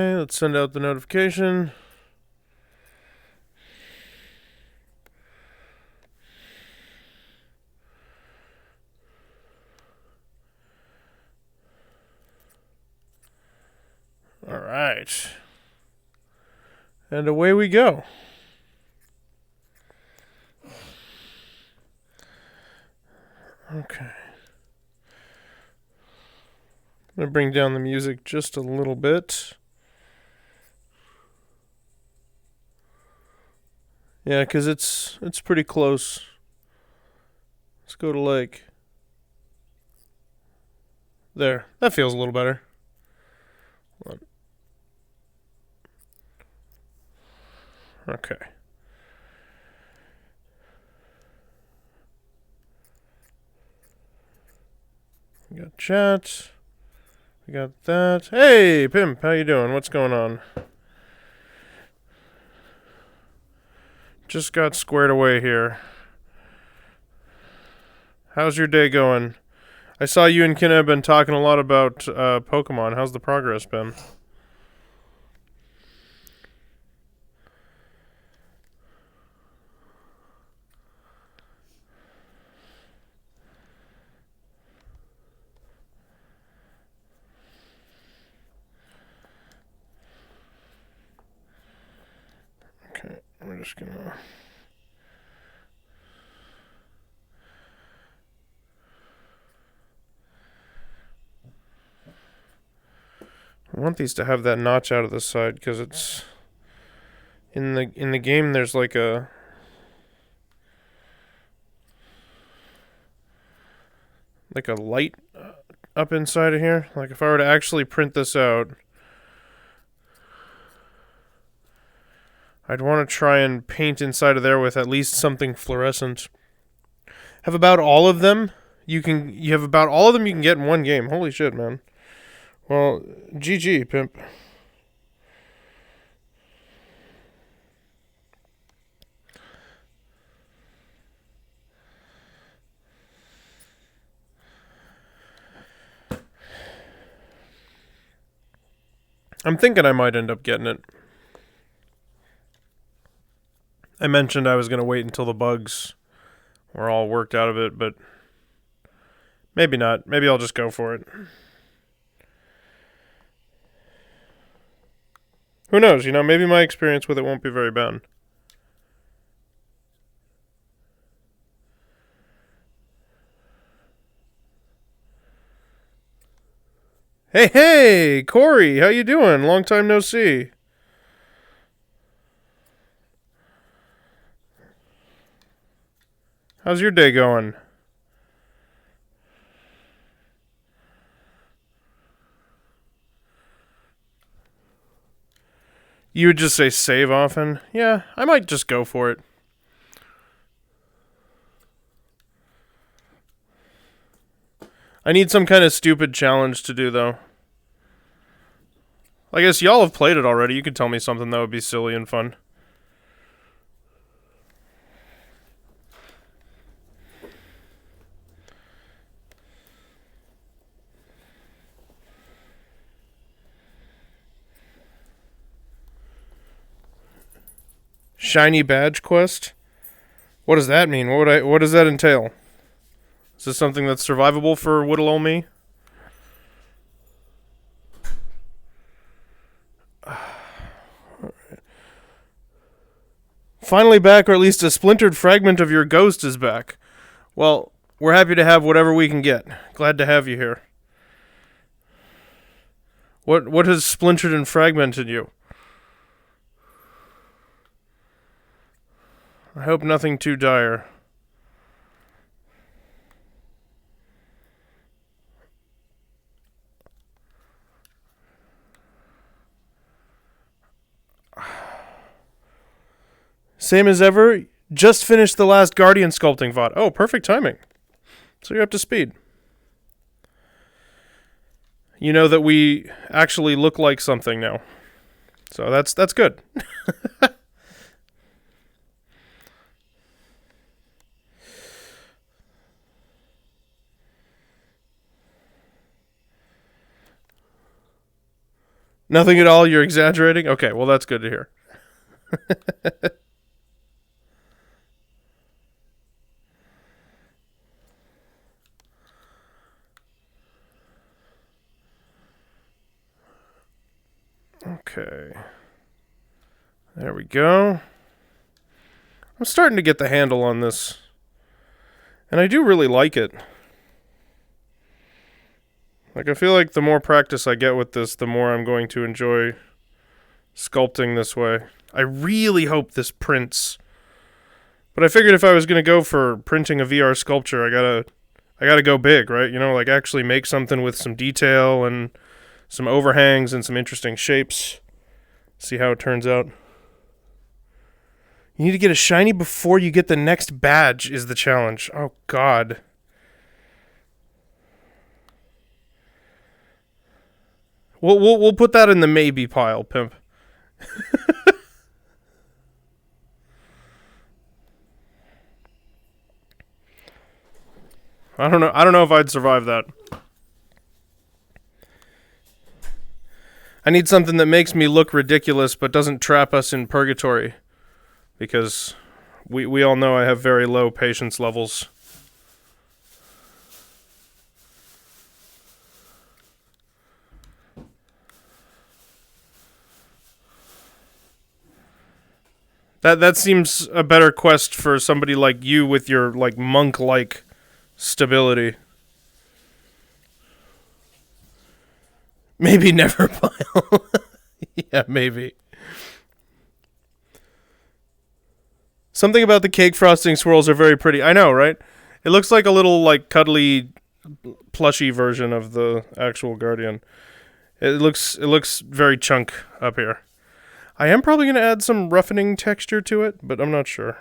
Okay, let's send out the notification. All right. And away we go. Okay. I'm going to bring down the music just a little bit. Yeah, because it's pretty close. Let's go to like... There. That feels a little better. Okay. We got chat. We got that. Hey, Pimp, how you doing? What's going on? Just got squared away here. How's your day going? I saw you and Ken have been talking a lot about Pokemon. How's the progress been? Okay, we're just gonna... I want these to have that notch out of the side because it's in the game. There's like a light up inside of here. Like if I were to actually print this out, I'd want to try and paint inside of there with at least something fluorescent. Have about all of them. You have about all of them you can get in one game. Holy shit, man. Well, GG, Pimp. I'm thinking I might end up getting it. I mentioned I was going to wait until the bugs were all worked out of it, but maybe not. Maybe I'll just go for it. Who knows? Maybe my experience with it won't be very bad. Hey, Corey, how you doing? Long time no see. How's your day going? You would just say save often? Yeah, I might just go for it. I need some kind of stupid challenge to do, though. I guess y'all have played it already. You could tell me something that would be silly and fun. Shiny badge quest? What does that mean? What does that entail? Is this something that's survivable for little old me? Finally back, or at least a splintered fragment of your ghost is back. Well, we're happy to have whatever we can get. Glad to have you here. What has splintered and fragmented you? I hope nothing too dire. Same as ever, just finished the last Guardian sculpting VOD. Oh, perfect timing. So you're up to speed. You know that we actually look like something now. So that's good. Nothing at all? You're exaggerating? Okay, well, that's good to hear. Okay. There we go. I'm starting to get the handle on this. And I do really like it. Like, I feel like the more practice I get with this, the more I'm going to enjoy sculpting this way. I really hope this prints. But I figured if I was going to go for printing a VR sculpture, I gotta go big, right? You know, like actually make something with some detail and some overhangs and some interesting shapes. See how it turns out. You need to get a shiny before you get the next badge is the challenge. Oh, God. We'll put that in the maybe pile, pimp. I don't know if I'd survive that. I need something that makes me look ridiculous but doesn't trap us in purgatory. Because we all know I have very low patience levels. That seems a better quest for somebody like you with your like monk-like stability. Maybe never pile. Yeah, maybe. Something about the cake frosting swirls are very pretty. I know, right? It looks like a little like cuddly plushy version of the actual Guardian. It looks very chunk up here. I am probably going to add some roughening texture to it, but I'm not sure.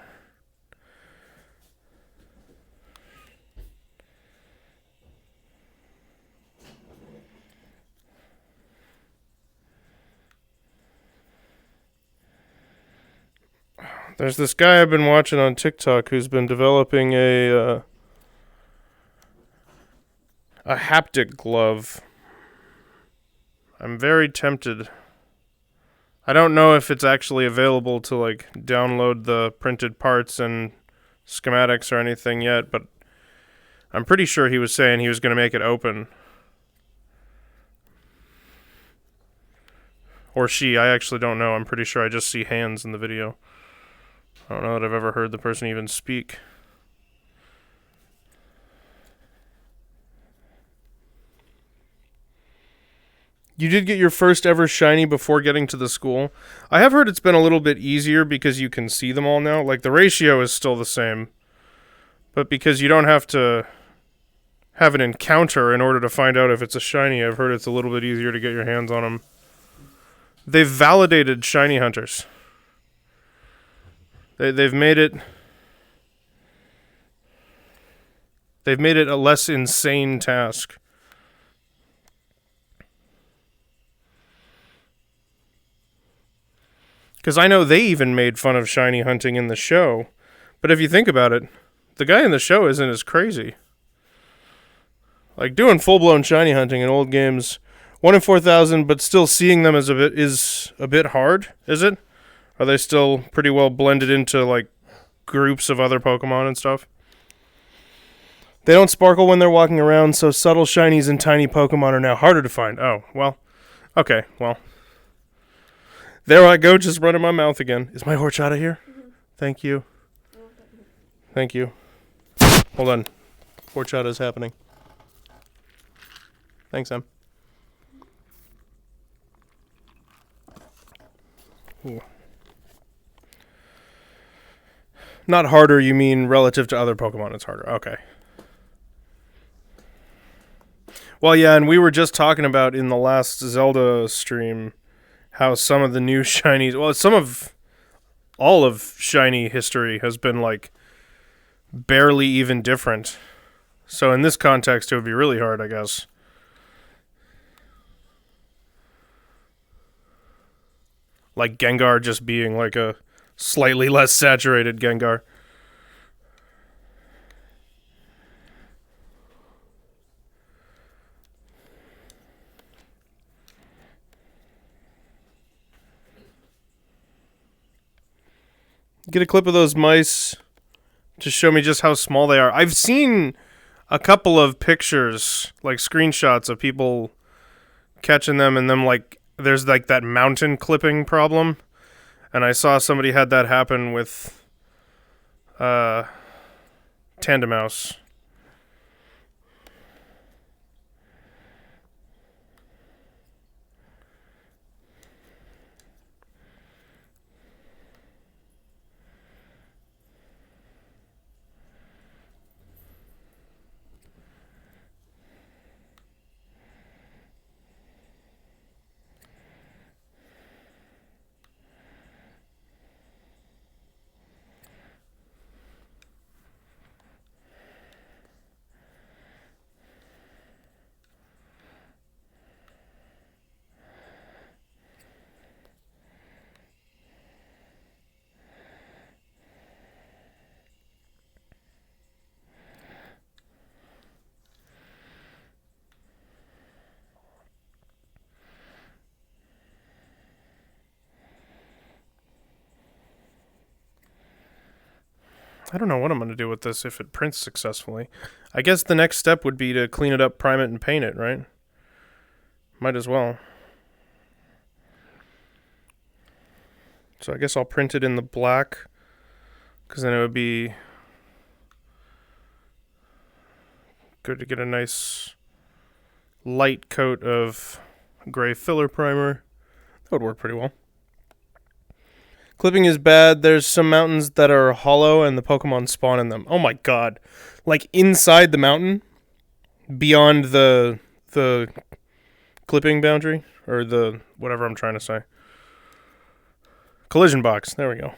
There's this guy I've been watching on TikTok who's been developing a haptic glove. I'm very tempted. I don't know if it's actually available to like download the printed parts and schematics or anything yet, but I'm pretty sure he was saying he was going to make it open. Or she, I actually don't know. I'm pretty sure I just see hands in the video. I don't know that I've ever heard the person even speak. You did get your first ever shiny before getting to the school. I have heard it's been a little bit easier because you can see them all now. Like, the ratio is still the same. But because you don't have to have an encounter in order to find out if it's a shiny, I've heard it's a little bit easier to get your hands on them. They've validated shiny hunters. They've made it a less insane task. Because I know they even made fun of shiny hunting in the show. But if you think about it, the guy in the show isn't as crazy. Like, doing full-blown shiny hunting in old games, 1 in 4,000, but still seeing them is a bit hard, is it? Are they still pretty well blended into, like, groups of other Pokemon and stuff? They don't sparkle when they're walking around, so subtle shinies and tiny Pokemon are now harder to find. Oh, well. Okay, well. There I go, just running my mouth again. Is my horchata here? Mm-hmm. Thank you. Thank you. Hold on. Horchata's happening. Thanks, Em. Ooh. Not harder, you mean relative to other Pokemon, it's harder. Okay. Well, yeah, and we were just talking about in the last Zelda stream how some of the new shinies... Well, all of shiny history has been, like, barely even different. So in this context, it would be really hard, I guess. Like Gengar just being, like, a slightly less saturated Gengar. Get a clip of those mice to show me just how small they are. I've seen a couple of pictures, like screenshots of people catching them, and them like there's like that mountain clipping problem, and I saw somebody had that happen with tandem mouse. I don't know what I'm going to do with this if it prints successfully. I guess the next step would be to clean it up, prime it, and paint it, right? Might as well. So I guess I'll print it in the black, because then it would be good to get a nice light coat of gray filler primer. That would work pretty well. Clipping is bad. There's some mountains that are hollow and the Pokemon spawn in them. Oh my god. Like inside the mountain? Beyond the clipping boundary? Or the whatever I'm trying to say. Collision box. There we go.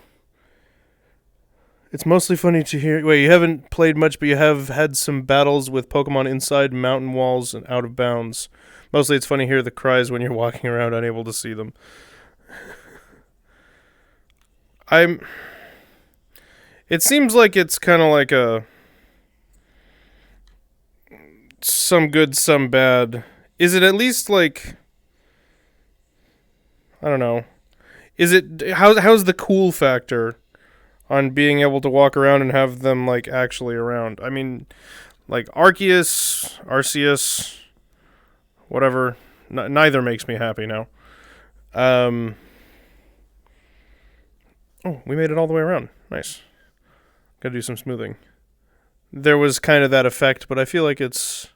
It's mostly funny to hear... Wait, you haven't played much, but you have had some battles with Pokemon inside mountain walls and out of bounds. Mostly it's funny to hear the cries when you're walking around unable to see them. It seems like it's kind of like a... some good, some bad. Is it at least like... I don't know. Is it... How's the cool factor on being able to walk around and have them, like, actually around? I mean, like, Arceus, whatever. Neither makes me happy now. Oh, we made it all the way around. Nice. Gotta do some smoothing. There was kind of that effect, but I feel like it's...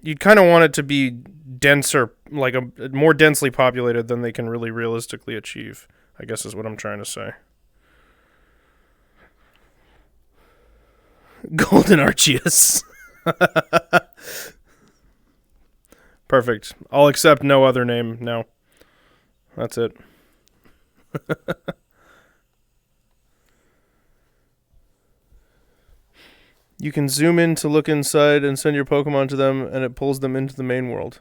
You'd kind of want it to be denser, like more densely populated than they can really realistically achieve, I guess is what I'm trying to say. Golden Arceus. Perfect. I'll accept no other name now. That's it. You can zoom in to look inside and send your Pokemon to them, and it pulls them into the main world.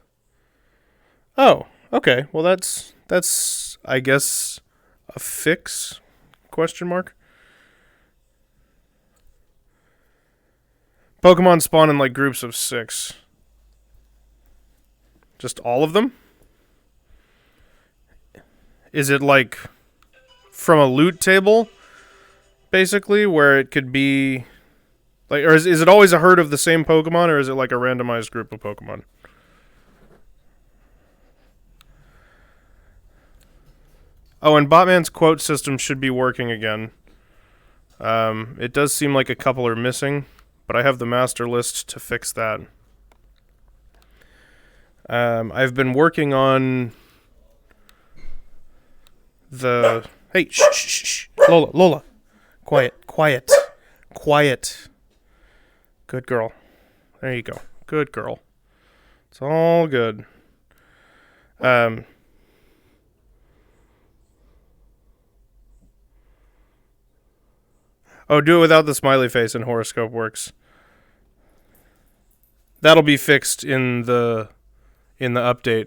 Oh, okay. Well, that's I guess a fix? Question mark. Pokemon spawn in like groups of 6. Just all of them? Is it like from a loot table, basically, where it could be like, or is it always a herd of the same Pokemon, or is it like a randomized group of Pokemon? Oh, and Botman's quote system should be working again. It does seem like a couple are missing, but I have the master list to fix that. I've been working on the... Hey, shh, shh, shh. Lola. Quiet. Good girl. There you go. Good girl. It's all good. Oh, do it without the smiley face and horoscope works. That'll be fixed in the update.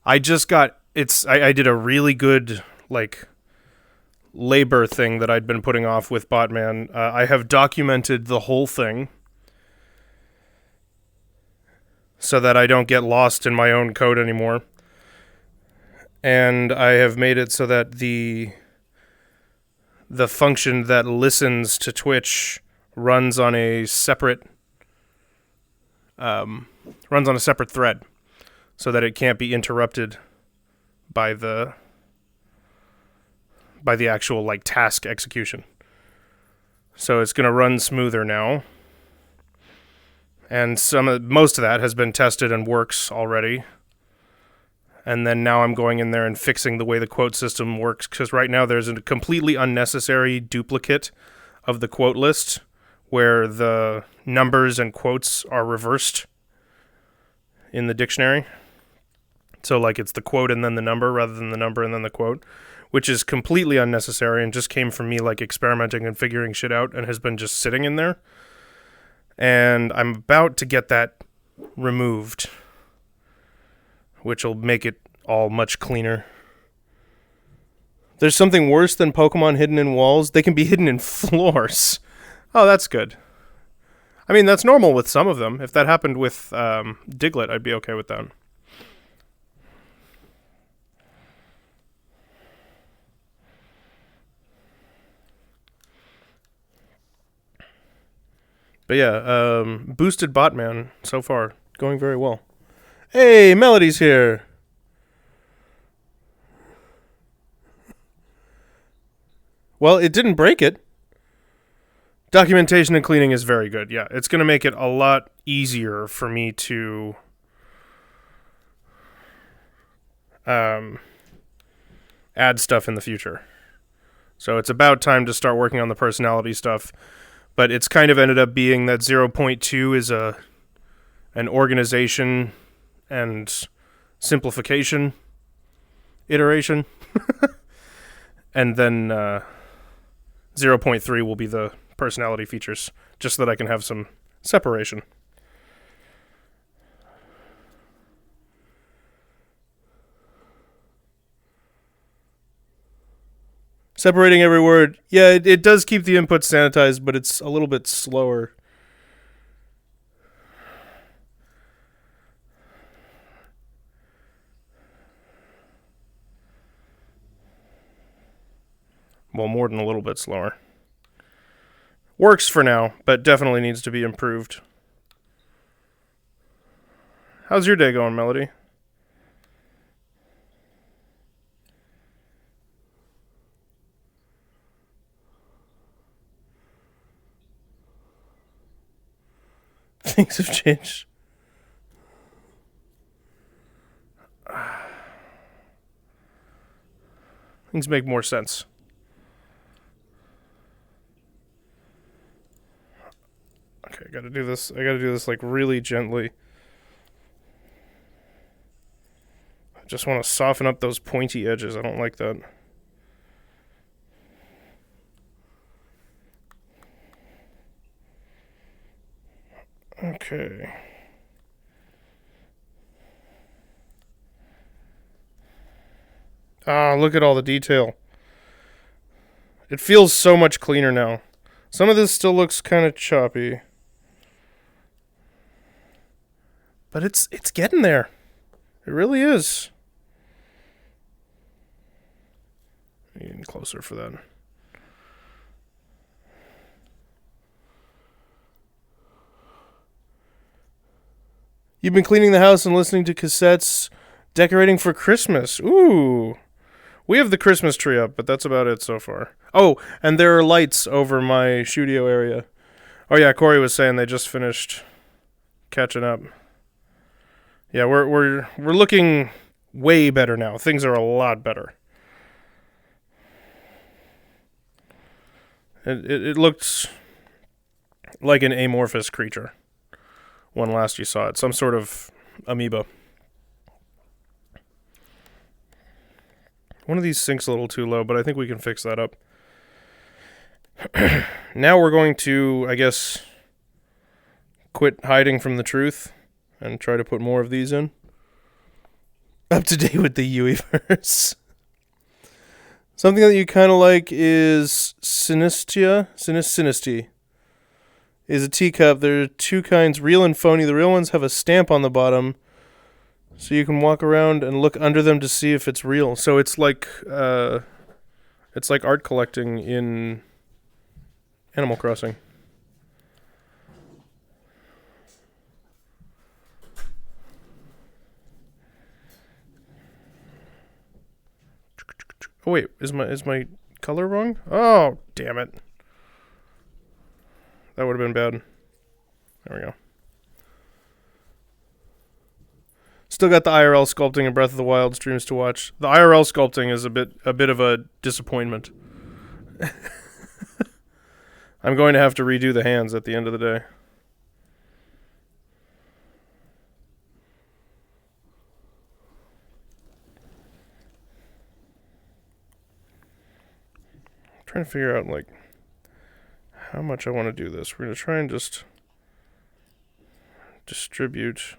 I just got I did a really good like labor thing that I'd been putting off with Botman. I have documented the whole thing. so that I don't get lost in my own code anymore. And I have made it so that the function that listens to Twitch runs on a separate thread, so that it can't be interrupted by the actual like task execution. So it's going to run smoother now. And most of that has been tested and works already. And then now I'm going in there and fixing the way the quote system works, because right now there's a completely unnecessary duplicate of the quote list where the numbers and quotes are reversed in the dictionary. So like it's the quote and then the number rather than the number and then the quote, which is completely unnecessary and just came from me like experimenting and figuring shit out and has been just sitting in there. And I'm about to get that removed, which will make it all much cleaner. There's something worse than Pokemon hidden in walls. They can be hidden in floors. Oh, that's good. I mean, that's normal with some of them. If that happened with Diglett, I'd be okay with that. But yeah, boosted Botman so far. Going very well. Hey, Melody's here. Well, it didn't break it. Documentation and cleaning is very good. Yeah, it's going to make it a lot easier for me to add stuff in the future. So it's about time to start working on the personality stuff. But it's kind of ended up being that 0.2 is an organization and simplification iteration. And then 0.3 will be the personality features, just so that I can have some separation. Separating every word. Yeah, it does keep the input sanitized, but it's a little bit slower. Well, more than a little bit slower. Works for now, but definitely needs to be improved. How's your day going, Melody? Things have changed. Things make more sense. Okay, I gotta do this like really gently. I just want to soften up those pointy edges. I don't like that. Okay. Ah, look at all the detail. It feels so much cleaner now. Some of this still looks kind of choppy. But it's getting there. It really is. Getting closer for that. You've been cleaning the house and listening to cassettes, decorating for Christmas. Ooh. We have the Christmas tree up, but that's about it so far. Oh, and there are lights over my studio area. Oh yeah, Corey was saying they just finished catching up. Yeah, we're looking way better now. Things are a lot better. It looked like an amorphous creature when last you saw it. Some sort of amoeba. One of these sinks a little too low, but I think we can fix that up. Now we're going to, I guess, quit hiding from the truth and try to put more of these in. Up to date with the Uiverse. Something that you kind of like is Synestia. Synesty. is a teacup. There are two kinds, real and phony. The real ones have a stamp on the bottom, so you can walk around and look under them to see if it's real. So it's like art collecting in Animal Crossing. Oh wait, is my color wrong? Oh, damn it. That would have been bad. There we go. Still got the IRL sculpting and Breath of the Wild streams to watch. The IRL sculpting is a bit of a disappointment. I'm going to have to redo the hands at the end of the day. I'm trying to figure out like how much I want to do this. We're going to try and just distribute.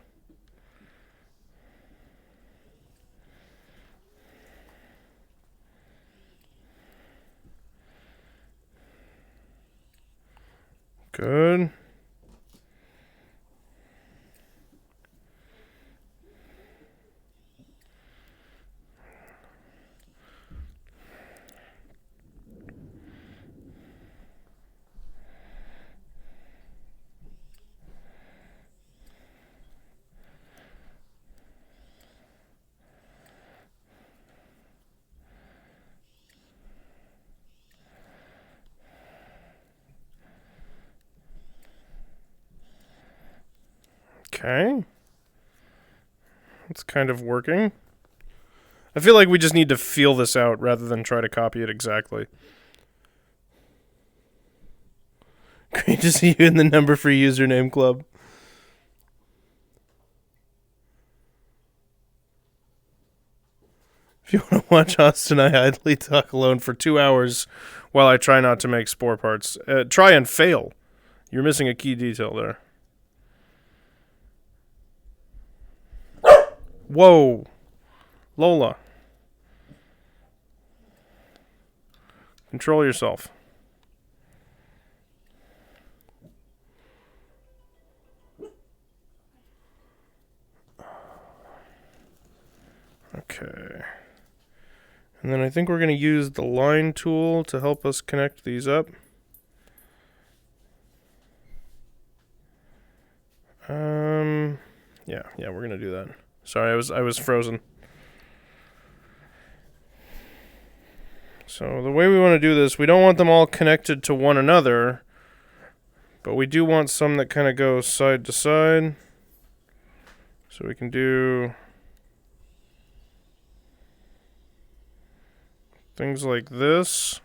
Good. Okay. It's kind of working. I feel like we just need to feel this out rather than try to copy it exactly. Great to see you in the number for username club. If you want to watch Austin and I idly talk alone for 2 hours while I try not to make spore parts, try and fail. You're missing a key detail there. Whoa. Lola. Control yourself. Okay. And then I think we're going to use the line tool to help us connect these up. Yeah, we're going to do that. Sorry, I was frozen. So the way we want to do this, we don't want them all connected to one another, but we do want some that kind of go side to side. So we can do things like this.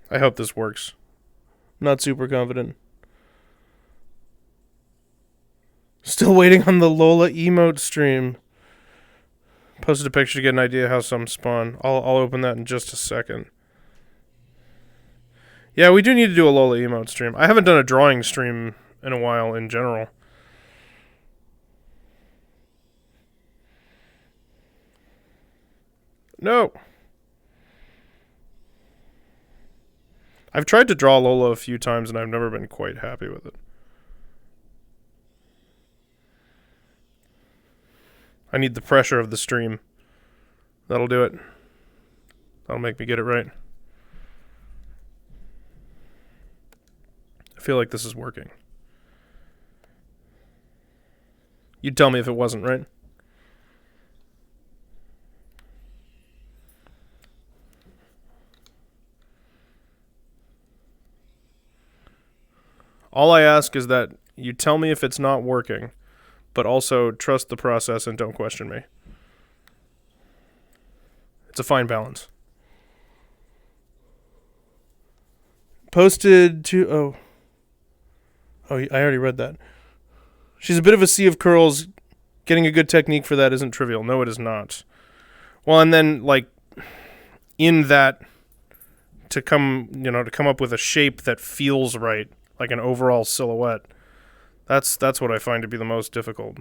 I hope this works. Not super confident. Still waiting on the Lola emote stream. Posted a picture to get an idea how some spawn. I'll open that in just a second. Yeah, we do need to do a Lola emote stream. I haven't done a drawing stream in a while in general. No. I've tried to draw Lola a few times and I've never been quite happy with it. I need the pressure of the stream. That'll do it. That'll make me get it right. I feel like this is working. You'd tell me if it wasn't, right? All I ask is that you tell me if it's not working, but also trust the process and don't question me. It's a fine balance. Posted to... Oh, I already read that. She's a bit of a sea of curls. Getting a good technique for that isn't trivial. No, it is not. Well, and then, like, in that to come up with a shape that feels right, like an overall silhouette. That's what I find to be the most difficult.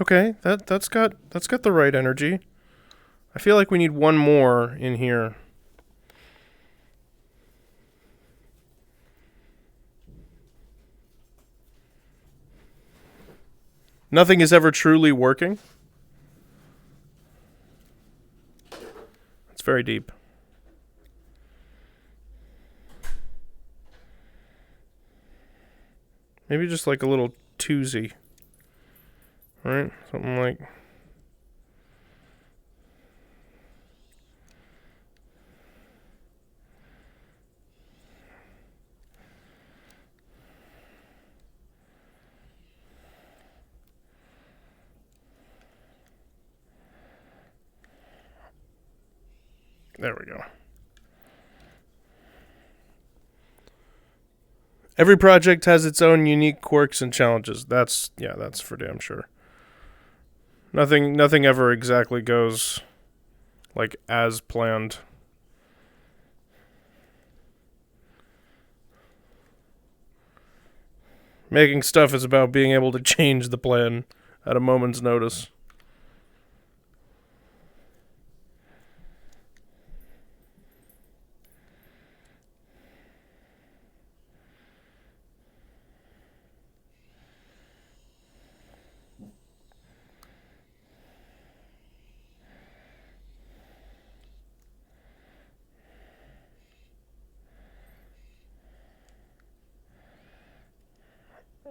Okay, that's got the right energy. I feel like we need one more in here. Nothing is ever truly working. It's very deep. Maybe just like a little twosie. Right? Something like... There we go. Every project has its own unique quirks and challenges. That's for damn sure. Nothing ever exactly goes like as planned. Making stuff is about being able to change the plan at a moment's notice.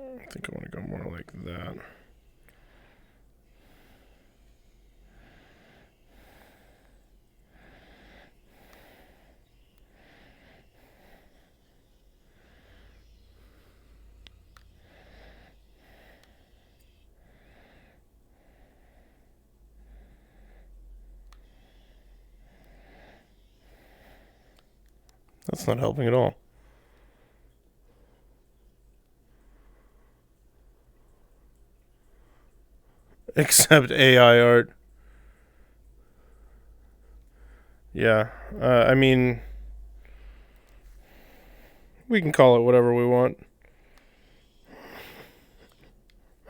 I think I want to go more like that. That's not helping at all. Except AI art. Yeah. I mean, we can call it whatever we want.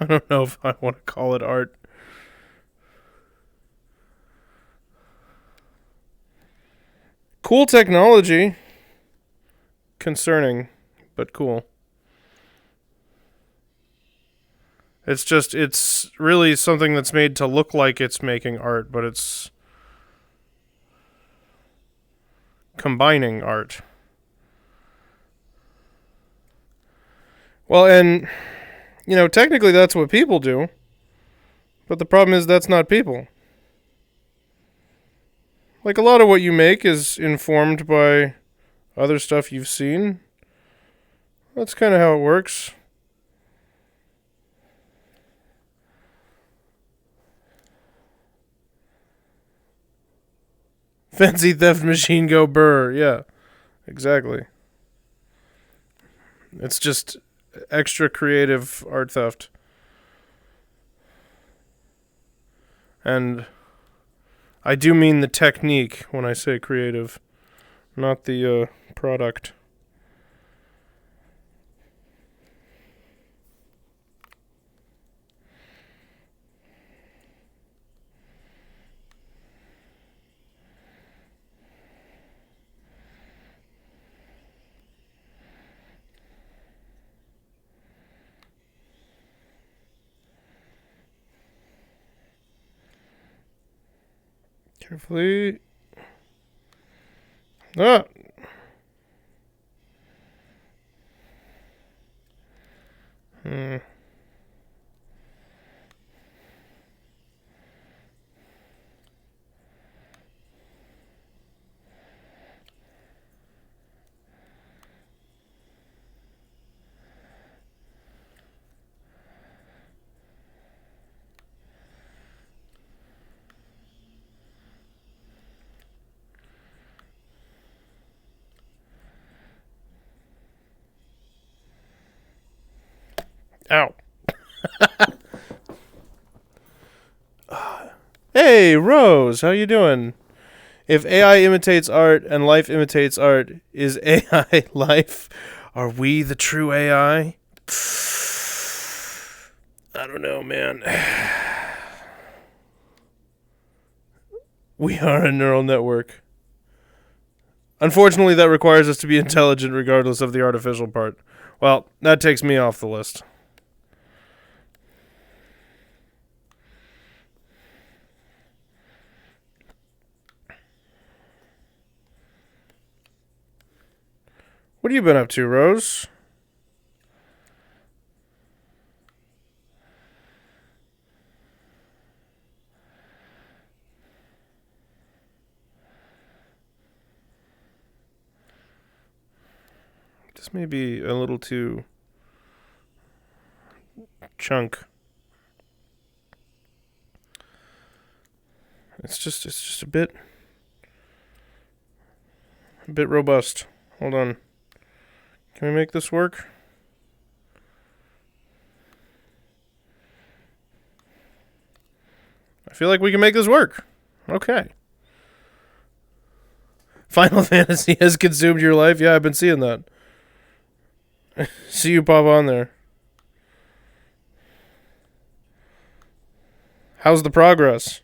I don't know if I want to call it art. Cool technology. Concerning, but cool. It's really something that's made to look like it's making art, but it's combining art. Well, and, technically that's what people do, but the problem is that's not people. Like, a lot of what you make is informed by other stuff you've seen. That's kind of how it works. Fancy theft machine go burr. Yeah, exactly. It's just extra creative art theft. And I do mean the technique when I say creative, not the product. Carefully. Ah! Ow. Hey, Rose, how you doing? If AI imitates art and life imitates art, is AI life? Are we the true AI? I don't know, man. We are a neural network. Unfortunately, that requires us to be intelligent regardless of the artificial part. Well, that takes me off the list. What have you been up to, Rose? This may be a little too chunk. It's just a bit robust. Hold on. Can we make this work? I feel like we can make this work. Okay. Final Fantasy has consumed your life? Yeah, I've been seeing that. See you pop on there. How's the progress?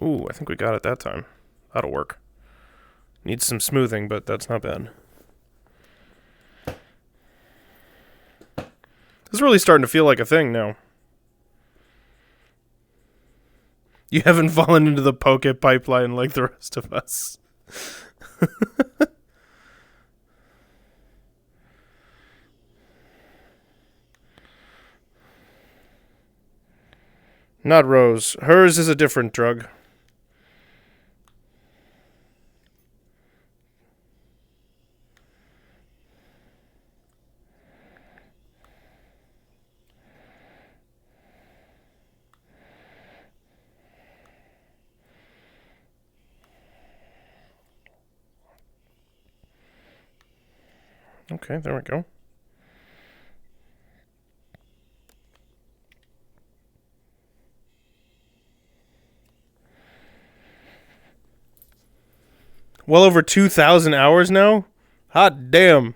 Ooh, I think we got it that time. That'll work. Needs some smoothing, but that's not bad. This is really starting to feel like a thing now. You haven't fallen into the poke pipeline like the rest of us. Not Rose. Hers is a different drug. Okay, there we go. Well over 2,000 hours now? Hot damn.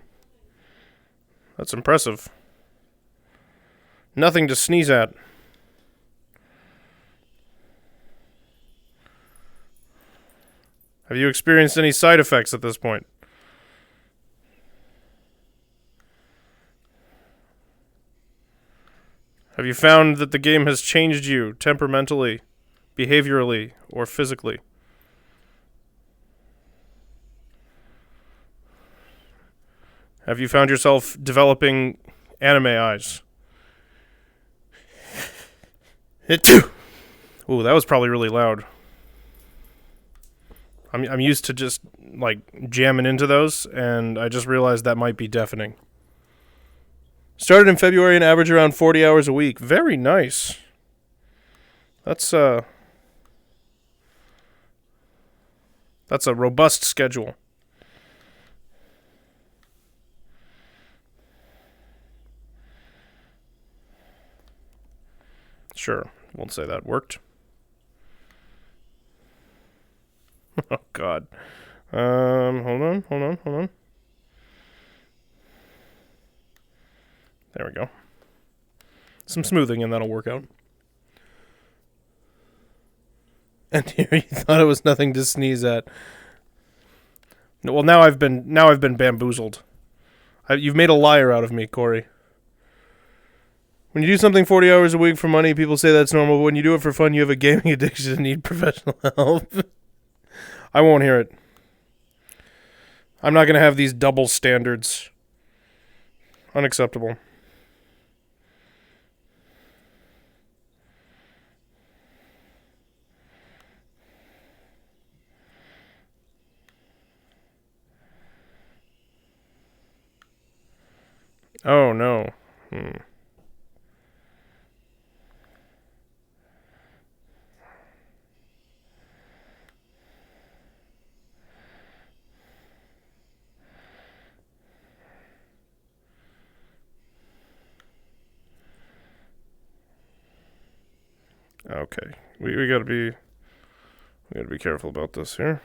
That's impressive. Nothing to sneeze at. Have you experienced any side effects at this point? Have you found that the game has changed you temperamentally, behaviorally, or physically? Have you found yourself developing anime eyes? Ooh, that was probably really loud. I'm used to just, like, jamming into those, and I just realized that might be deafening. Started in February and average around 40 hours a week. Very nice. That's a robust schedule. Sure, won't say that worked. Oh, God. Hold on. There we go. Some smoothing and that'll work out. And here you thought it was nothing to sneeze at. Well, now I've been bamboozled. You've made a liar out of me, Corey. When you do something 40 hours a week for money, people say that's normal, but when you do it for fun, you have a gaming addiction and need professional help. I won't hear it. I'm not going to have these double standards. Unacceptable. Oh, no. Okay. We gotta be careful about this here.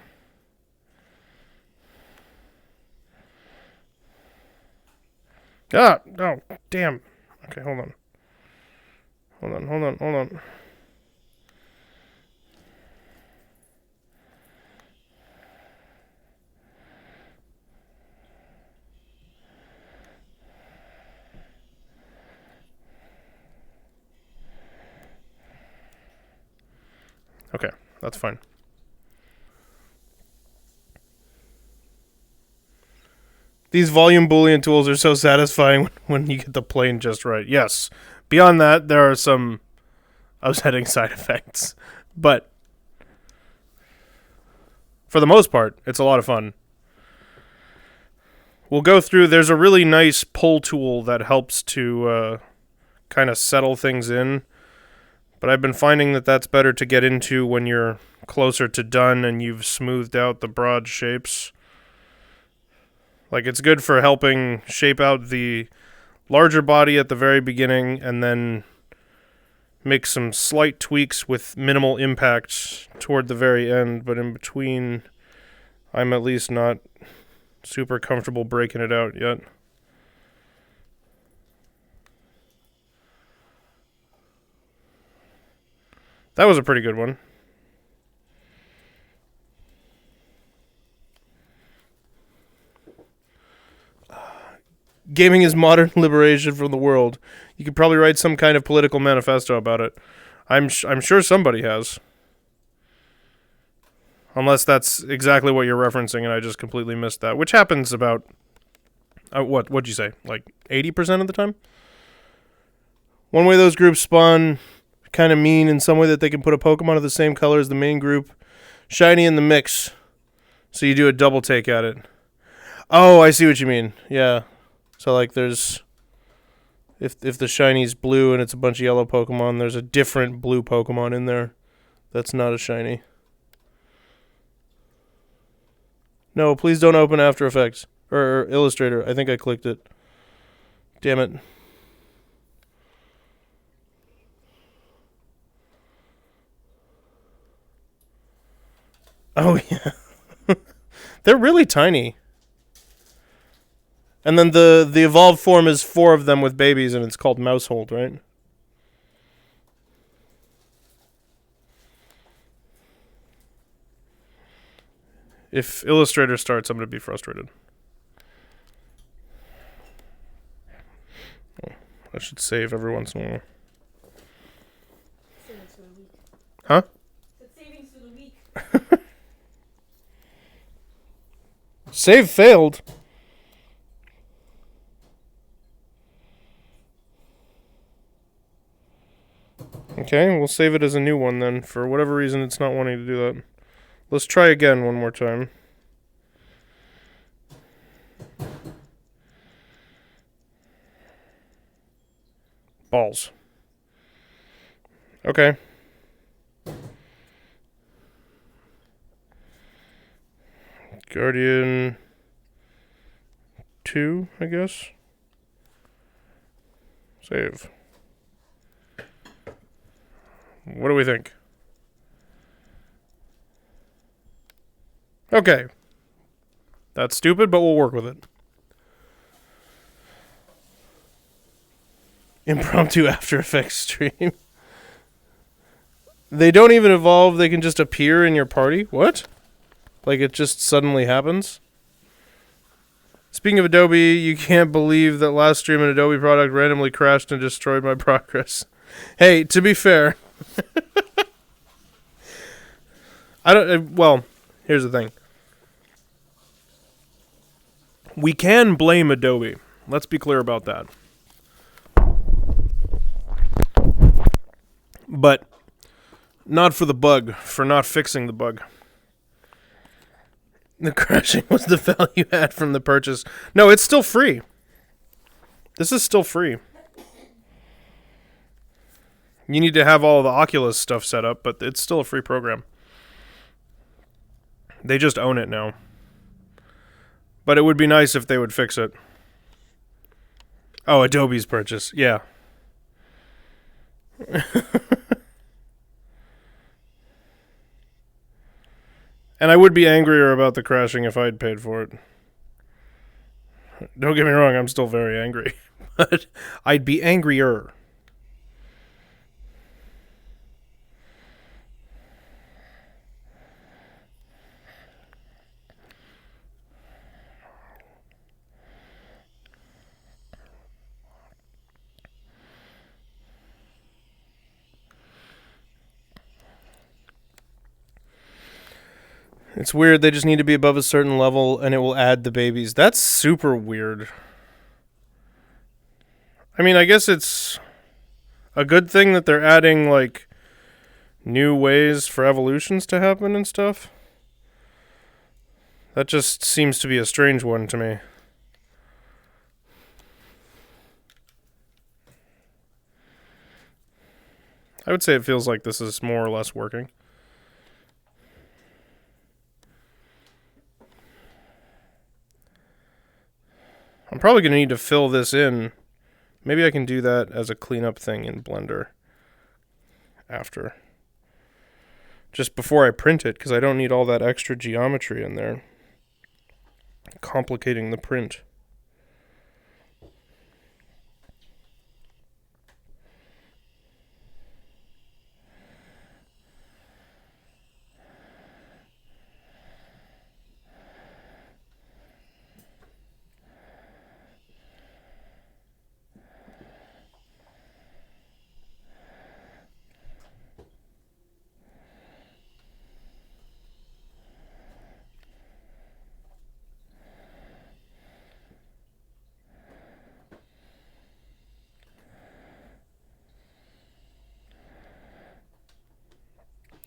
Ah! Oh, damn. Okay, hold on. Hold on. Okay, that's fine. These volume Boolean tools are so satisfying when you get the plane just right. Yes. Beyond that, there are some upsetting side effects. But for the most part, it's a lot of fun. We'll go through. There's a really nice pull tool that helps to kind of settle things in. But I've been finding that that's better to get into when you're closer to done and you've smoothed out the broad shapes. Like, it's good for helping shape out the larger body at the very beginning and then make some slight tweaks with minimal impact toward the very end. But in between, I'm at least not super comfortable breaking it out yet. That was a pretty good one. Gaming is modern liberation from the world. You could probably write some kind of political manifesto about it. I'm sure somebody has. Unless that's exactly what you're referencing and I just completely missed that. Which happens about, what'd you say? Like 80% of the time? One way those groups spawn kind of mean in some way that they can put a Pokemon of the same color as the main group. Shiny in the mix. So you do a double take at it. Oh, I see what you mean. Yeah. So, like, there's... If the shiny's blue and it's a bunch of yellow Pokemon, there's a different blue Pokemon in there that's not a shiny. No, please don't open After Effects. Or Illustrator. I think I clicked it. Damn it. Oh, yeah. They're really tiny. And then the evolved form is 4 of them with babies, and it's called Mousehold, right? If Illustrator starts, I'm going to be frustrated. Oh, I should save every once in a while. Savings for the week. Huh? It's savings for the week. Save failed. Okay, we'll save it as a new one then. For whatever reason, it's not wanting to do that. Let's try again one more time. Balls. Okay. Guardian 2, I guess. Save. What do we think? Okay. That's stupid, but we'll work with it. Impromptu After Effects stream. They don't even evolve, they can just appear in your party? What? Like it just suddenly happens? Speaking of Adobe, you can't believe that last stream an Adobe product randomly crashed and destroyed my progress. Hey, to be fair... well, here's the thing. We can blame Adobe. Let's be clear about that. But not for the bug, for not fixing the bug. The crashing was the value add from the purchase. No, it's still free. This is still free. You need to have all the Oculus stuff set up, but it's still a free program. They just own it now. But it would be nice if they would fix it. Oh, Adobe's purchase. Yeah. And I would be angrier about the crashing if I'd paid for it. Don't get me wrong, I'm still very angry. But I'd be angrier. It's weird. They just need to be above a certain level and it will add the babies. That's super weird. I mean, I guess it's a good thing that they're adding, like, new ways for evolutions to happen and stuff. That just seems to be a strange one to me. I would say it feels like this is more or less working. I'm probably going to need to fill this in. Maybe I can do that as a cleanup thing in Blender after. Just before I print it, because I don't need all that extra geometry in there. Complicating the print.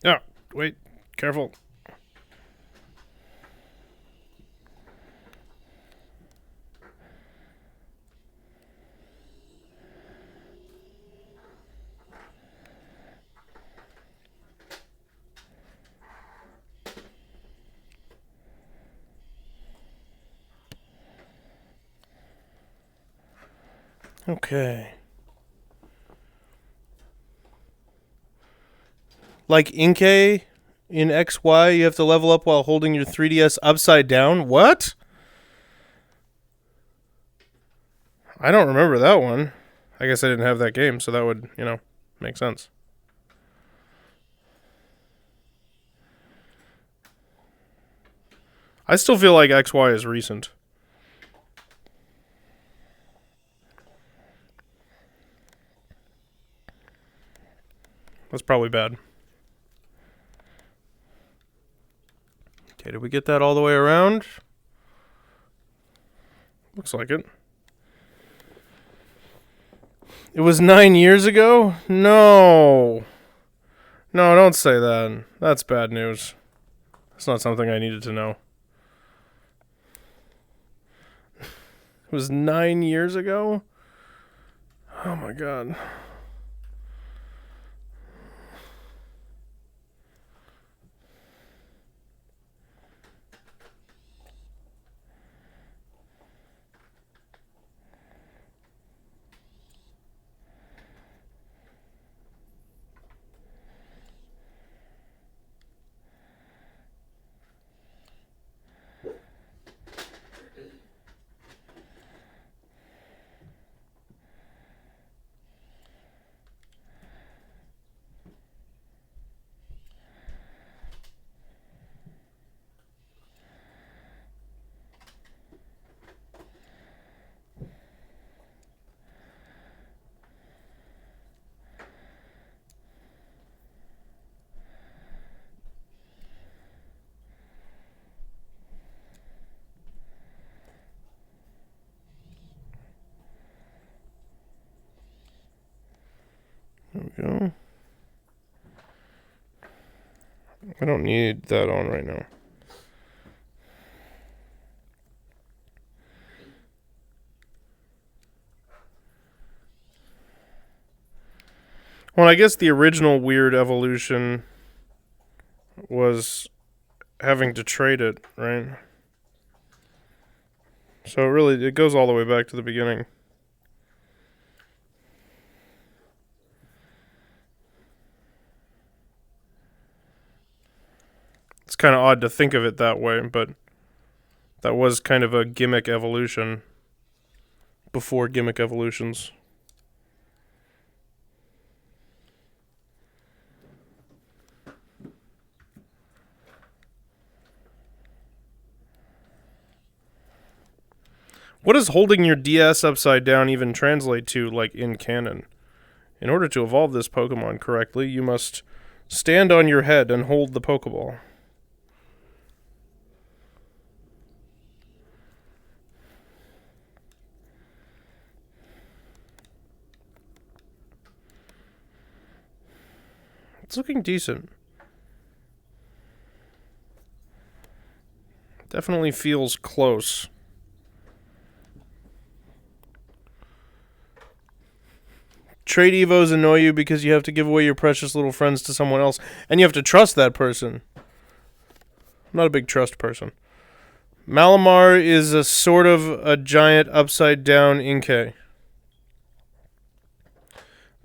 Oh, wait. Careful. Okay. Like Inkay in XY, you have to level up while holding your 3DS upside down? What? I don't remember that one. I guess I didn't have that game, so that would, make sense. I still feel like XY is recent. That's probably bad. Okay, did we get that all the way around? Looks like it. It was 9 years ago? No. No, don't say that. That's bad news. That's not something I needed to know. It was 9 years ago? Oh my god. There we go. I don't need that on right now. Well, I guess the original weird evolution was having to trade it, right? So it goes all the way back to the beginning. It's kind of odd to think of it that way, but that was kind of a gimmick evolution before gimmick evolutions. What does holding your DS upside down even translate to, like, in canon? In order to evolve this Pokemon correctly, you must stand on your head and hold the Pokeball. It's looking decent. Definitely feels close. Trade Evos annoy you because you have to give away your precious little friends to someone else, and you have to trust that person. I'm not a big trust person. Malamar is a sort of a giant upside down Inkay.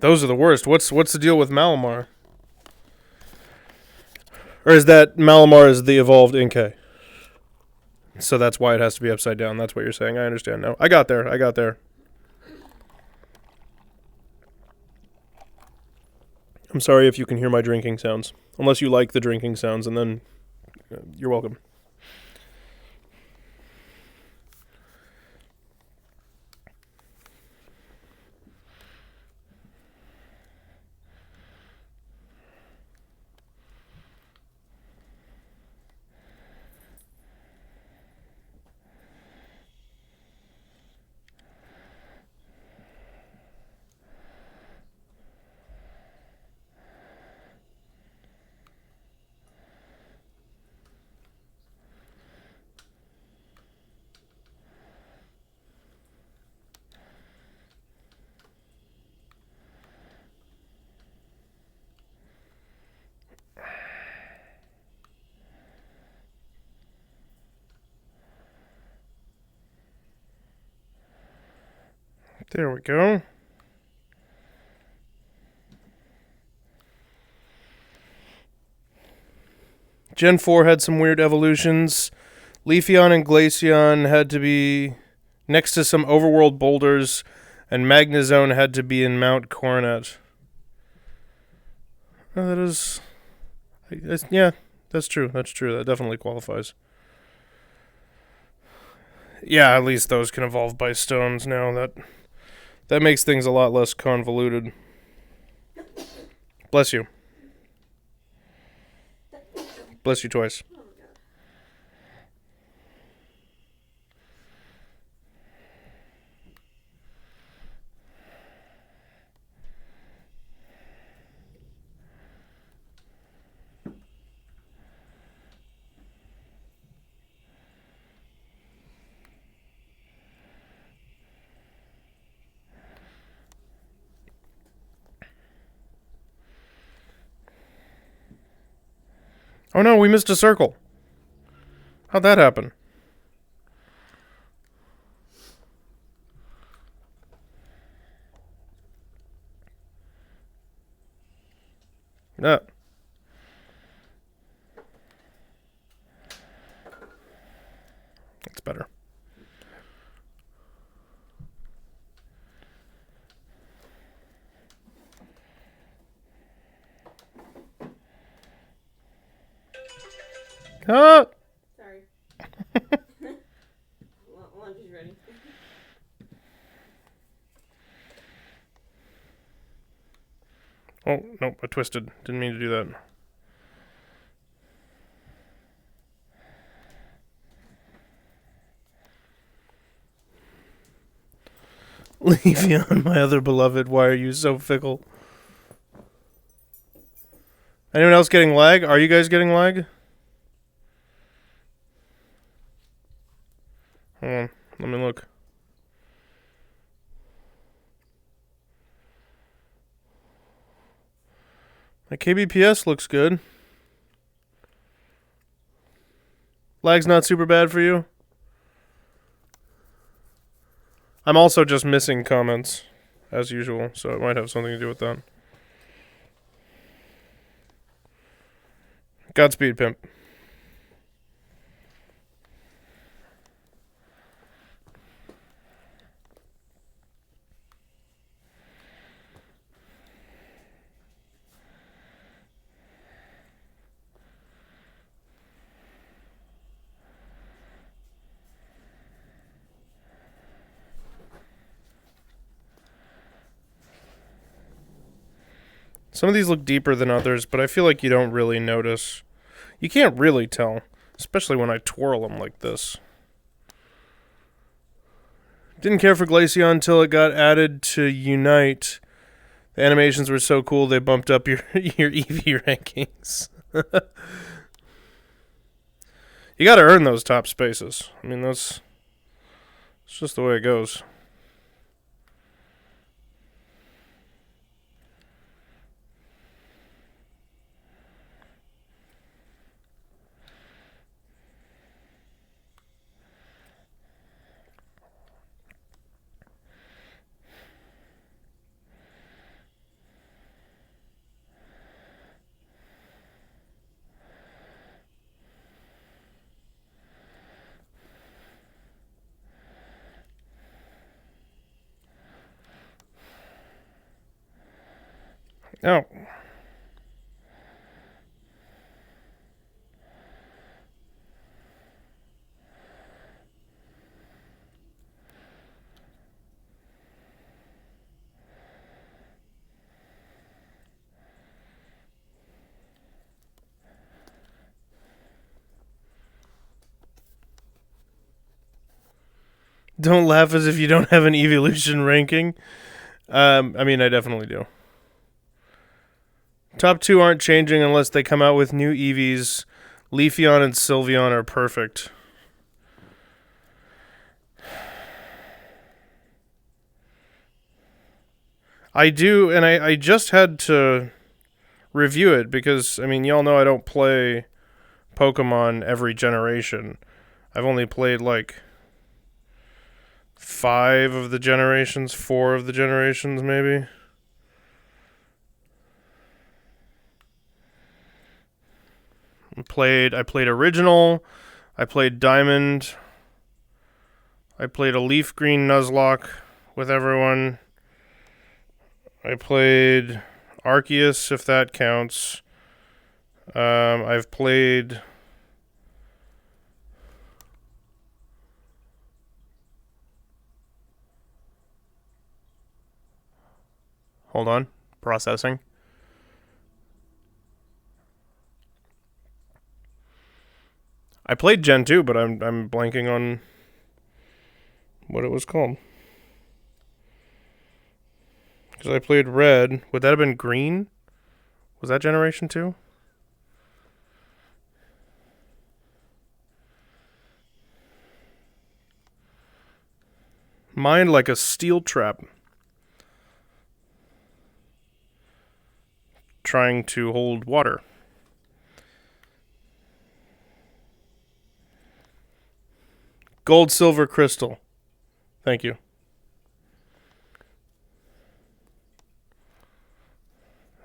Those are the worst. What's the deal with Malamar? Or is that Malamar is the evolved Inkay? So that's why it has to be upside down. That's what you're saying. I understand now. I got there. I'm sorry if you can hear my drinking sounds. Unless you like the drinking sounds, and then you're welcome. There we go. Gen 4 had some weird evolutions. Leafeon and Glaceon had to be next to some overworld boulders, and Magnezone had to be in Mount Coronet. Oh, that is... yeah, that's true. That definitely qualifies. Yeah, at least those can evolve by stones now. That makes things a lot less convoluted. Bless you. Bless you twice. Oh no, we missed a circle. How'd that happen? Ah. That's better. Ah! Sorry. Lunch is ready. Oh, nope, I twisted. Didn't mean to do that. Leafeon, my other beloved, why are you so fickle? Anyone else getting lag? Are you guys getting lag? Hold on, let me look. My KBPS looks good. Lag's not super bad for you. I'm also just missing comments, as usual, so it might have something to do with that. Godspeed, pimp. Some of these look deeper than others, but I feel like you don't really notice. You can't really tell, especially when I twirl them like this. Didn't care for Glaceon until it got added to Unite. The animations were so cool they bumped up your EV rankings. You gotta earn those top spaces. I mean, it's just the way it goes. Oh. Don't laugh as if you don't have an evolution ranking. I mean, I definitely do. Top 2 aren't changing unless they come out with new EVs. Leafeon and Sylveon are perfect. I do, and I just had to review it because, I mean, y'all know I don't play Pokemon every generation. I've only played like 5 of the generations, 4 of the generations maybe. I played original, I played Diamond, I played a leaf green Nuzlocke with everyone. I played Arceus, if that counts. I've played hold on, processing. I played Gen 2, but I'm blanking on what it was called. Because I played Red. Would that have been Green? Was that Generation 2? Mind like a steel trap. Trying to hold water. Gold, silver, crystal. Thank you.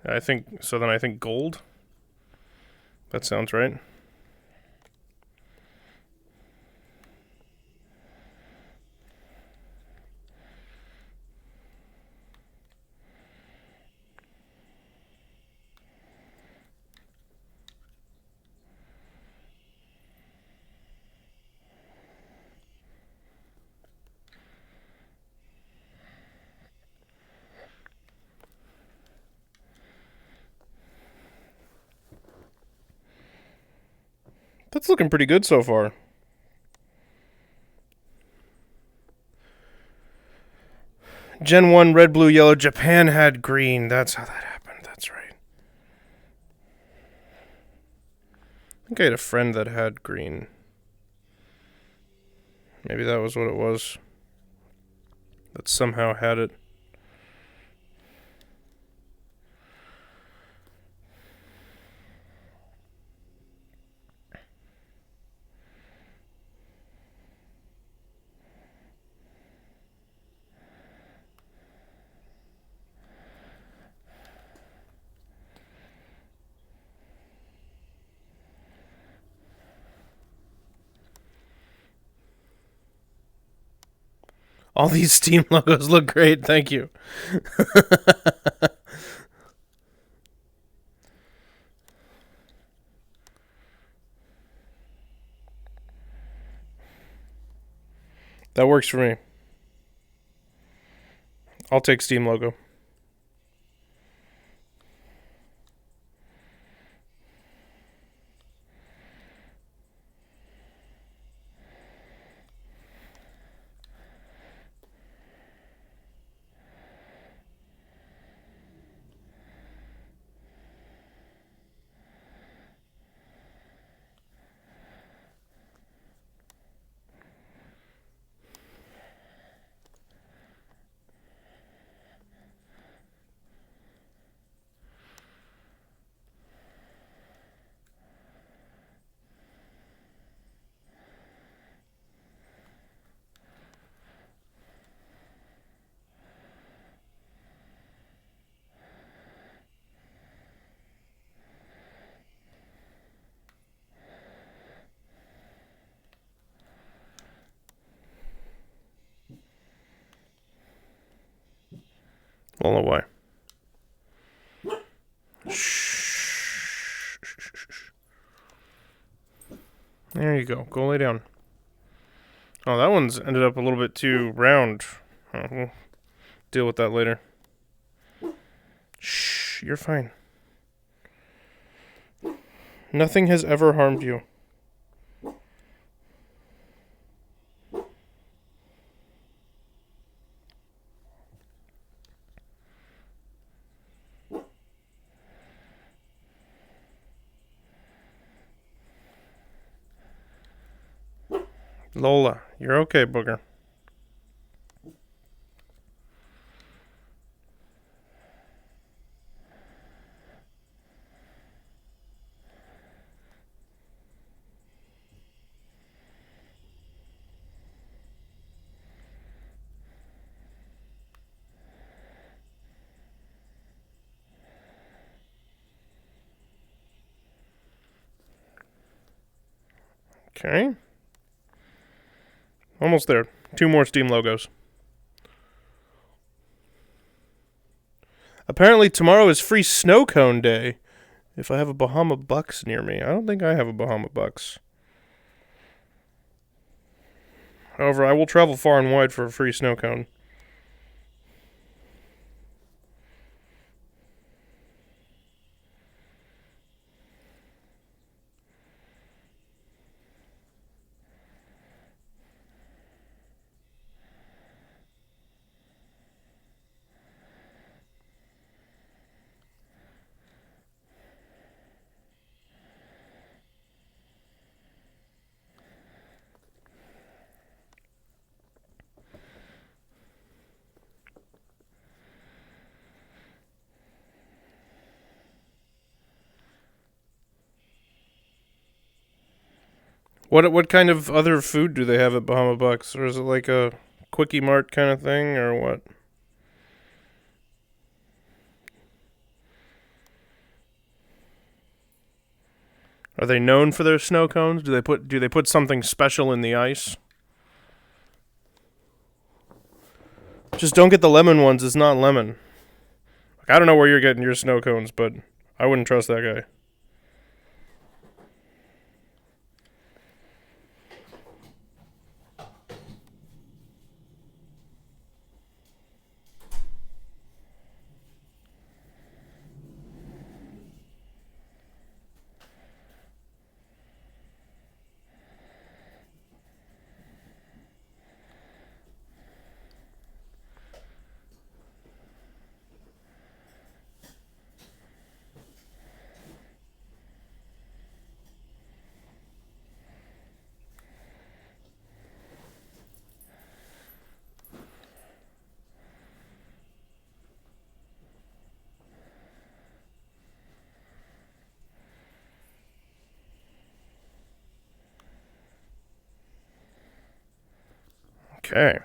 I think gold. That sounds right. That's looking pretty good so far. Gen 1, red, blue, yellow. Japan had green. That's how that happened. That's right. I think I had a friend that had green. Maybe that was what it was. That somehow had it. All these Steam logos look great. Thank you. That works for me. I'll take Steam logo. I don't know why. There you go. Go lay down. Oh, that one's ended up a little bit too round. Oh, we'll deal with that later. Shh, you're fine. Nothing has ever harmed you. Lola, you're okay, booger. Okay. Almost there. 2 more Steam logos. Apparently tomorrow is free snow cone day. If I have a Bahama Bucks near me. I don't think I have a Bahama Bucks. However, I will travel far and wide for a free snow cone. What kind of other food do they have at Bahama Bucks? Or is it like a Quickie Mart kind of thing, or what? Are they known for their snow cones? Do they put something special in the ice? Just don't get the lemon ones. It's not lemon. Like, I don't know where you're getting your snow cones, but I wouldn't trust that guy. Okay.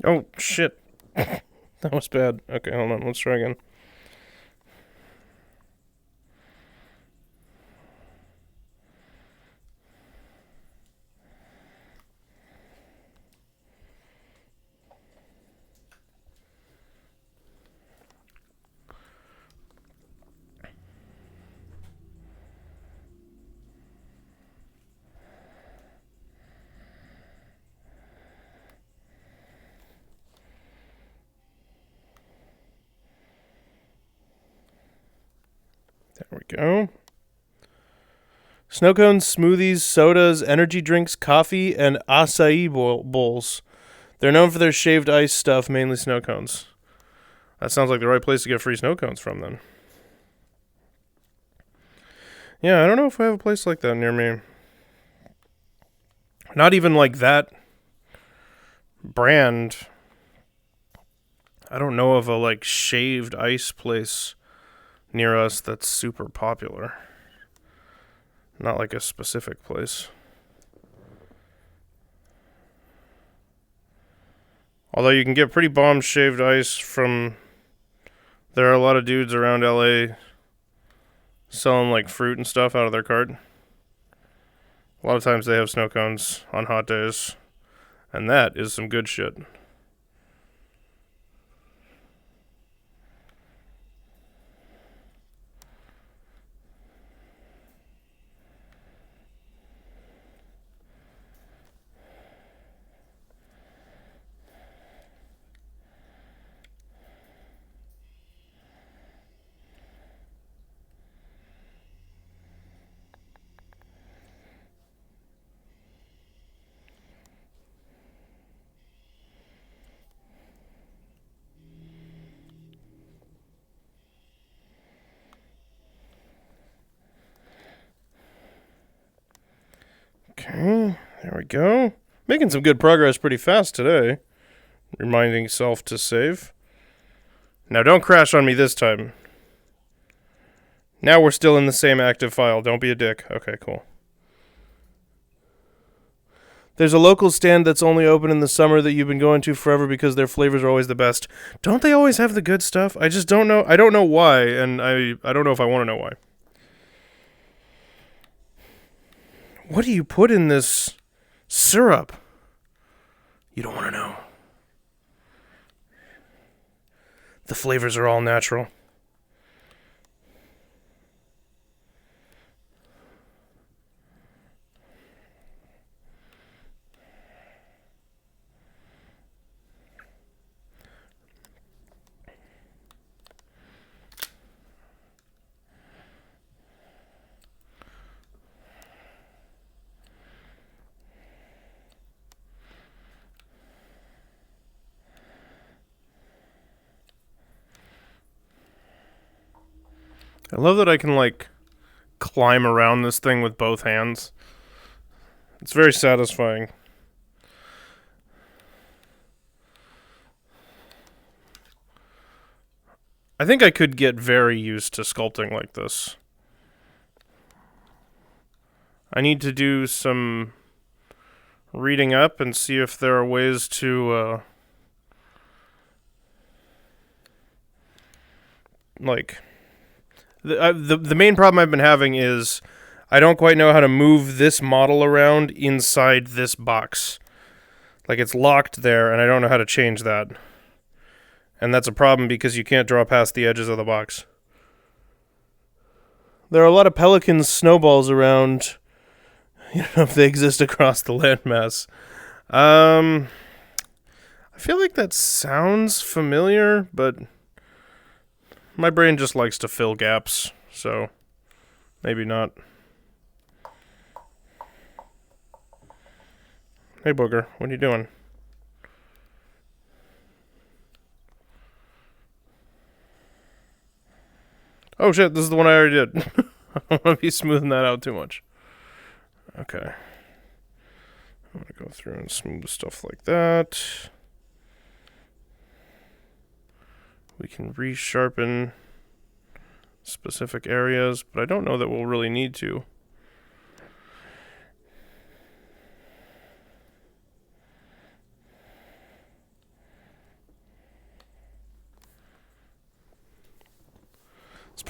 Oh, shit. That was bad. Okay, hold on. Let's try again. There we go. Snow cones, smoothies, sodas, energy drinks, coffee, and acai bowls. They're known for their shaved ice stuff, mainly snow cones. That sounds like the right place to get free snow cones from, then. Yeah, I don't know if I have a place like that near me. Not even like that brand. I don't know of a like shaved ice place near us that's super popular. Not like a specific place. Although you can get pretty bomb shaved ice from... There are a lot of dudes around LA selling like fruit and stuff out of their cart. A lot of times they have snow cones on hot days. And that is some good shit. Okay, there we go. Making some good progress pretty fast today. Reminding self to save. Now don't crash on me this time. Now we're still in the same active file. Don't be a dick. Okay, cool. There's a local stand that's only open in the summer that you've been going to forever because their flavors are always the best. Don't they always have the good stuff? I just don't know. I don't know why, and I don't know if I want to know why. What do you put in this syrup? You don't want to know. The flavors are all natural. I love that I can, like, climb around this thing with both hands. It's very satisfying. I think I could get very used to sculpting like this. I need to do some reading up and see if there are ways to, The main problem I've been having is I don't quite know how to move this model around inside this box. Like, it's locked there, and I don't know how to change that. And that's a problem because you can't draw past the edges of the box. There are a lot of pelican snowballs around. You don't know if they exist across the landmass. I feel like that sounds familiar, but my brain just likes to fill gaps, so maybe not. Hey, Booger, what are you doing? Oh shit, this is the one I already did. I don't want to be smoothing that out too much. Okay. I'm going to go through and smooth stuff like that. We can resharpen specific areas, but I don't know that we'll really need to.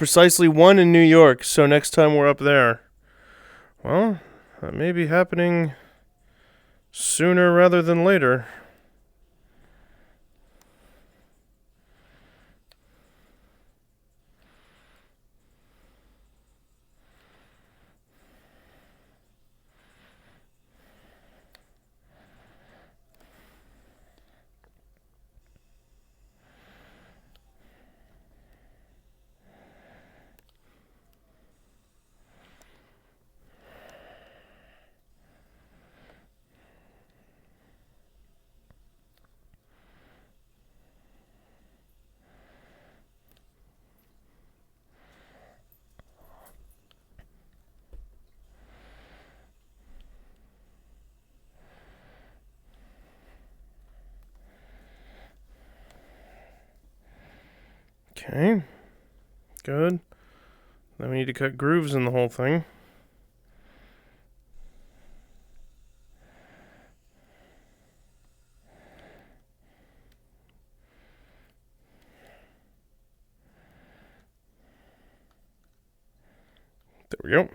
precisely 1 in New York, so next time we're up there. Well, that may be happening sooner rather than later. Okay, good. Then we need to cut grooves in the whole thing. There we go.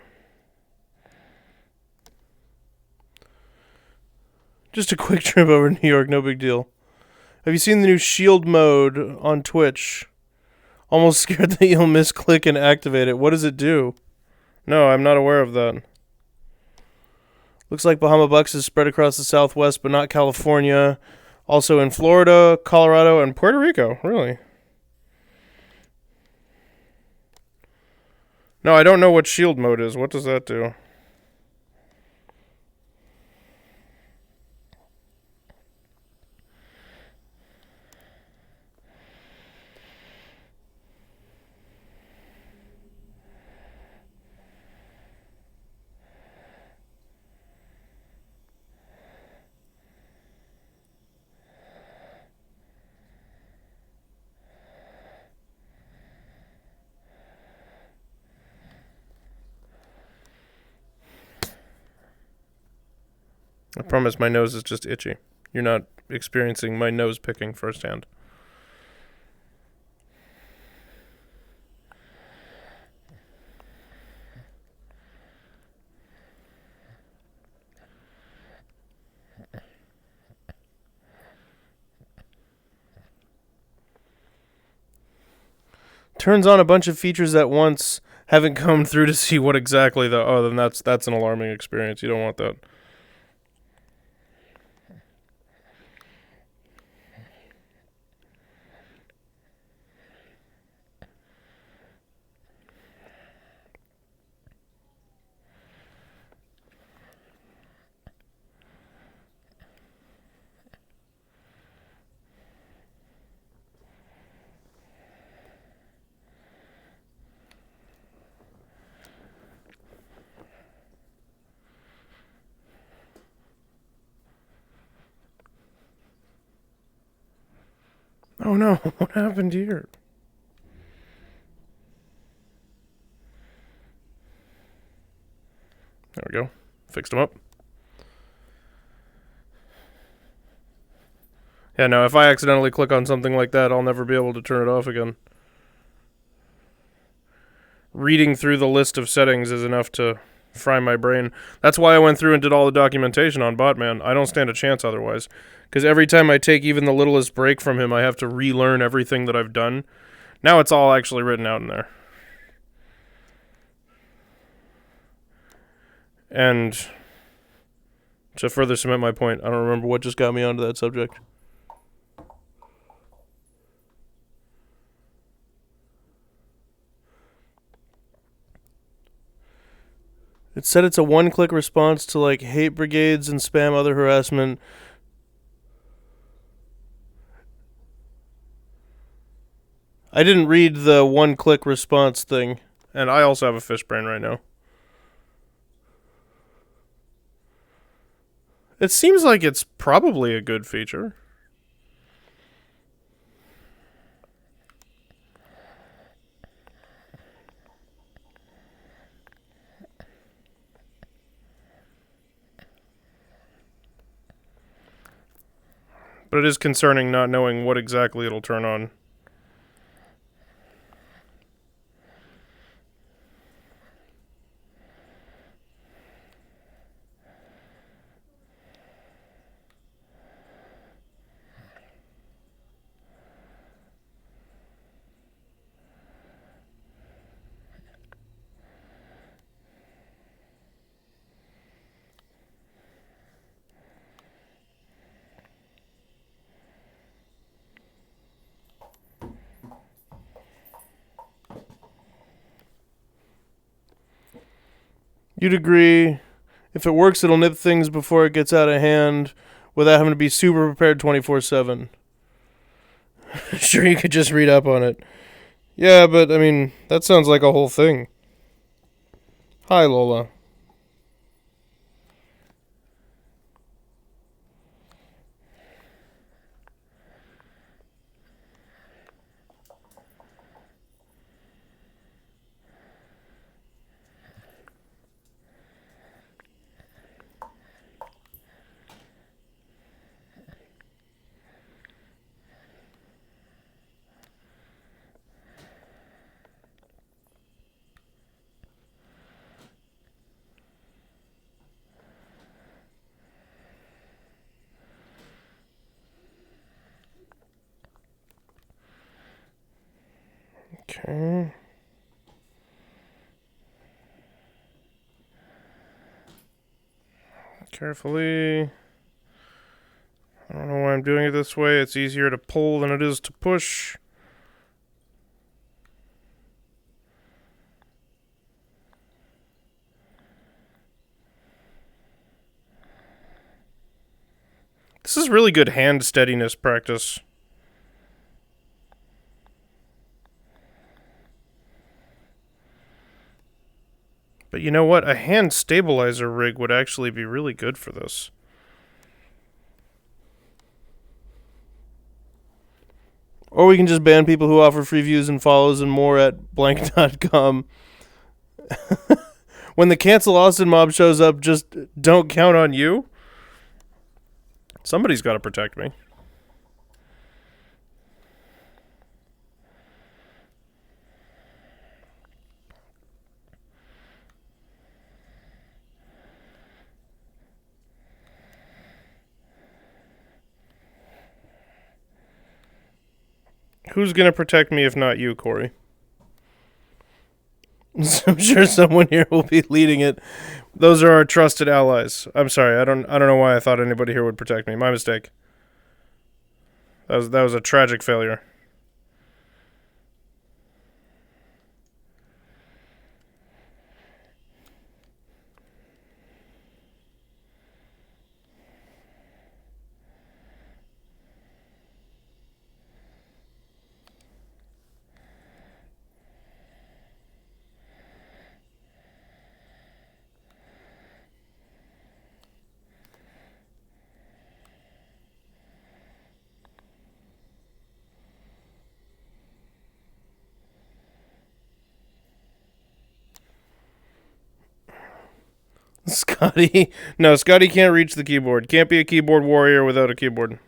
Just a quick trip over to New York, no big deal. Have you seen the new shield mode on Twitch? Almost scared that you'll misclick and activate it. What does it do? No, I'm not aware of that. Looks like Bahama Bucks is spread across the Southwest, but not California. Also in Florida, Colorado, and Puerto Rico. Really? No, I don't know what shield mode is. What does that do? I promise my nose is just itchy. You're not experiencing my nose picking firsthand. Turns on a bunch of features at once. Haven't come through to see what exactly the... Oh, then that's an alarming experience. You don't want that. Oh no, what happened here? There we go. Fixed them up. Yeah, no, if I accidentally click on something like that, I'll never be able to turn it off again. Reading through the list of settings is enough to fry my brain. That's why I went through and did all the documentation on Botman. I don't stand a chance otherwise. Because every time I take even the littlest break from him, I have to relearn everything that I've done. Now it's all actually written out in there. And to further cement my point, I don't remember what just got me onto that subject. It said it's a one-click response to like hate brigades and spam other harassment. I didn't read the one-click response thing, and I also have a fish brain right now. It seems like it's probably a good feature. But it is concerning not knowing what exactly it'll turn on. You'd agree. If it works, it'll nip things before it gets out of hand without having to be super prepared 24/7. Sure, you could just read up on it. Yeah, but, I mean, that sounds like a whole thing. Hi, Lola. Okay. Carefully. I don't know why I'm doing it this way. It's easier to pull than it is to push. This is really good hand steadiness practice. But you know what? A hand stabilizer rig would actually be really good for this. Or we can just ban people who offer free views and follows and more at blank.com. When the cancel Austin mob shows up, just don't count on you. Somebody's got to protect me. Who's going to protect me if not you, Corey? I'm sure someone here will be leading it. Those are our trusted allies. I'm sorry. I don't know why I thought anybody here would protect me. My mistake. That was a tragic failure. Scotty. No, Scotty can't reach the keyboard. Can't be a keyboard warrior without a keyboard.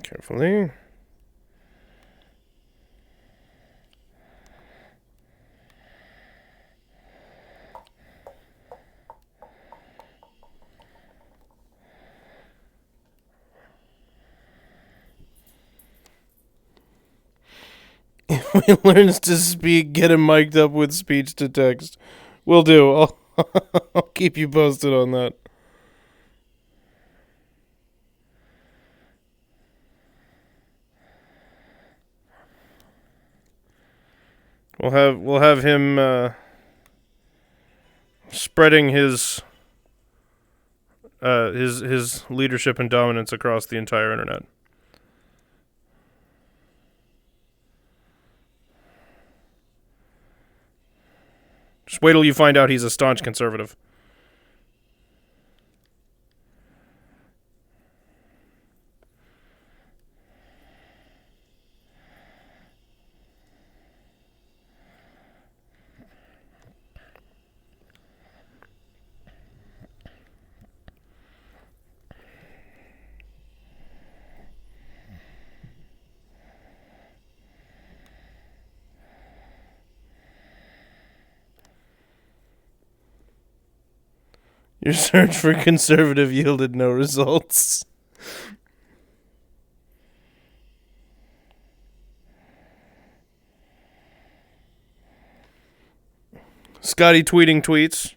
Carefully. If he learns to speak, get him mic'd up with speech to text. Will do. I'll keep you posted on that. We'll have him spreading his his leadership and dominance across the entire internet. Just wait till you find out he's a staunch conservative. Your search for conservative yielded no results. Scotty tweeting tweets.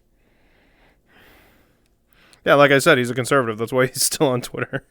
Yeah, like I said, he's a conservative. That's why he's still on Twitter.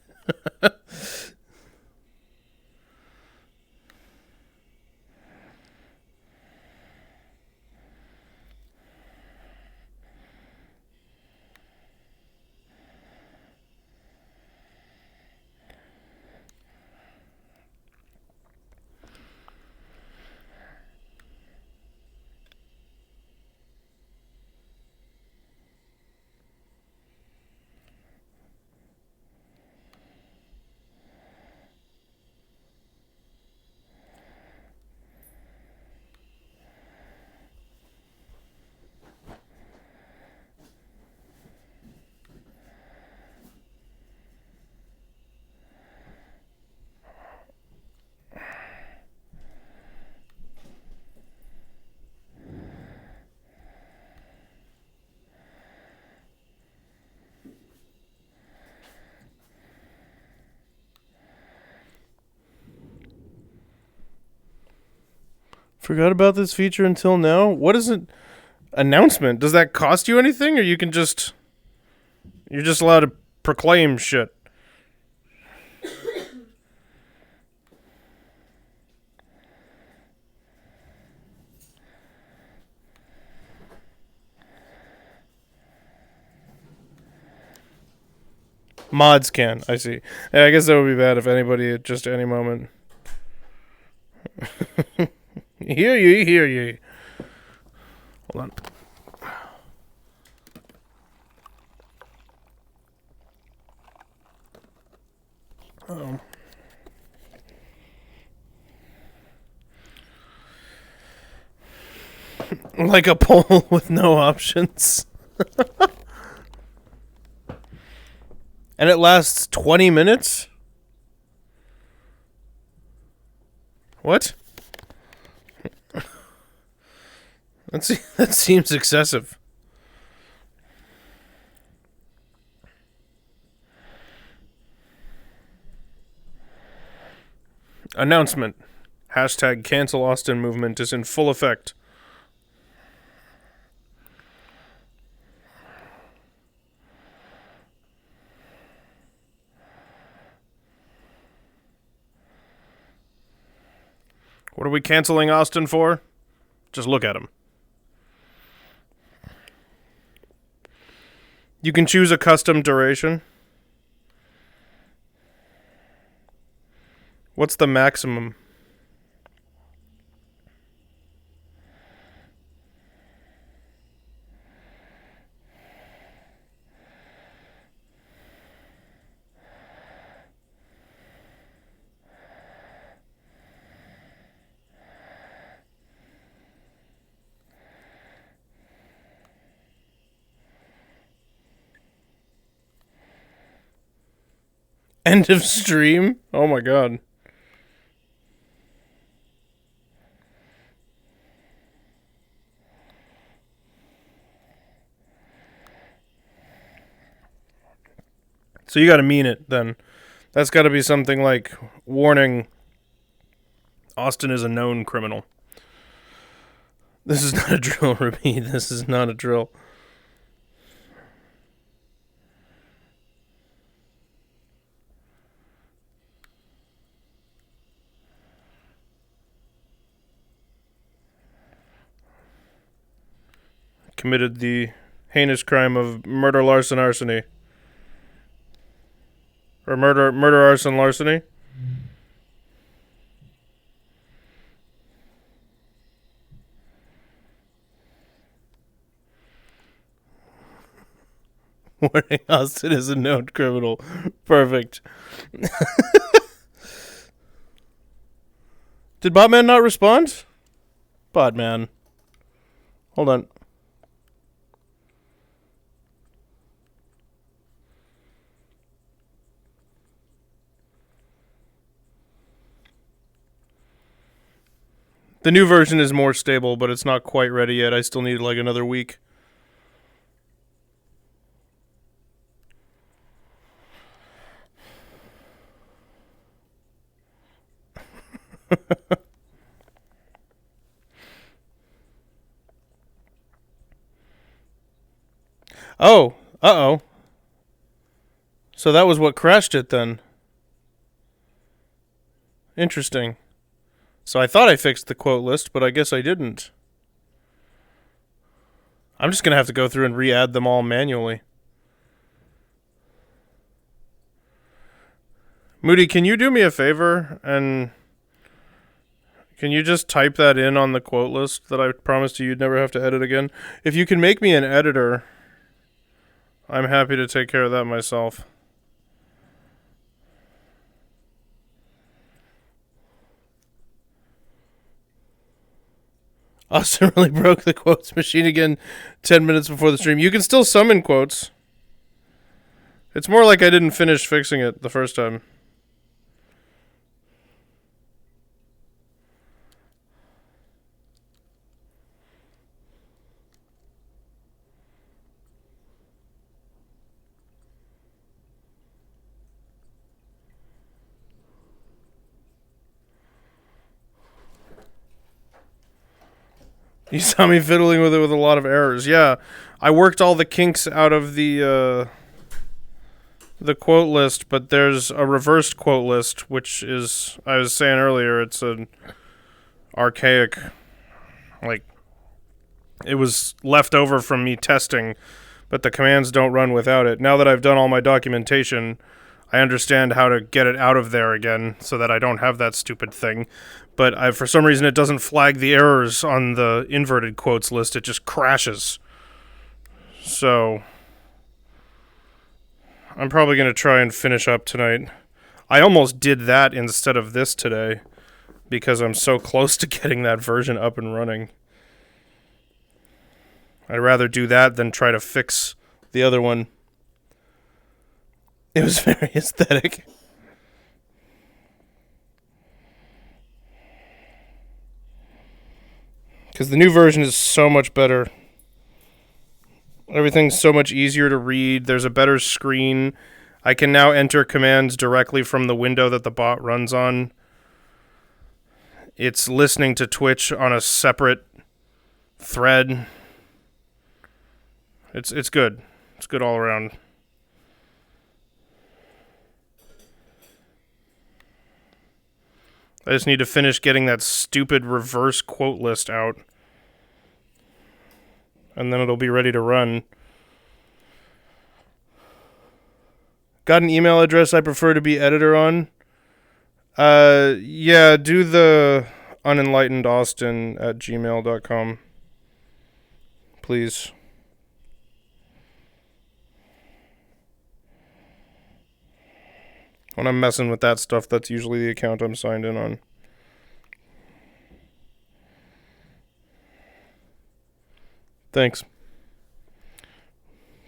Forgot about this feature until now. What is it? Announcement. Does that cost you anything, or you're just allowed to proclaim shit? Mods can. I see. Yeah, I guess that would be bad if anybody at just any moment. Hear ye. Hold on. Like a poll with no options. And it lasts 20 minutes? What? That seems excessive. Announcement. Hashtag cancel Austin movement is in full effect. What are we canceling Austin for? Just look at him. You can choose a custom duration. What's the maximum? End of stream? Oh my god. So you gotta mean it, then. That's gotta be something like, warning, Austin is a known criminal. This is not a drill, repeat. This is not a drill. Committed the heinous crime of murder, larceny. Or murder, arson, larceny. Warning, Austin is a known criminal. Perfect. Did Botman not respond? Botman. Hold on. The new version is more stable, but it's not quite ready yet. I still need like another week. Oh, uh-oh. So that was what crashed it then. Interesting. So I thought I fixed the quote list, but I guess I didn't. I'm just going to have to go through and re-add them all manually. Moody, can you do me a favor and can you just type that in on the quote list that I promised you'd never have to edit again? If you can make me an editor, I'm happy to take care of that myself. Austin really broke the quotes machine again 10 minutes before the stream. You can still summon quotes. It's more like I didn't finish fixing it the first time. You saw me fiddling with it with a lot of errors. Yeah, I worked all the kinks out of the quote list, but there's a reversed quote list, which is, I was saying earlier, it's an archaic, like, it was left over from me testing, but the commands don't run without it. Now that I've done all my documentation, I understand how to get it out of there again so that I don't have that stupid thing. But for some reason, it doesn't flag the errors on the inverted quotes list. It just crashes. So I'm probably going to try and finish up tonight. I almost did that instead of this today because I'm so close to getting that version up and running. I'd rather do that than try to fix the other one. It was very aesthetic. Because the new version is so much better. Everything's so much easier to read. There's a better screen. I can now enter commands directly from the window that the bot runs on. It's listening to Twitch on a separate thread. It's good. It's good all around. I just need to finish getting that stupid reverse quote list out. And then it'll be ready to run. Got an email address I prefer to be editor on? Yeah, do the unenlightenedaustin@gmail.com. Please. When I'm messing with that stuff, that's usually the account I'm signed in on. Thanks.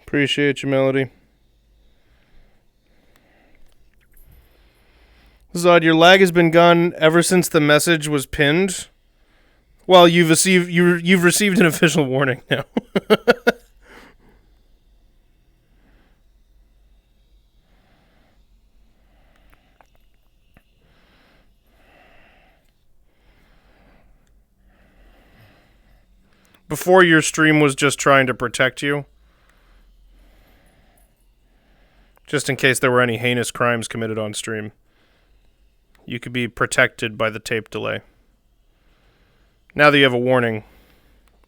Appreciate you, Melody. Zod, your lag has been gone ever since the message was pinned. Well, you've received an official warning now. Before, your stream was just trying to protect you. Just in case there were any heinous crimes committed on stream. You could be protected by the tape delay. Now that you have a warning,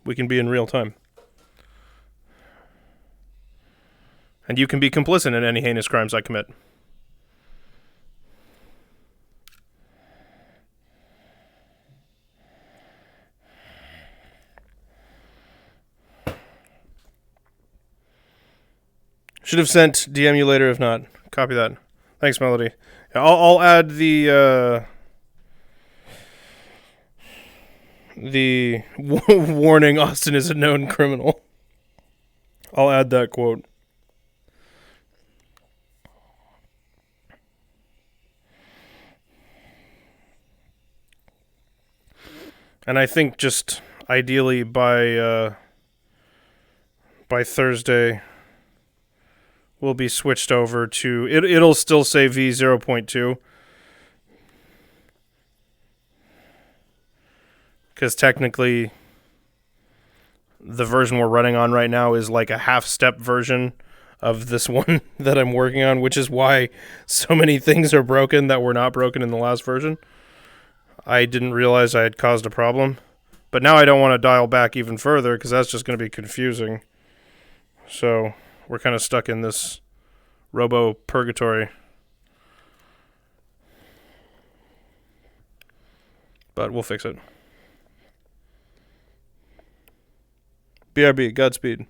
we can be in real time. And you can be complicit in any heinous crimes I commit. Should have sent DM you later if not. Copy that. Thanks, Melody. I'll add the warning, Austin is a known criminal. I'll add that quote. And I think just ideally by Thursday, we'll be switched over to it'll still say V0.2 because technically the version we're running on right now is like a half-step version of this one that I'm working on, which is why so many things are broken that were not broken in the last version. I didn't realize I had caused a problem. But now I don't want to dial back even further because that's just going to be confusing. So we're kind of stuck in this robo-purgatory. But we'll fix it. BRB, Godspeed.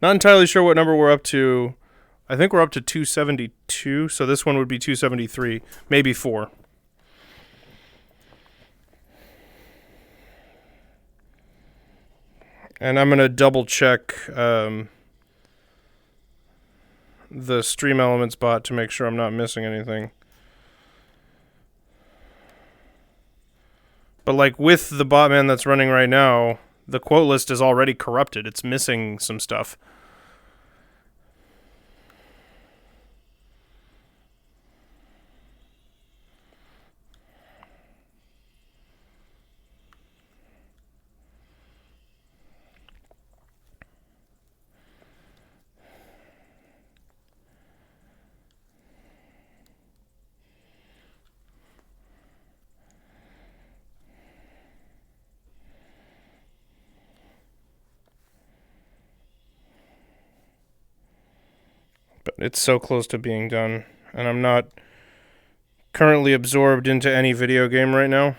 Not entirely sure what number we're up to. I think we're up to 272, so this one would be 273, maybe 4. And I'm going to double check the Stream Elements bot to make sure I'm not missing anything. But like with the botman that's running right now, the quote list is already corrupted. It's missing some stuff. But it's so close to being done, and I'm not currently absorbed into any video game right now.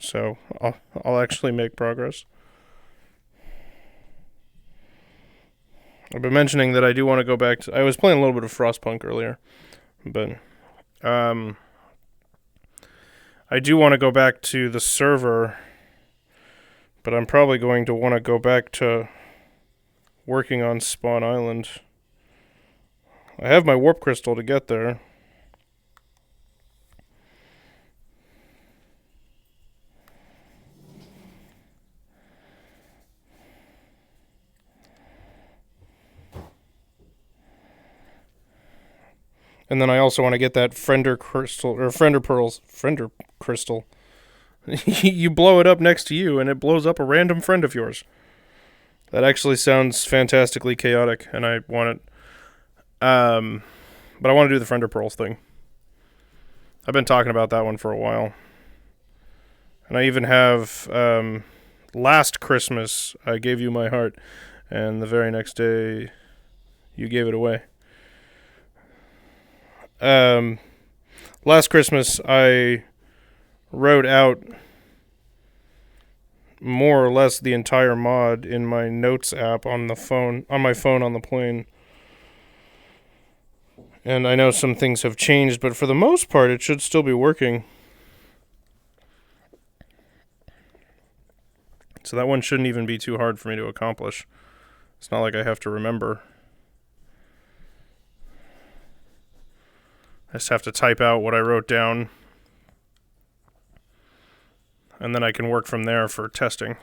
So I'll actually make progress. I've been mentioning that I do want to go back to... I was playing a little bit of Frostpunk earlier, but I do want to go back to the server, but I'm probably going to want to go back to working on Spawn Island. I have my warp crystal to get there. And then I also want to get that Friender crystal, or Friender crystal. You blow it up next to you and it blows up a random friend of yours. That actually sounds fantastically chaotic, and I want it. But I want to do the Friender Pearls thing. I've been talking about that one for a while. And I even have, last Christmas, I gave you my heart, and the very next day, you gave it away. Last Christmas, I wrote out more or less the entire mod in my notes app on the phone, on my phone on the plane. And I know some things have changed, but for the most part, it should still be working. So that one shouldn't even be too hard for me to accomplish. It's not like I have to remember. I just have to type out what I wrote down. And then I can work from there for testing.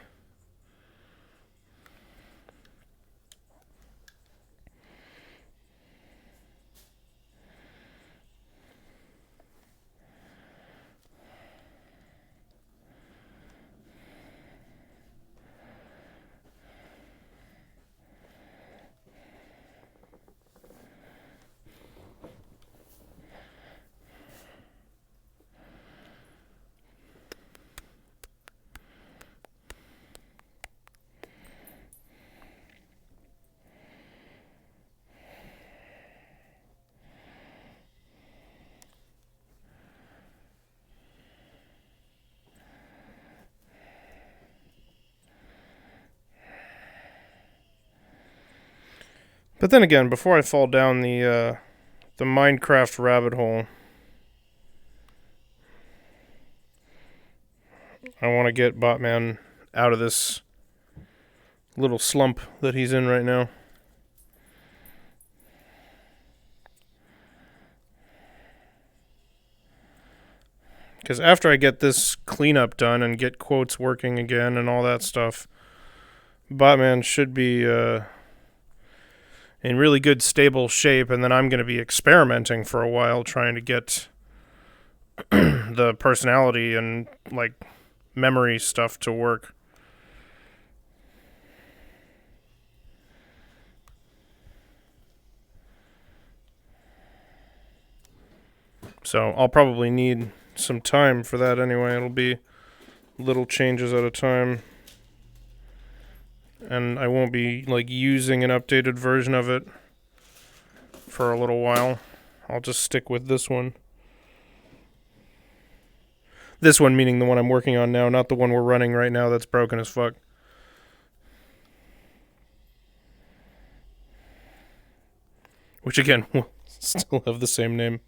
But then again, before I fall down the Minecraft rabbit hole, I want to get Botman out of this little slump that he's in right now. Because after I get this cleanup done and get quotes working again and all that stuff, Botman should be in really good, stable shape, and then I'm going to be experimenting for a while trying to get the personality and, like, memory stuff to work. So I'll probably need some time for that anyway. It'll be little changes at a time. And I won't be, like, using an updated version of it for a little while. I'll just stick with this one. This one meaning the one I'm working on now, not the one we're running right now that's broken as fuck. Which, again, will still have the same name.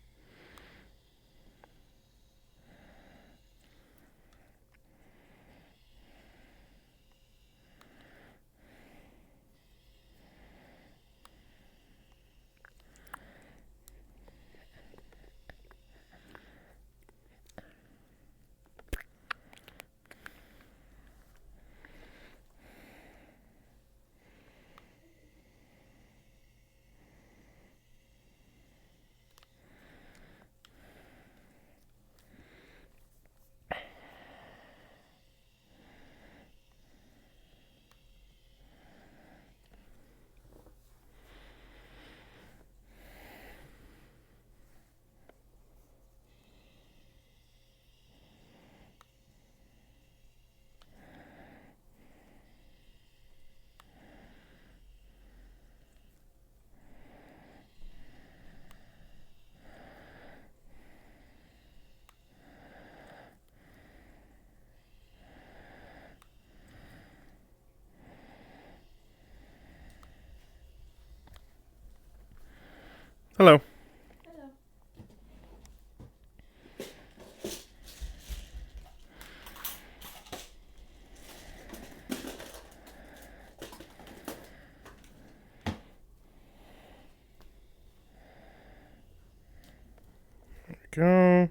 Hello. Hello. Go.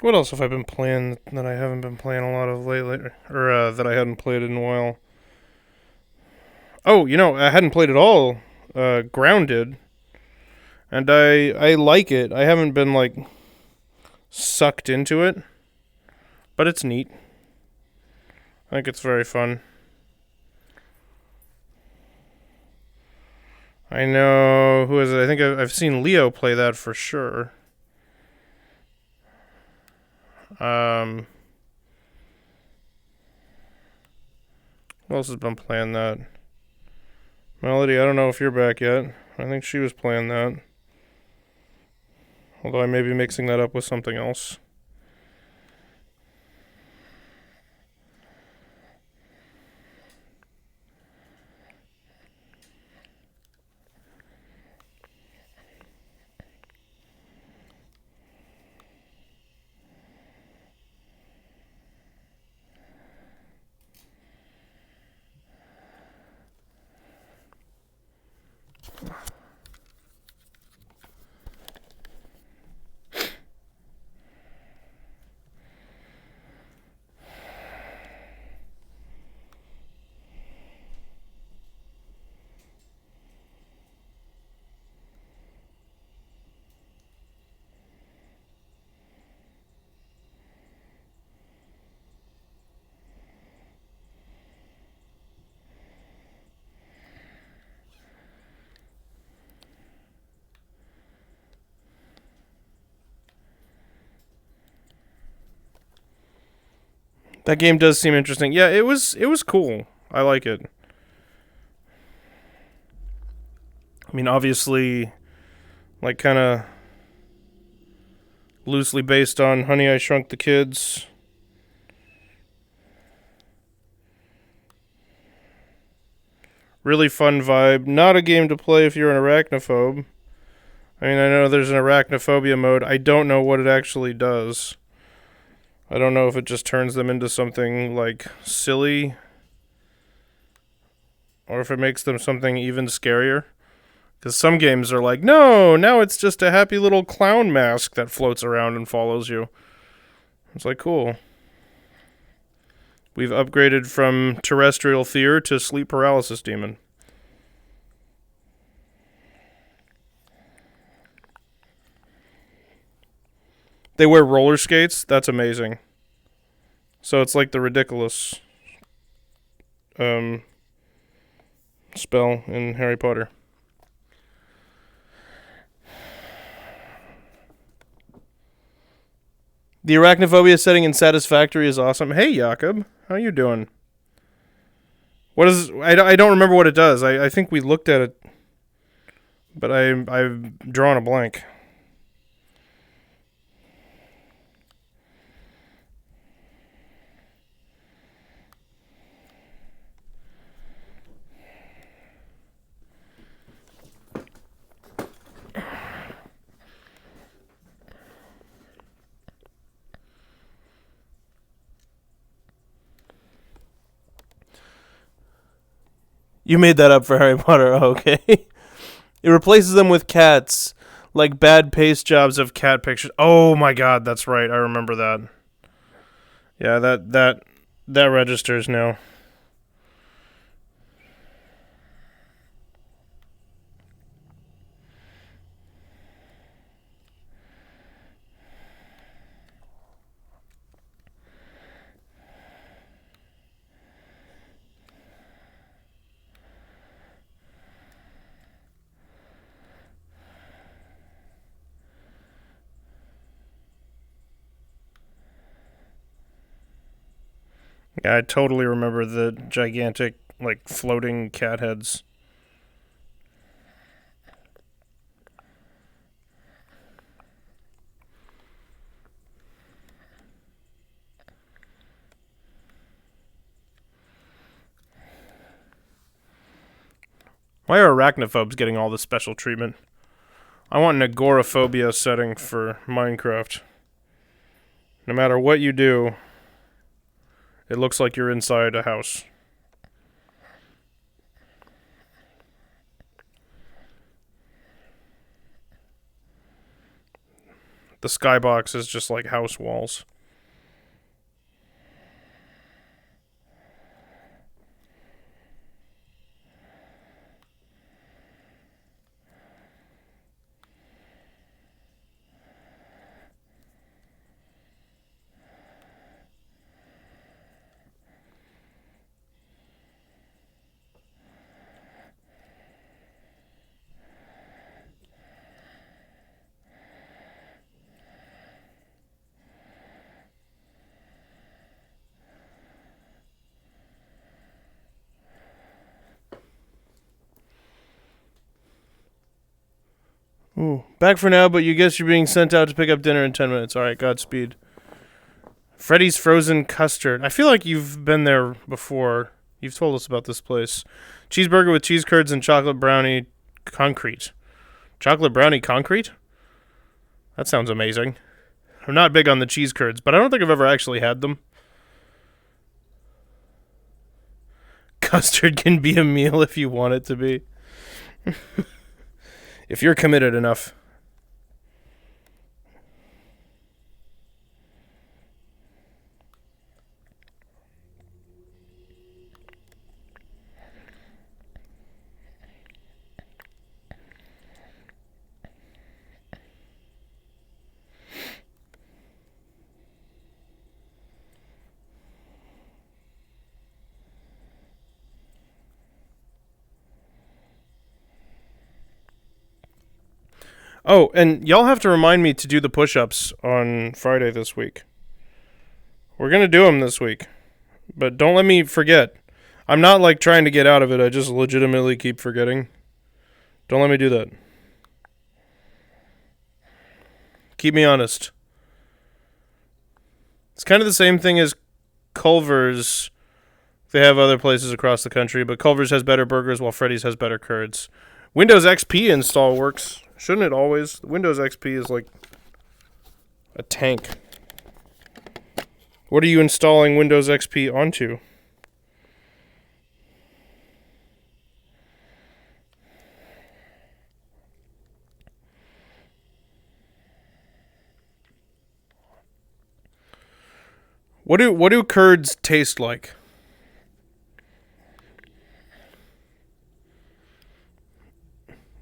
What else have I been playing that I haven't been playing a lot of lately? Or that I hadn't played in a while? Oh, I hadn't played at all. Grounded. And I like it. I haven't been, like, sucked into it. But it's neat. I think it's very fun. I know... Who is it? I think I've seen Leo play that for sure. Who else has been playing that? Melody, I don't know if you're back yet. I think she was playing that. Although I may be mixing that up with something else. That game does seem interesting. Yeah, it was cool. I like it. I mean, obviously, like, kind of loosely based on Honey, I Shrunk the Kids. Really fun vibe. Not a game to play if you're an arachnophobe. I mean, I know there's an arachnophobia mode. I don't know what it actually does. I don't know if it just turns them into something, like, silly, or if it makes them something even scarier. Because some games are like, no, now it's just a happy little clown mask that floats around and follows you. It's like, cool. We've upgraded from terrestrial fear to sleep paralysis demon. They wear roller skates? That's amazing. So it's like the ridiculous spell in Harry Potter. The arachnophobia setting in Satisfactory is awesome. Hey, Jakob. How you doing? What is... I don't remember what it does. I think we looked at it, but I've drawn a blank. You made that up for Harry Potter. Oh, okay. It replaces them with cats, like bad paste jobs of cat pictures. Oh my god, that's right. I remember that. Yeah, that registers now. Yeah, I totally remember the gigantic, like, floating cat heads. Why are arachnophobes getting all this special treatment? I want an agoraphobia setting for Minecraft. No matter what you do, it looks like you're inside a house. The skybox is just like house walls. Ooh, back for now, but you guess you're being sent out to pick up dinner in 10 minutes. Alright, Godspeed. Freddy's Frozen Custard. I feel like you've been there before. You've told us about this place. Cheeseburger with cheese curds and chocolate brownie concrete. Chocolate brownie concrete? That sounds amazing. I'm not big on the cheese curds, but I don't think I've ever actually had them. Custard can be a meal if you want it to be. If you're committed enough. Oh, and y'all have to remind me to do the push-ups on Friday this week. We're going to do them this week. But don't let me forget. I'm not like trying to get out of it. I just legitimately keep forgetting. Don't let me do that. Keep me honest. It's kind of the same thing as Culver's. They have other places across the country, but Culver's has better burgers while Freddy's has better curds. Windows XP install works. Shouldn't it always? Windows XP is like a tank. What are you installing Windows XP onto? What do curds taste like?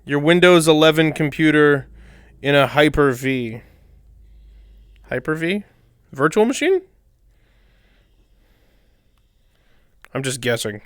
Your Windows 11 computer in a Hyper-V. Hyper-V? Virtual machine? I'm just guessing.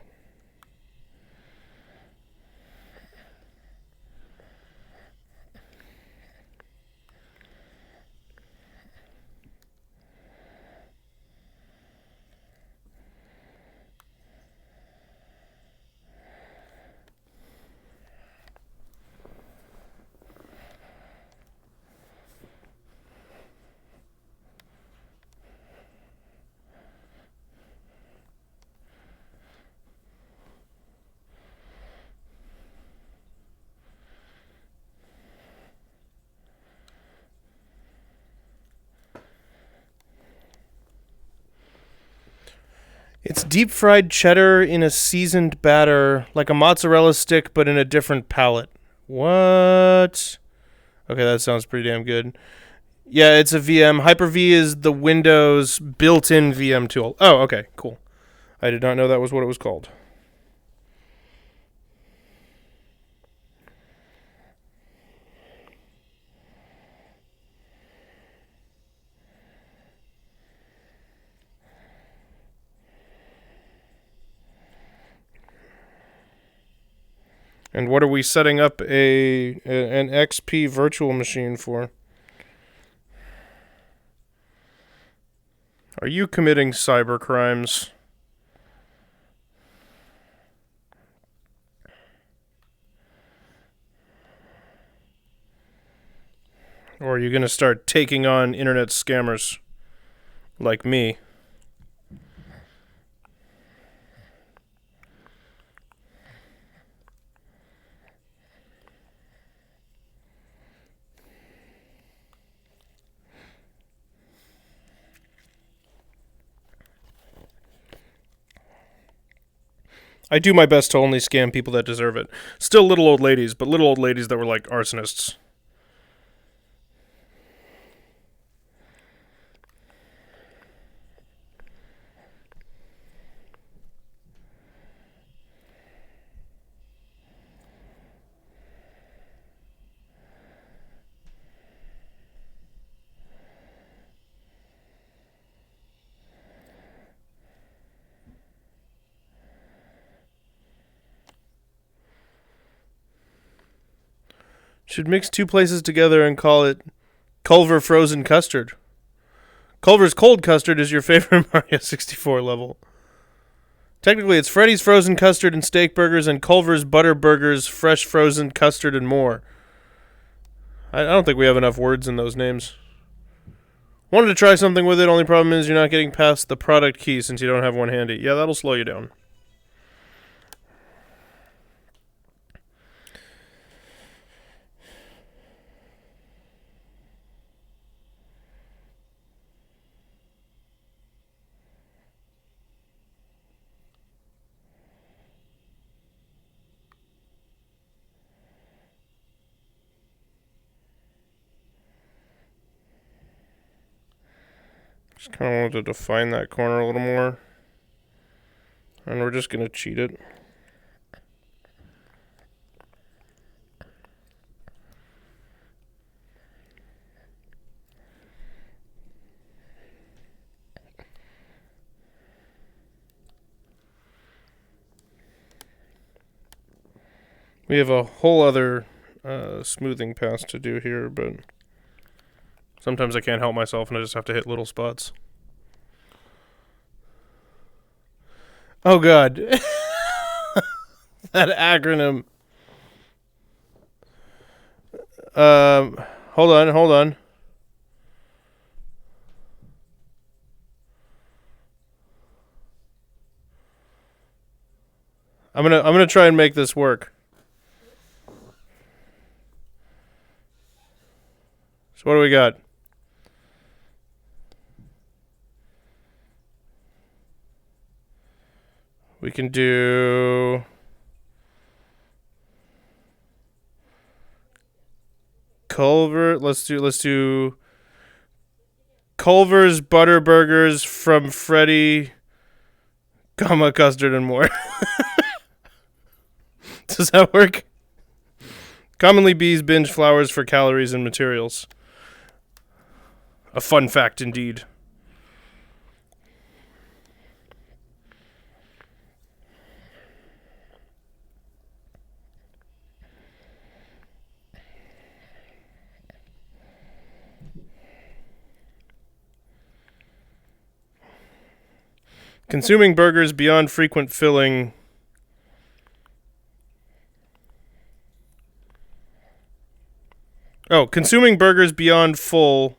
It's deep fried cheddar in a seasoned batter, like a mozzarella stick, but in a different palette. What? Okay, that sounds pretty damn good. Yeah, it's a VM. Hyper-V is the Windows built-in VM tool. Oh, okay, cool. I did not know that was what it was called. And what are we setting up an XP virtual machine for? Are you committing cyber crimes? Or are you going to start taking on internet scammers like me? I do my best to only scam people that deserve it. Still little old ladies, but little old ladies that were like arsonists. Should mix two places together and call it Culver Frozen Custard. Culver's Cold Custard is your favorite Mario 64 level. Technically, it's Freddy's Frozen Custard and Steak Burgers and Culver's Butter Burgers, Fresh Frozen Custard and more. I don't think we have enough words in those names. Wanted to try something with it, only problem is you're not getting past the product key since you don't have one handy. Yeah, that'll slow you down. Just kind of wanted to define that corner a little more. And we're just going to cheat it. We have a whole other smoothing pass to do here, but sometimes I can't help myself and I just have to hit little spots. Oh god. That acronym. Um, hold on. I'm gonna try and make this work. So what do we got? We can do Culver. Let's do Culver's Butter Burgers from Freddy, comma custard and more. Does that work? Commonly, bees binge flowers for calories and materials. A fun fact indeed. Consuming burgers beyond frequent filling. Oh, consuming burgers beyond full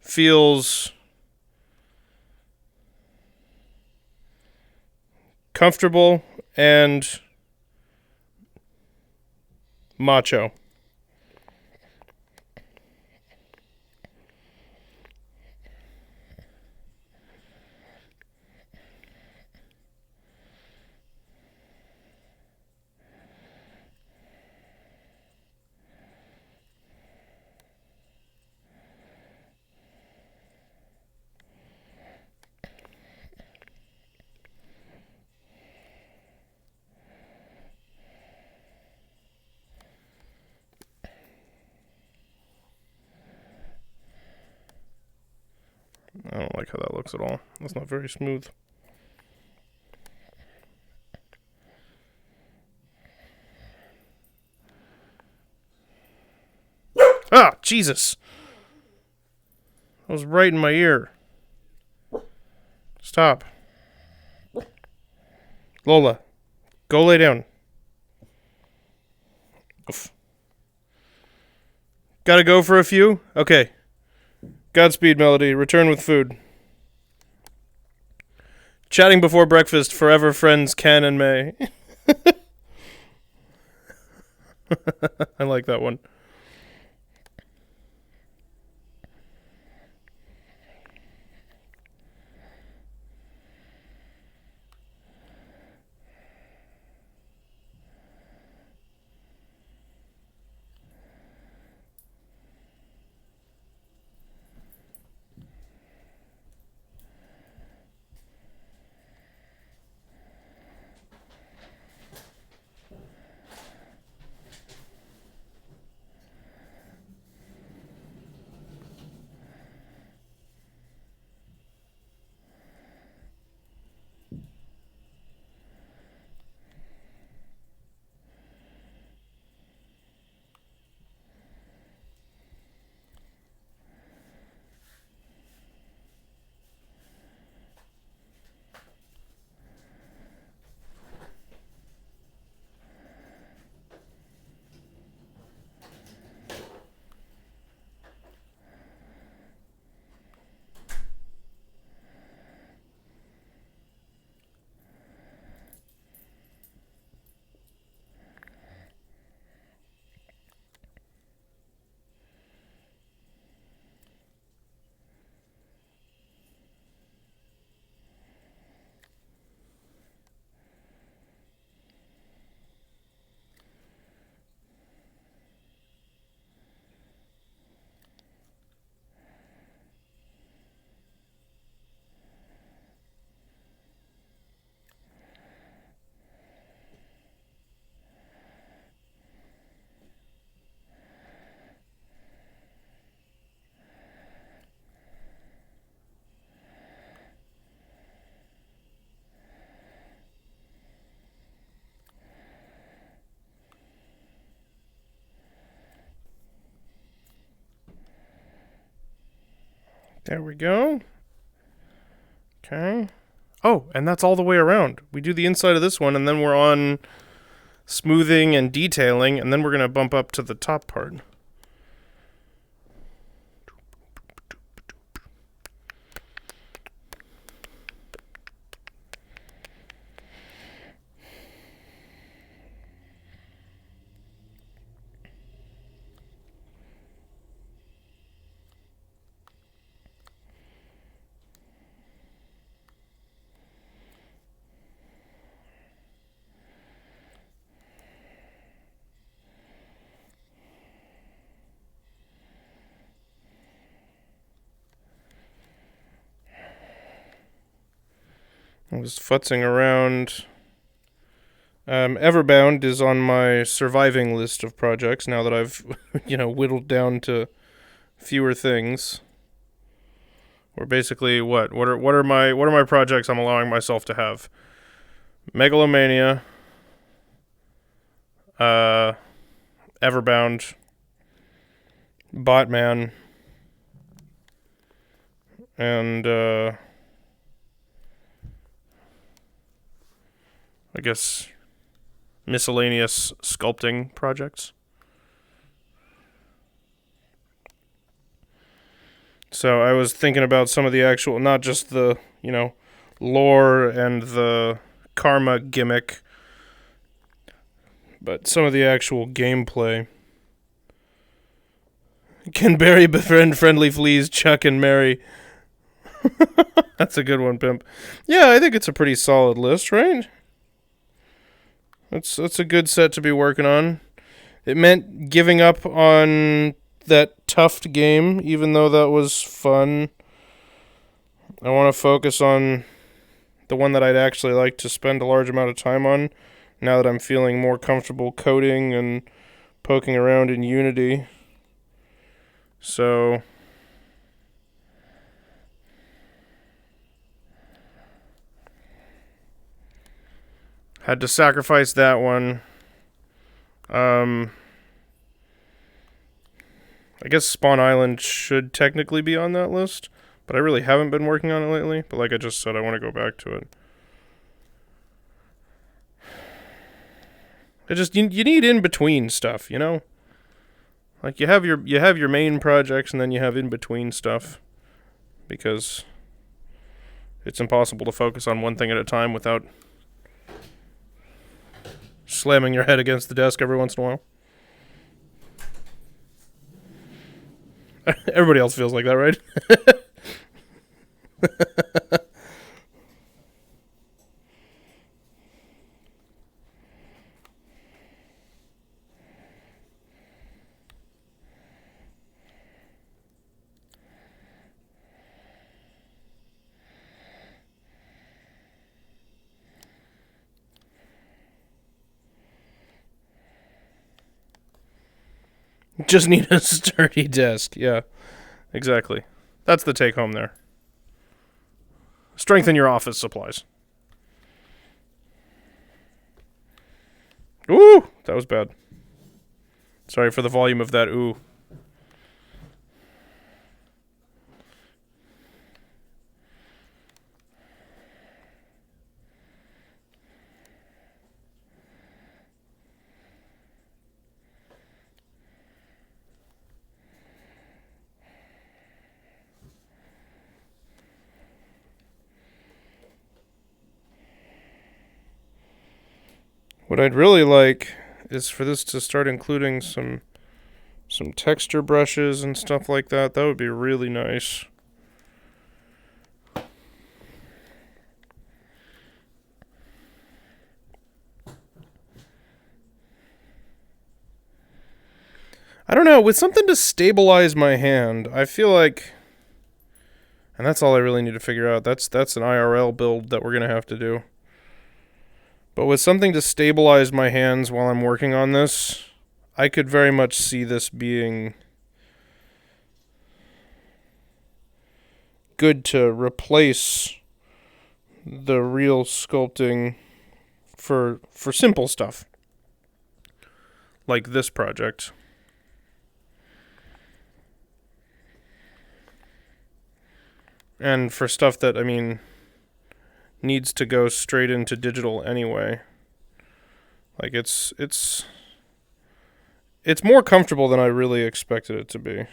feels comfortable and macho. I don't like how that looks at all. That's not very smooth. Ah, Jesus. That was right in my ear. Stop. Lola, go lay down. Oof. Gotta go for a few? Okay. Godspeed, Melody. Return with food. Chatting before breakfast, forever friends Ken and May. I like that one. There we go. Okay. Oh, and that's all the way around. We do the inside of this one, and then we're on smoothing and detailing, and then we're going to bump up to the top part. I was futzing around. Everbound is on my surviving list of projects now that I've, whittled down to fewer things. Or basically, what are my projects I'm allowing myself to have? Megalomania, Everbound, Botman, and I guess miscellaneous sculpting projects. So I was thinking about some of the actual, not just the, lore and the karma gimmick, but some of the actual gameplay. Can Barry befriend friendly fleas, Chuck and Mary? That's a good one, Pimp. Yeah, I think it's a pretty solid list, right? That's a good set to be working on. It meant giving up on that Tuft game, even though that was fun. I want to focus on the one that I'd actually like to spend a large amount of time on, now that I'm feeling more comfortable coding and poking around in Unity. So had to sacrifice that one. I guess Spawn Island should technically be on that list, but I really haven't been working on it lately. But like I just said, I want to go back to it. You need in between stuff, Like you have your main projects, and then you have in between stuff, because it's impossible to focus on one thing at a time without slamming your head against the desk every once in a while. Everybody else feels like that, right? Just need a sturdy desk. Yeah, exactly. That's the take home there. Strengthen your office supplies. Ooh, that was bad. Sorry for the volume of that ooh. What I'd really like is for this to start including some texture brushes and stuff like that. That would be really nice. I don't know, with something to stabilize my hand, I feel like, and that's all I really need to figure out. That's an IRL build that we're going to have to do. But with something to stabilize my hands while I'm working on this, I could very much see this being good to replace the real sculpting for simple stuff like this project. And for stuff that, needs to go straight into digital anyway. Like it's more comfortable than I really expected it to be.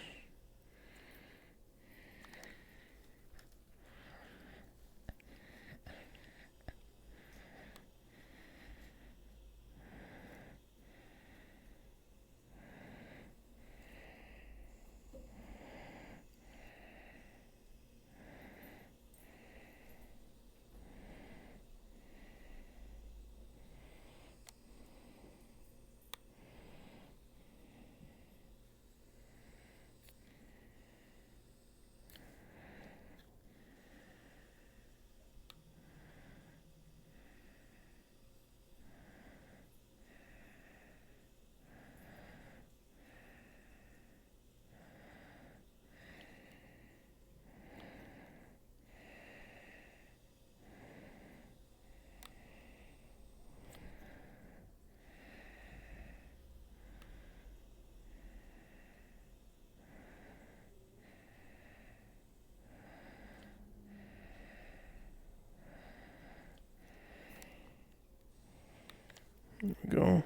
Go.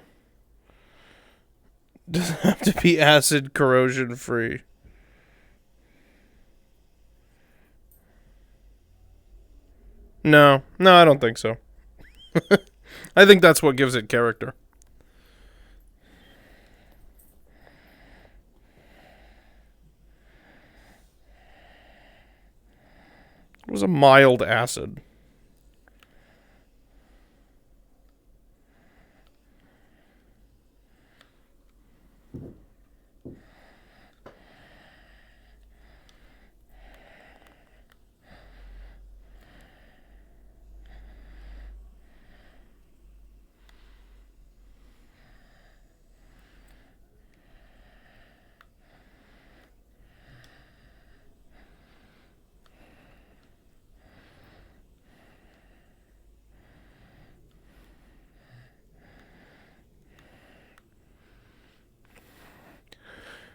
Doesn't have to be acid corrosion free. No, I don't think so. I think that's what gives it character. It was a mild acid.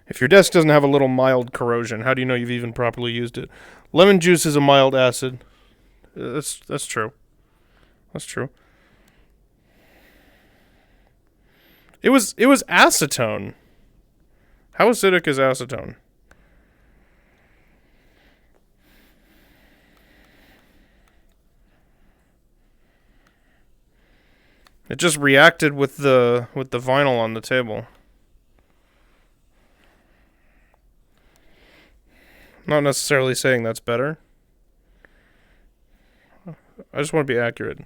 If your desk doesn't have a little mild corrosion, how do you know you've even properly used it? Lemon juice is a mild acid. That's true. That's true. It was acetone. How acidic is acetone? It just reacted with the vinyl on the table. Not necessarily saying that's better. I just want to be accurate.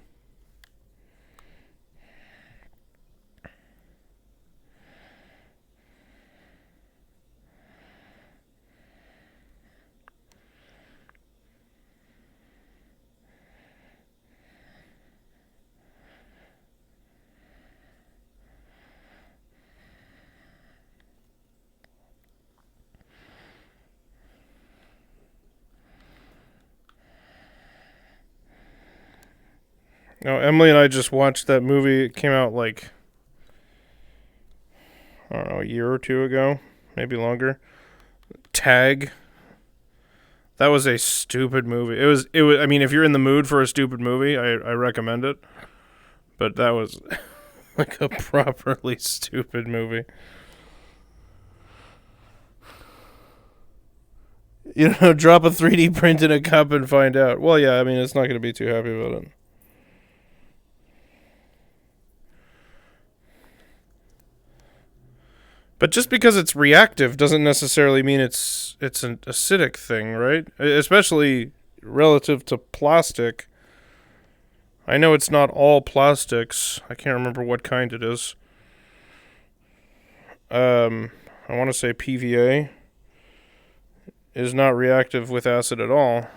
No, Emily and I just watched that movie. It came out like, I don't know, a year or two ago, maybe longer. Tag. That was a stupid movie. It was. I mean, if you're in the mood for a stupid movie, I recommend it. But that was like a properly stupid movie. You know, drop a 3D print in a cup and find out. Well, yeah, I mean, it's not going to be too happy about it. But just because it's reactive doesn't necessarily mean it's an acidic thing, right? Especially relative to plastic. I know it's not all plastics. I can't remember what kind it is. I want to say PVA is not reactive with acid at all.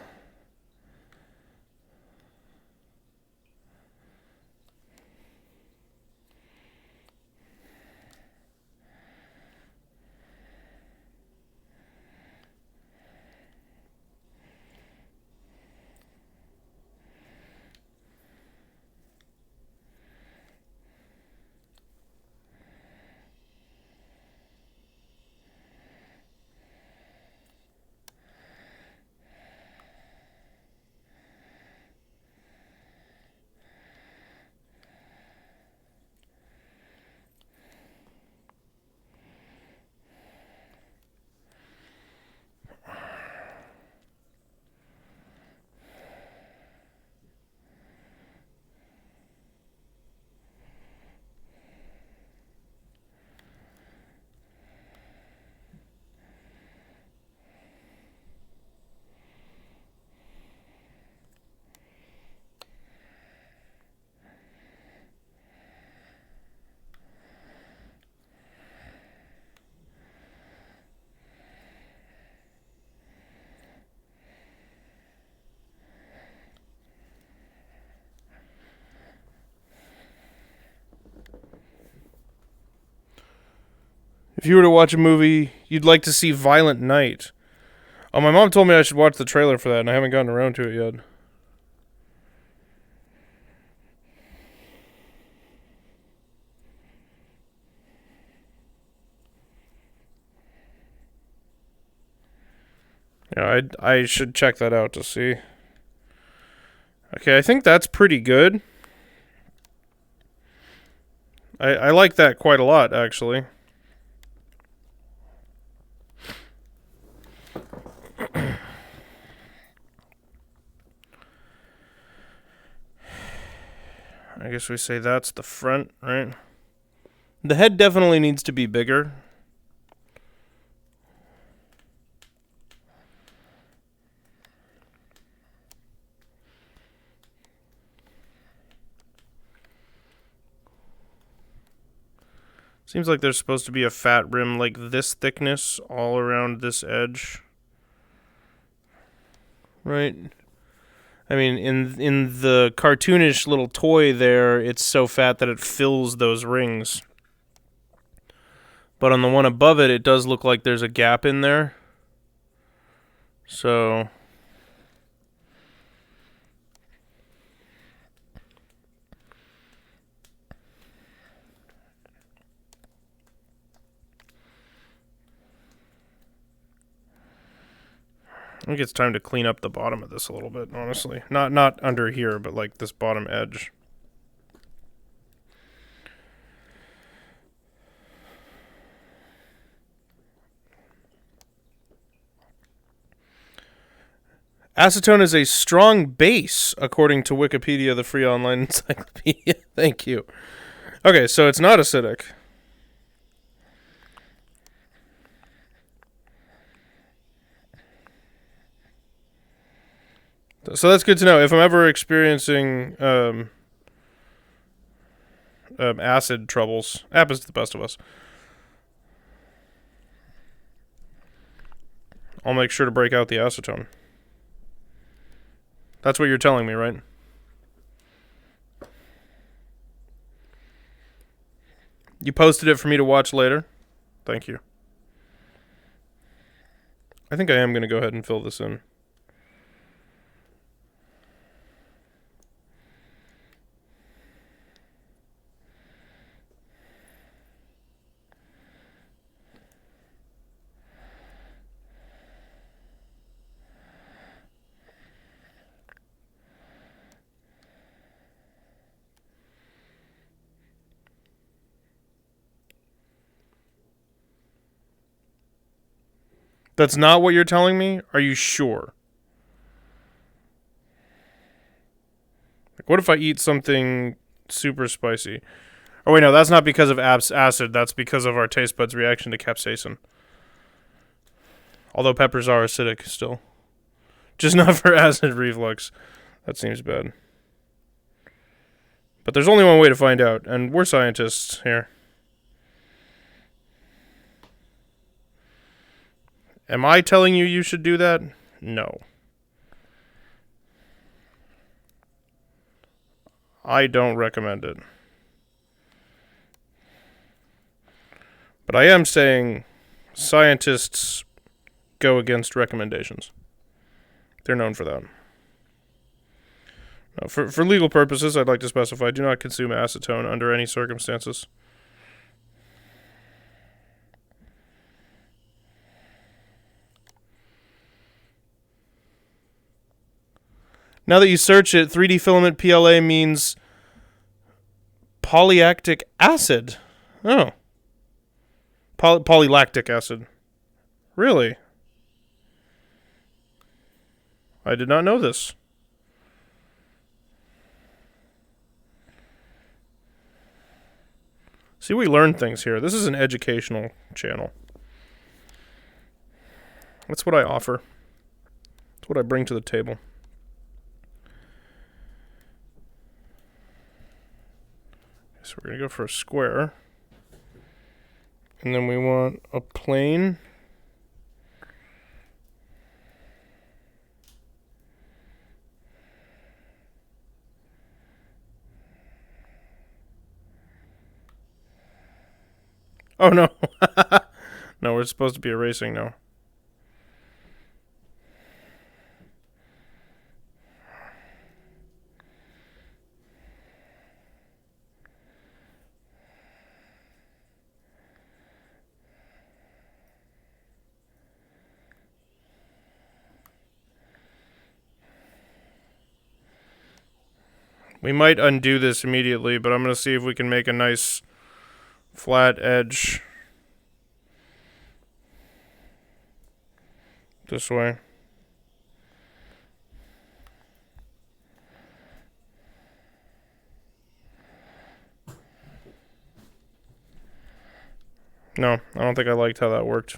If you were to watch a movie you'd like to see Violent Night. Oh, my mom told me I should watch the trailer for that, and I haven't gotten around to it yet. Yeah, I should check that out to see. Okay, I think that's pretty good. I like that quite a lot, actually. I guess we say that's the front, right? The head definitely needs to be bigger. Seems like there's supposed to be a fat rim like this thickness all around this edge. Right? I mean, in the cartoonish little toy there, it's so fat that it fills those rings. But on the one above it, it does look like there's a gap in there. So... I think it's time to clean up the bottom of this a little bit, honestly. Not under here, but like this bottom edge. Acetone is a strong base, according to Wikipedia, the free online encyclopedia. Thank you. Okay, so it's not acidic. So that's good to know. If I'm ever experiencing acid troubles, happens to the best of us, I'll make sure to break out the acetone. That's what you're telling me, right? You posted it for me to watch later? Thank you. I think I am going to go ahead and fill this in. That's not what you're telling me? Are you sure? Like, what if I eat something super spicy? Oh, wait, no, that's not because of acid. That's because of our taste buds' reaction to capsaicin. Although peppers are acidic still. Just not for acid reflux. That seems bad. But there's only one way to find out, and we're scientists here. Am I telling you should do that? No. I don't recommend it. But I am saying scientists go against recommendations. They're known for that. Now, for legal purposes, I'd like to specify, do not consume acetone under any circumstances. Now that you search it, 3D filament PLA means polylactic acid. Oh. Polylactic acid. Really? I did not know this. See, we learn things here. This is an educational channel. That's what I offer. That's what I bring to the table. So we're going to go for a square. And then we want a plane. Oh no. it's supposed to be erasing now. We might undo this immediately, but I'm going to see if we can make a nice flat edge this way. No, I don't think I liked how that worked.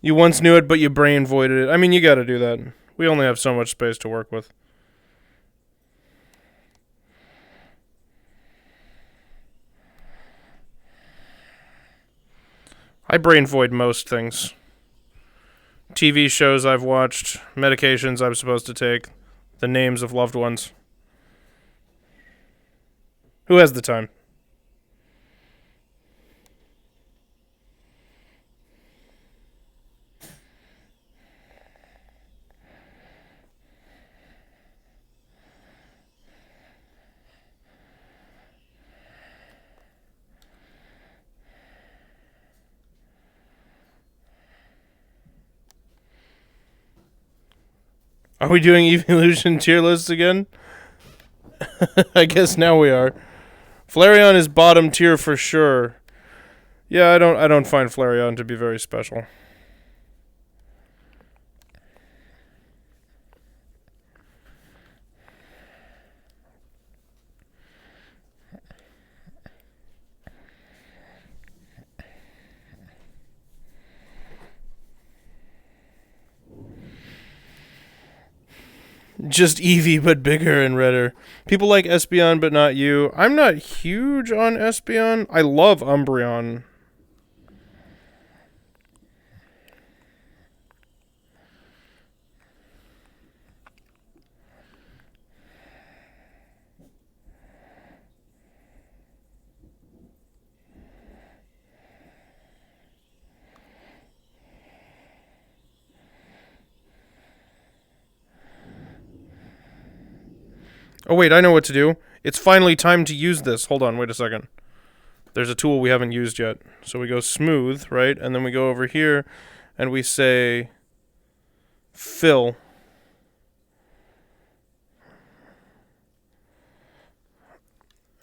You once knew it, but you brain voided it. I mean, you gotta do that. We only have so much space to work with. I brain void most things. TV shows I've watched, medications I'm supposed to take, the names of loved ones. Who has the time? Are we doing evolution tier lists again? I guess now we are. Flareon is bottom tier for sure. Yeah, I don't find Flareon to be very special. Just Eevee, but bigger and redder. People like Espeon, but not you. I'm not huge on Espeon. I love Umbreon. Oh wait, I know what to do. It's finally time to use this. Hold on, wait a second. There's a tool we haven't used yet. So we go smooth, right? And then we go over here and we say fill.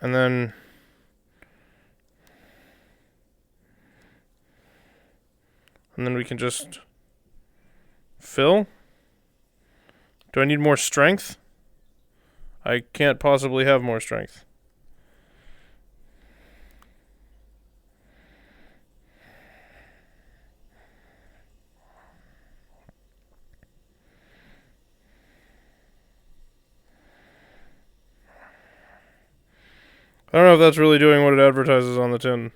And then we can just fill. Do I need more strength? I can't possibly have more strength. I don't know if that's really doing what it advertises on the tin.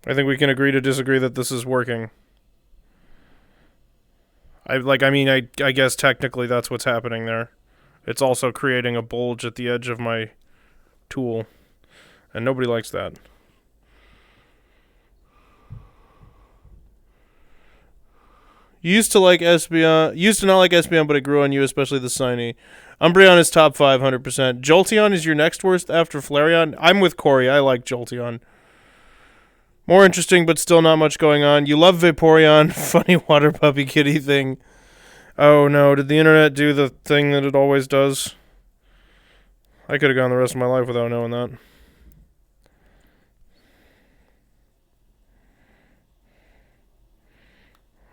I think we can agree to disagree that this is working. I guess technically that's what's happening there. It's also creating a bulge at the edge of my tool. And nobody likes that. You used to not like Espeon, but it grew on you, especially the Shiny. Umbreon is top 5, 100%. Jolteon is your next worst after Flareon. I'm with Corey. I like Jolteon. More interesting, but still not much going on. You love Vaporeon. Funny water puppy kitty thing. Oh no, did the internet do the thing that it always does? I could have gone the rest of my life without knowing that.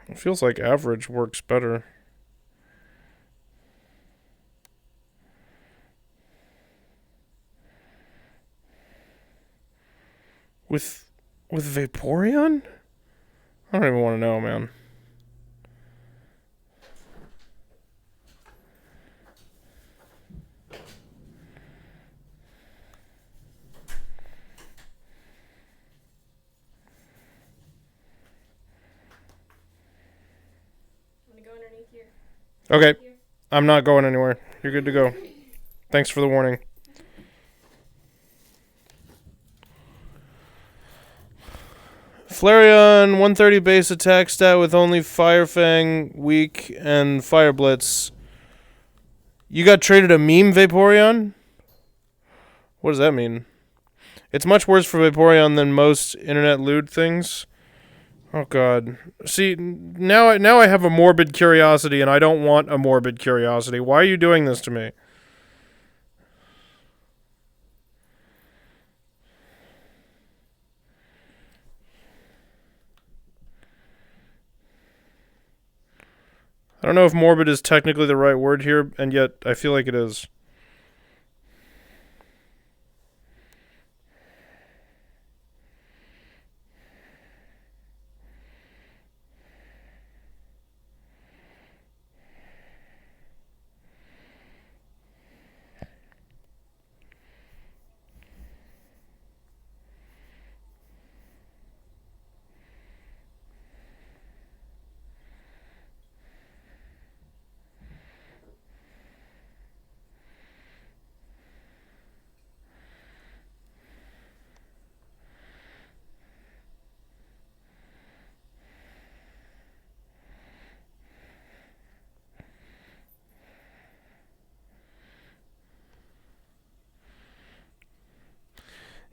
It feels like average works better. With Vaporeon? I don't even want to know, man. I'm gonna go underneath here. Okay. I'm not going anywhere. You're good to go. Thanks for the warning. Flareon, 130 base attack stat with only Fire Fang, Weak, and Fire Blitz. You got traded a meme, Vaporeon? What does that mean? It's much worse for Vaporeon than most internet lewd things. Oh god. See, now I have a morbid curiosity, and I don't want a morbid curiosity. Why are you doing this to me? I don't know if morbid is technically the right word here, and yet I feel like it is.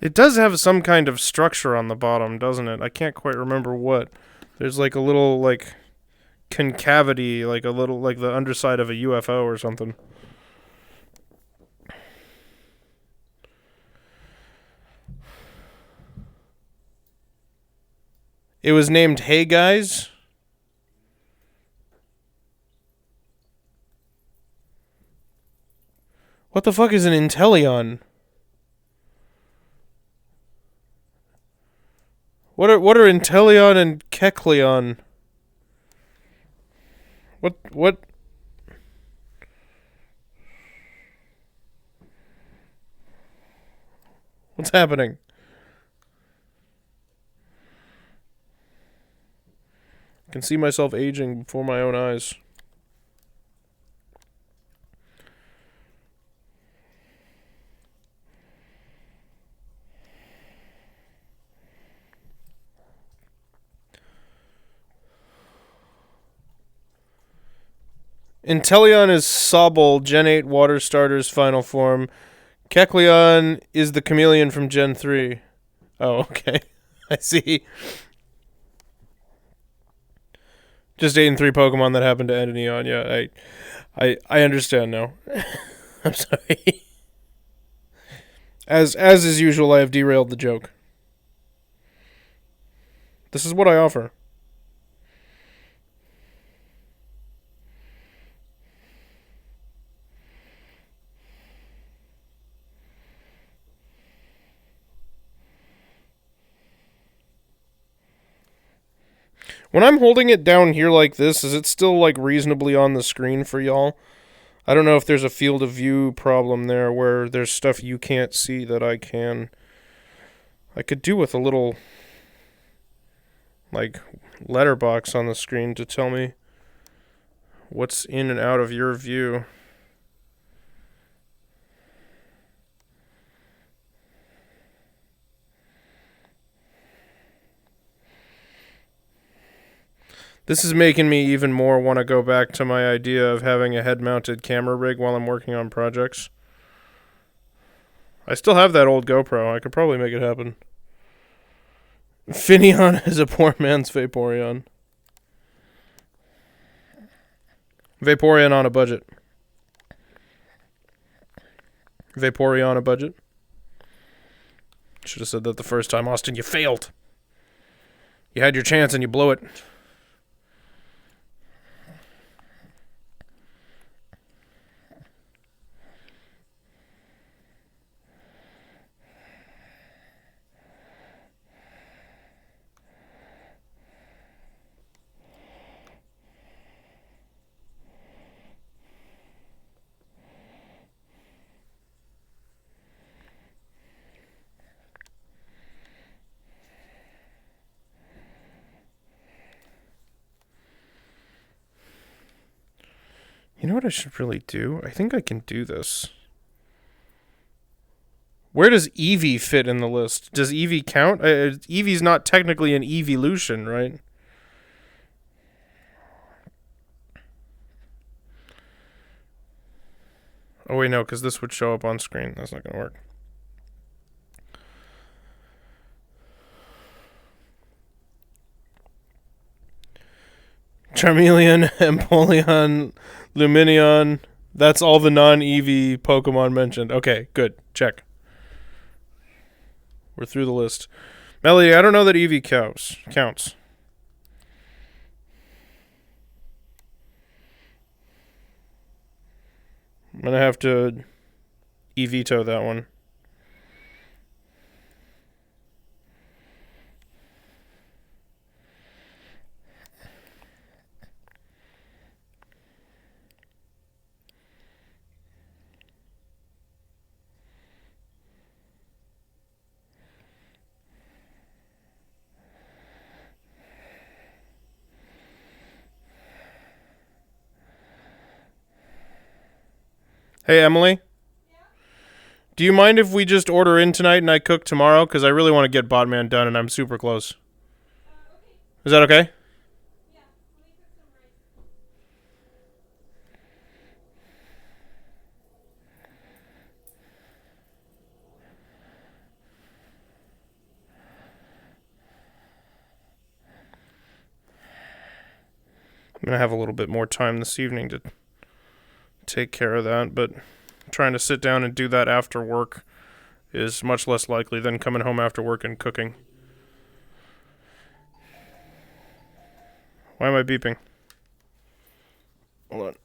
It does have some kind of structure on the bottom, doesn't it? I can't quite remember what. There's like a little, like, concavity, like a little, like the underside of a UFO or something. It was named Hey Guys. What the fuck is an Inteleon? What are Inteleon and Kecleon? What? What's happening? I can see myself aging before my own eyes. Inteleon is Sobble, Gen 8 Water Starter's final form. Kecleon is the chameleon from Gen 3. Oh, okay. I see. Just 8 and 3 Pokemon that happen to end in Eon. Yeah, I understand now. I'm sorry. As is usual, I have derailed the joke. This is what I offer. When I'm holding it down here like this, is it still like reasonably on the screen for y'all? I don't know if there's a field of view problem there where there's stuff you can't see that I can. I could do with a little like letterbox on the screen to tell me what's in and out of your view. This is making me even more want to go back to my idea of having a head-mounted camera rig while I'm working on projects. I still have that old GoPro. I could probably make it happen. Finneon is a poor man's Vaporeon. Vaporeon on a budget. Vaporeon on a budget. Should have said that the first time, Austin. You failed. You had your chance and you blew it. You know what I should really do? I think I can do this. Where does Eevee fit in the list? Does Eevee count? Eevee's not technically an evolution, right? Oh, wait, no, because this would show up on screen. That's not going to work. Charmeleon, Empoleon, Lumineon. That's all the non-Eevee Pokemon mentioned. Okay, good. Check. We're through the list. Melody, I don't know that Eevee counts. I'm going to have to E-veto that one. Hey, Emily? Yeah? Do you mind if we just order in tonight and I cook tomorrow? Because I really want to get Botman done and I'm super close. Okay. Is that okay? Yeah. Let me cook some rice. I'm going to have a little bit more time this evening to take care of that, but trying to sit down and do that after work is much less likely than coming home after work and cooking. Why am I beeping? Hold on.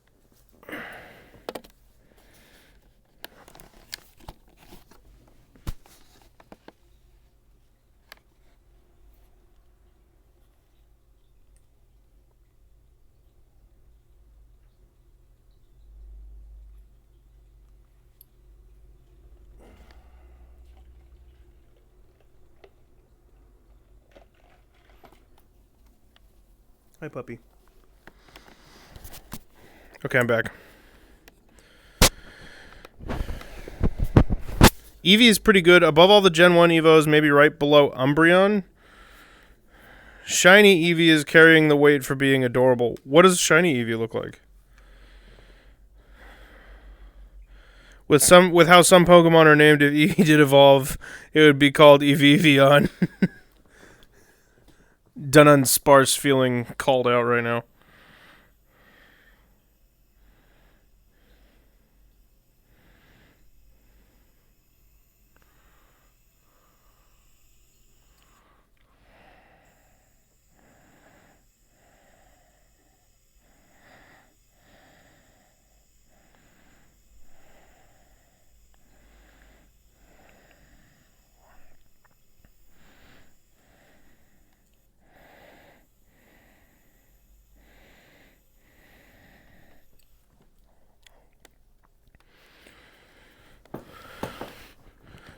Hi, puppy. Okay, I'm back. Eevee is pretty good. Above all the Gen 1 Evos, maybe right below Umbreon. Shiny Eevee is carrying the weight for being adorable. What does Shiny Eevee look like? With how some Pokemon are named, if Eevee did evolve, it would be called Eeveevion. Dunnan Sparse feeling called out right now.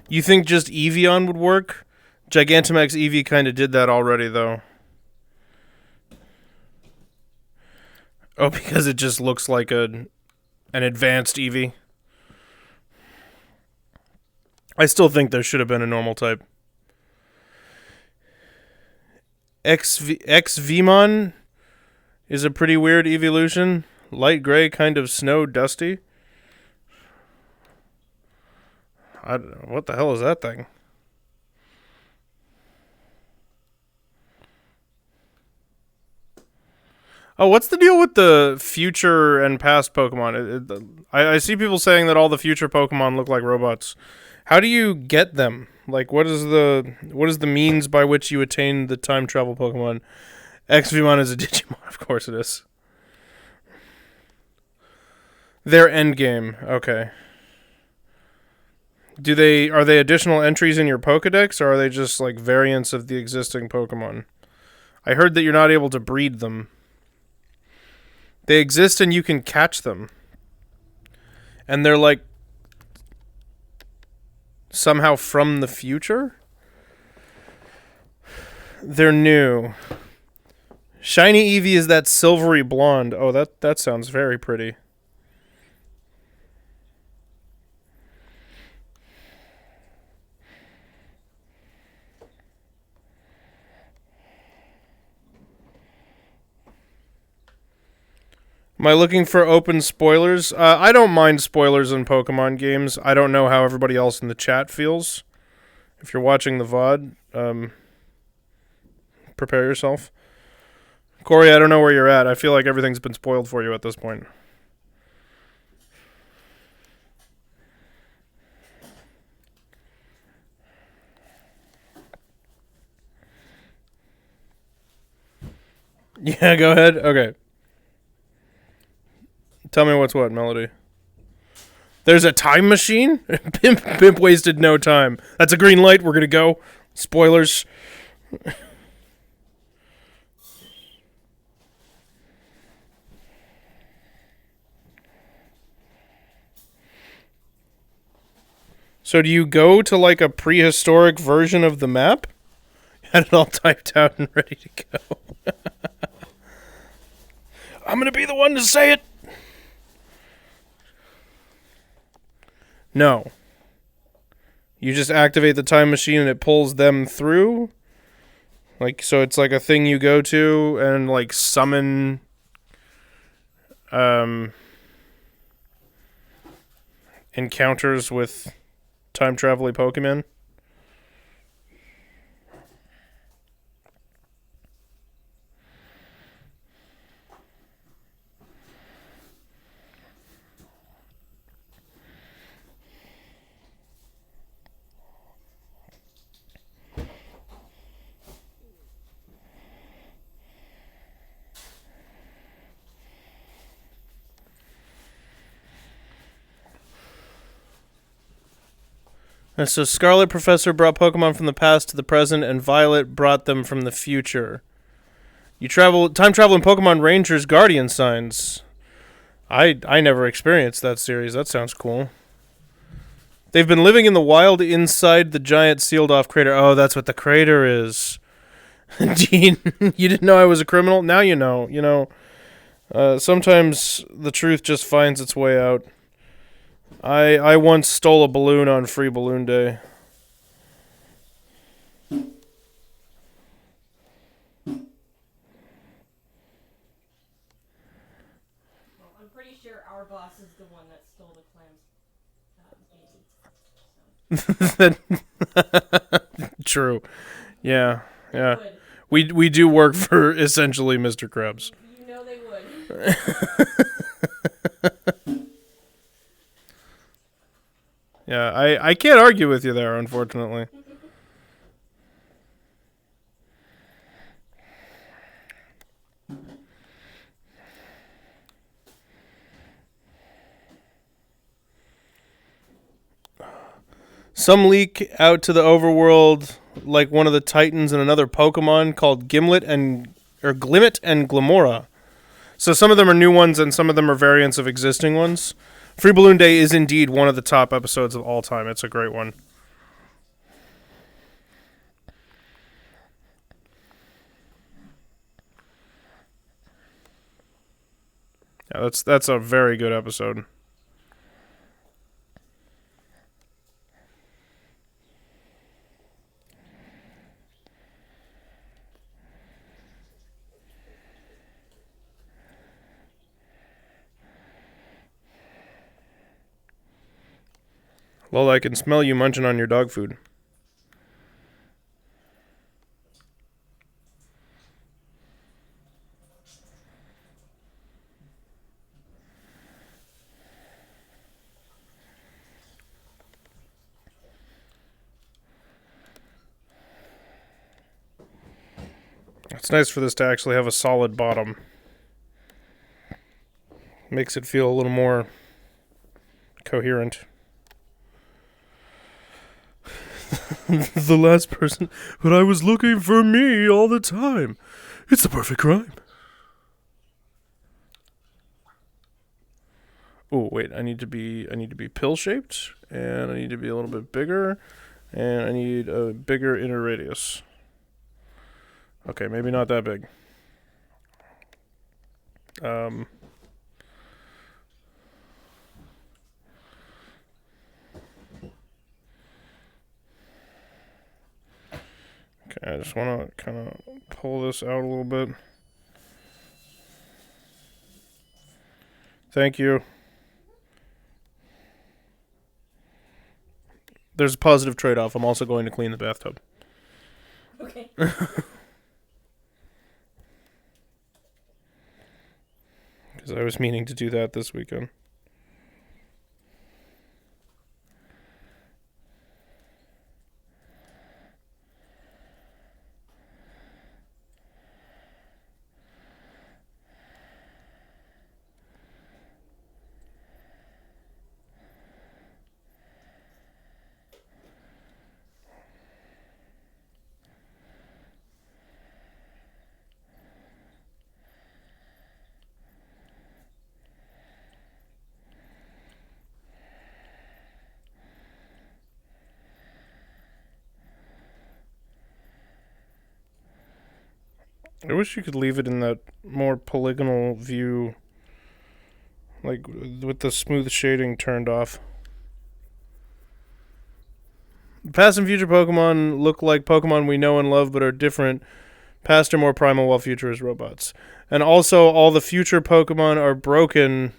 You think just Eevee would work? Gigantamax Eevee kind of did that already, though. Oh, because it just looks like an advanced Eevee. I still think there should have been a normal type. X-Vmon is a pretty weird evolution. Light gray, kind of snow dusty. What the hell is that thing? Oh, what's the deal with the future and past Pokemon? I see people saying that all the future Pokemon look like robots. How do you get them? Like, what is the means by which you attain the time travel Pokemon? X-Vmon is a Digimon, of course it is. Their endgame, okay. Are they additional entries in your Pokedex, or are they just like variants of the existing Pokemon? I heard that you're not able to breed them. They exist and you can catch them. And they're like somehow from the future? They're new. Shiny Eevee is that silvery blonde. Oh, that sounds very pretty. Am I looking for open spoilers? I don't mind spoilers in Pokemon games. I don't know how everybody else in the chat feels. If you're watching the VOD, prepare yourself. Corey, I don't know where you're at. I feel like everything's been spoiled for you at this point. Yeah, go ahead. Okay. Tell me what's what, Melody. There's a time machine? Pimp wasted no time. That's a green light. We're going to go. Spoilers. So do you go to like a prehistoric version of the map? Had it all typed out and ready to go. I'm going to be the one to say it. No. You just activate the time machine and it pulls them through? Like, so it's like a thing you go to and like summon encounters with time traveling Pokemon? And so Scarlet Professor brought Pokemon from the past to the present, and Violet brought them from the future. You time traveling Pokemon Rangers Guardian signs. I never experienced that series. That sounds cool. They've been living in the wild inside the giant sealed off crater. Oh, that's what the crater is. You didn't know I was a criminal? Now you know. You know, sometimes the truth just finds its way out. I once stole a balloon on Free Balloon Day. Well, I'm pretty sure our boss is the one that stole the clams. True. Yeah. Yeah. We do work for essentially Mr. Krabs. You know they would. Yeah, I can't argue with you there, unfortunately. Some leak out to the overworld like one of the Titans and another Pokemon called Glimmet and Glimora. So some of them are new ones and some of them are variants of existing ones. Free Balloon Day is indeed one of the top episodes of all time. It's a great one. Yeah, that's a very good episode. Lola, I can smell you munching on your dog food. It's nice for this to actually have a solid bottom. Makes it feel a little more coherent. The last person, but I was looking for me all the time. It's the perfect crime. Oh wait, I need to be pill shaped, and I need to be a little bit bigger, and I need a bigger inner radius. Okay, maybe not that big. Okay, I just want to kind of pull this out a little bit. Thank you. There's a positive trade-off. I'm also going to clean the bathtub. Okay. Because I was meaning to do that this weekend. I wish you could leave it in that more polygonal view, like with the smooth shading turned off. Past and future Pokemon look like Pokemon we know and love but are different. Past are more primal while future is robots. And also all the future Pokemon are broken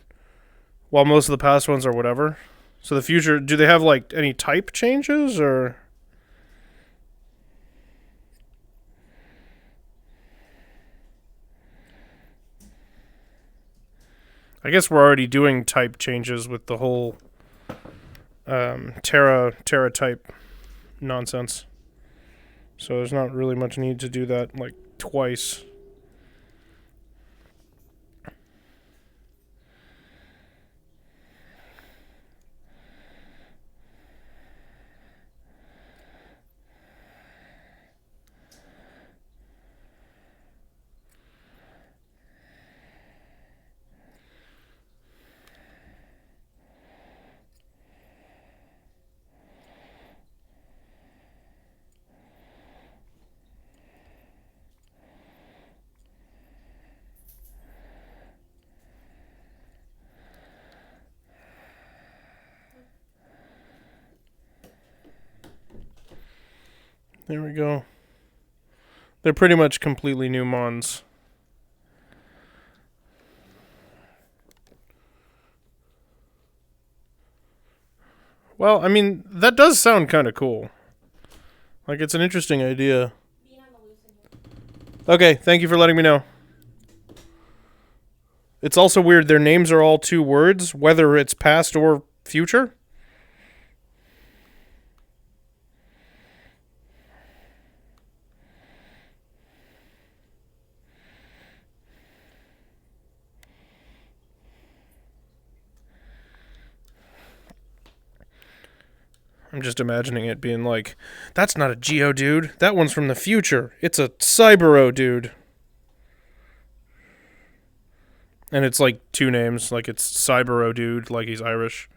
while most of the past ones are whatever. So the future, do they have like any type changes or... I guess we're already doing type changes with the whole Terra type nonsense. So there's not really much need to do that like twice. There we go. They're pretty much completely new mons. Well, I mean, that does sound kind of cool. Like, it's an interesting idea. Okay, thank you for letting me know. It's also weird, their names are all 2 words, whether it's past or future. I'm just imagining it being like, that's not a Geodude. That one's from the future. It's a Cyberodude. And it's like 2 names. Like it's Cyberodude, like he's Irish.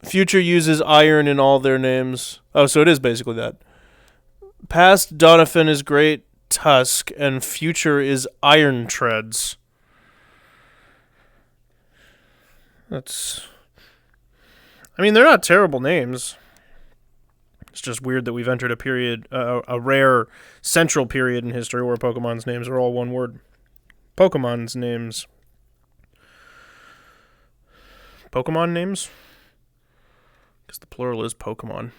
Future uses iron in all their names. Oh, so it is basically that. Past Doniphan is Great Tusk, and future is Iron Treads. That's... I mean, they're not terrible names. It's just weird that we've entered a period, a rare central period in history where Pokemon's names are all one word. Pokemon's names. Pokemon names? Because the plural is Pokemon.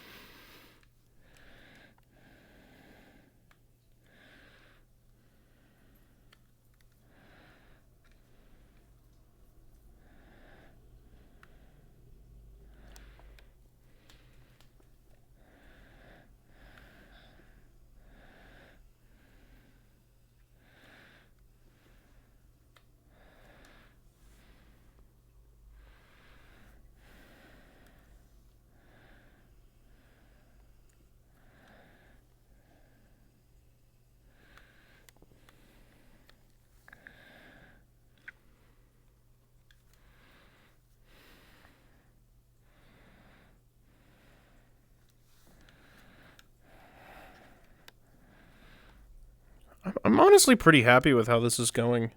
I'm honestly pretty happy with how this is going.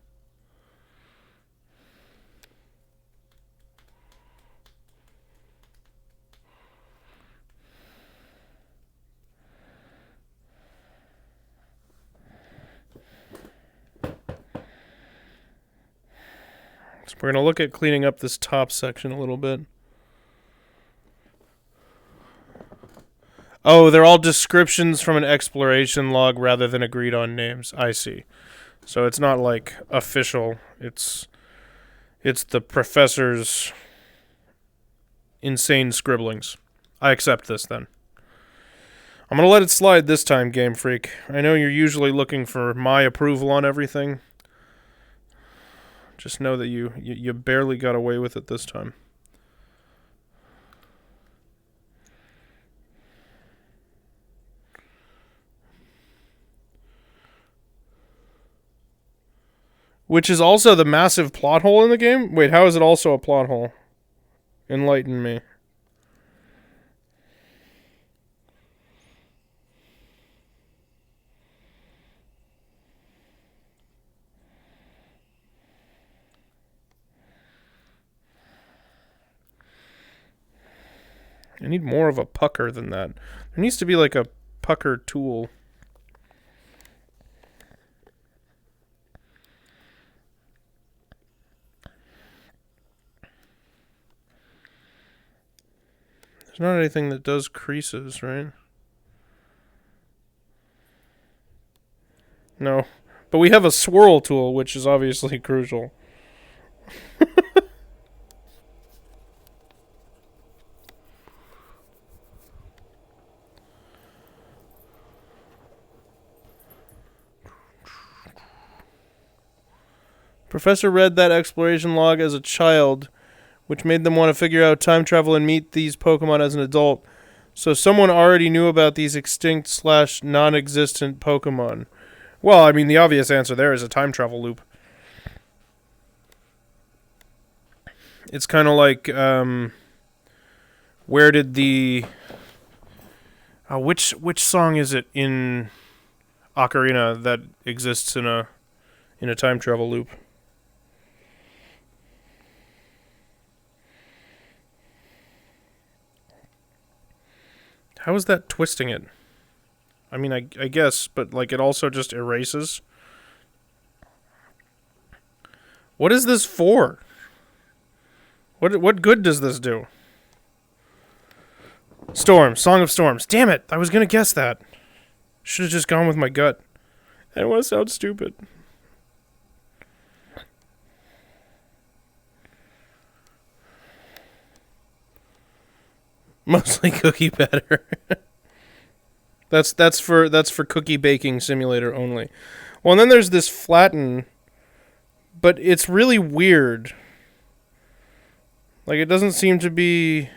So we're going to look at cleaning up this top section a little bit. Oh, they're all descriptions from an exploration log rather than agreed on names. I see. So it's not like official. It's the professor's insane scribblings. I accept this then. I'm going to let it slide this time, Game Freak. I know you're usually looking for my approval on everything. Just know that you barely got away with it this time. Which is also the massive plot hole in the game? Wait, how is it also a plot hole? Enlighten me. I need more of a pucker than that. There needs to be like a pucker tool. There's not anything that does creases, right? No. But we have a swirl tool, which is obviously crucial. Professor read that exploration log as a child, which made them want to figure out time travel and meet these Pokemon as an adult. So someone already knew about these extinct / non-existent Pokemon. Well, I mean, the obvious answer there is a time travel loop. It's kind of like, where did the... which song is it in Ocarina that exists in a time travel loop? How is that twisting it? I mean, I guess, but like it also just erases. What is this for? What good does this do? Storms, Song of Storms. Damn it! I was gonna guess that. Should have just gone with my gut. I don't want to sound stupid. Mostly cookie batter. That's for cookie baking simulator only. Well, and then there's this flatten, but it's really weird. Like it doesn't seem to be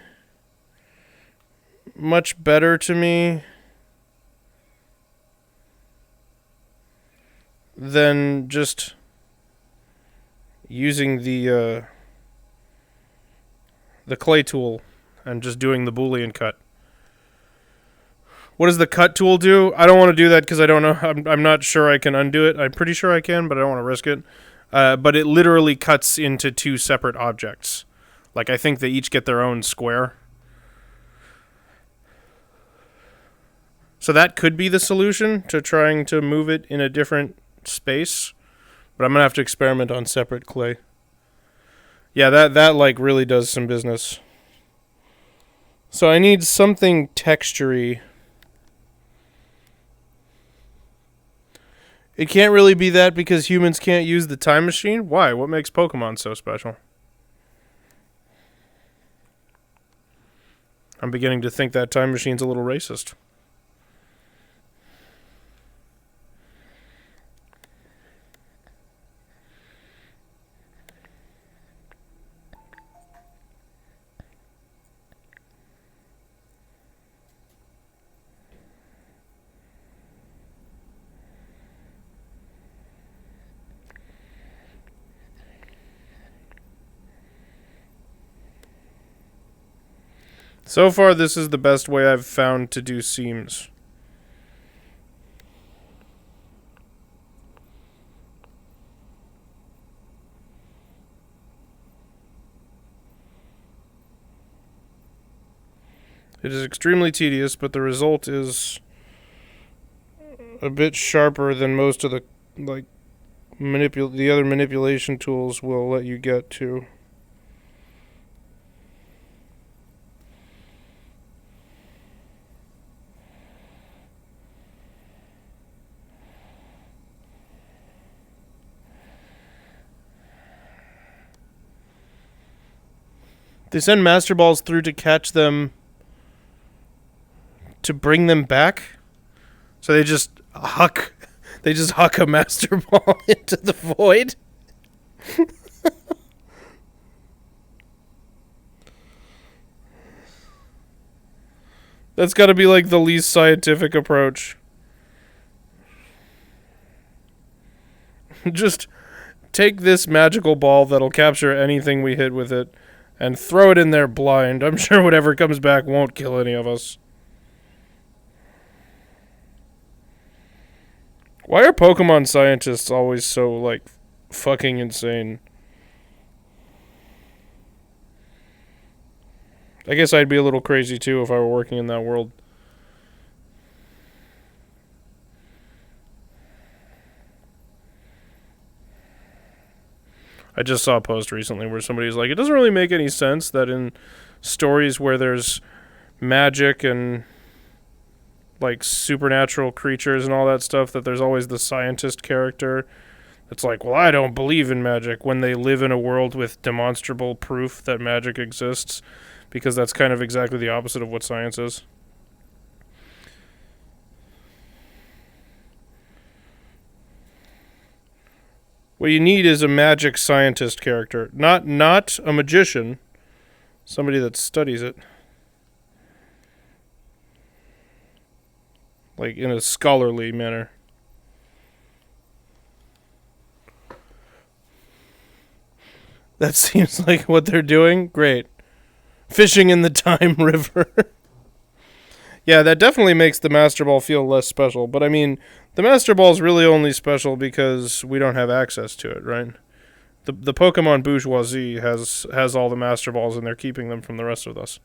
much better to me than just using the clay tool and just doing the Boolean cut. What does the cut tool do? I don't want to do that because I don't know. I'm not sure I can undo it. I'm pretty sure I can, but I don't want to risk it. But it literally cuts into two separate objects. Like, I think they each get their own square. So that could be the solution to trying to move it in a different space. But I'm going to have to experiment on separate clay. Yeah, that like really does some business. So I need something textury. It can't really be that because humans can't use the time machine? Why? What makes Pokemon so special? I'm beginning to think that time machine's a little racist. So far, this is the best way I've found to do seams. It is extremely tedious, but the result is a bit sharper than most of the like the other manipulation tools will let you get to. They send Master Balls through to catch them, to bring them back. So they just huck a Master Ball into the void. That's got to be like the least scientific approach. Just take this magical ball that'll capture anything we hit with it and throw it in there blind. I'm sure whatever comes back won't kill any of us. Why are Pokemon scientists always so, like, fucking insane? I guess I'd be a little crazy too if I were working in that world. I just saw a post recently where somebody's like, it doesn't really make any sense that in stories where there's magic and like supernatural creatures and all that stuff, that there's always the scientist character. It's like, well, I don't believe in magic, when they live in a world with demonstrable proof that magic exists, because that's kind of exactly the opposite of what science is. What you need is a magic scientist character, not a magician, somebody that studies it. Like, in a scholarly manner. That seems like what they're doing. Great. Fishing in the Time River. Yeah, that definitely makes the Master Ball feel less special. But I mean, the Master Ball's really only special because we don't have access to it, right? The Pokemon bourgeoisie has all the Master Balls, and they're keeping them from the rest of us.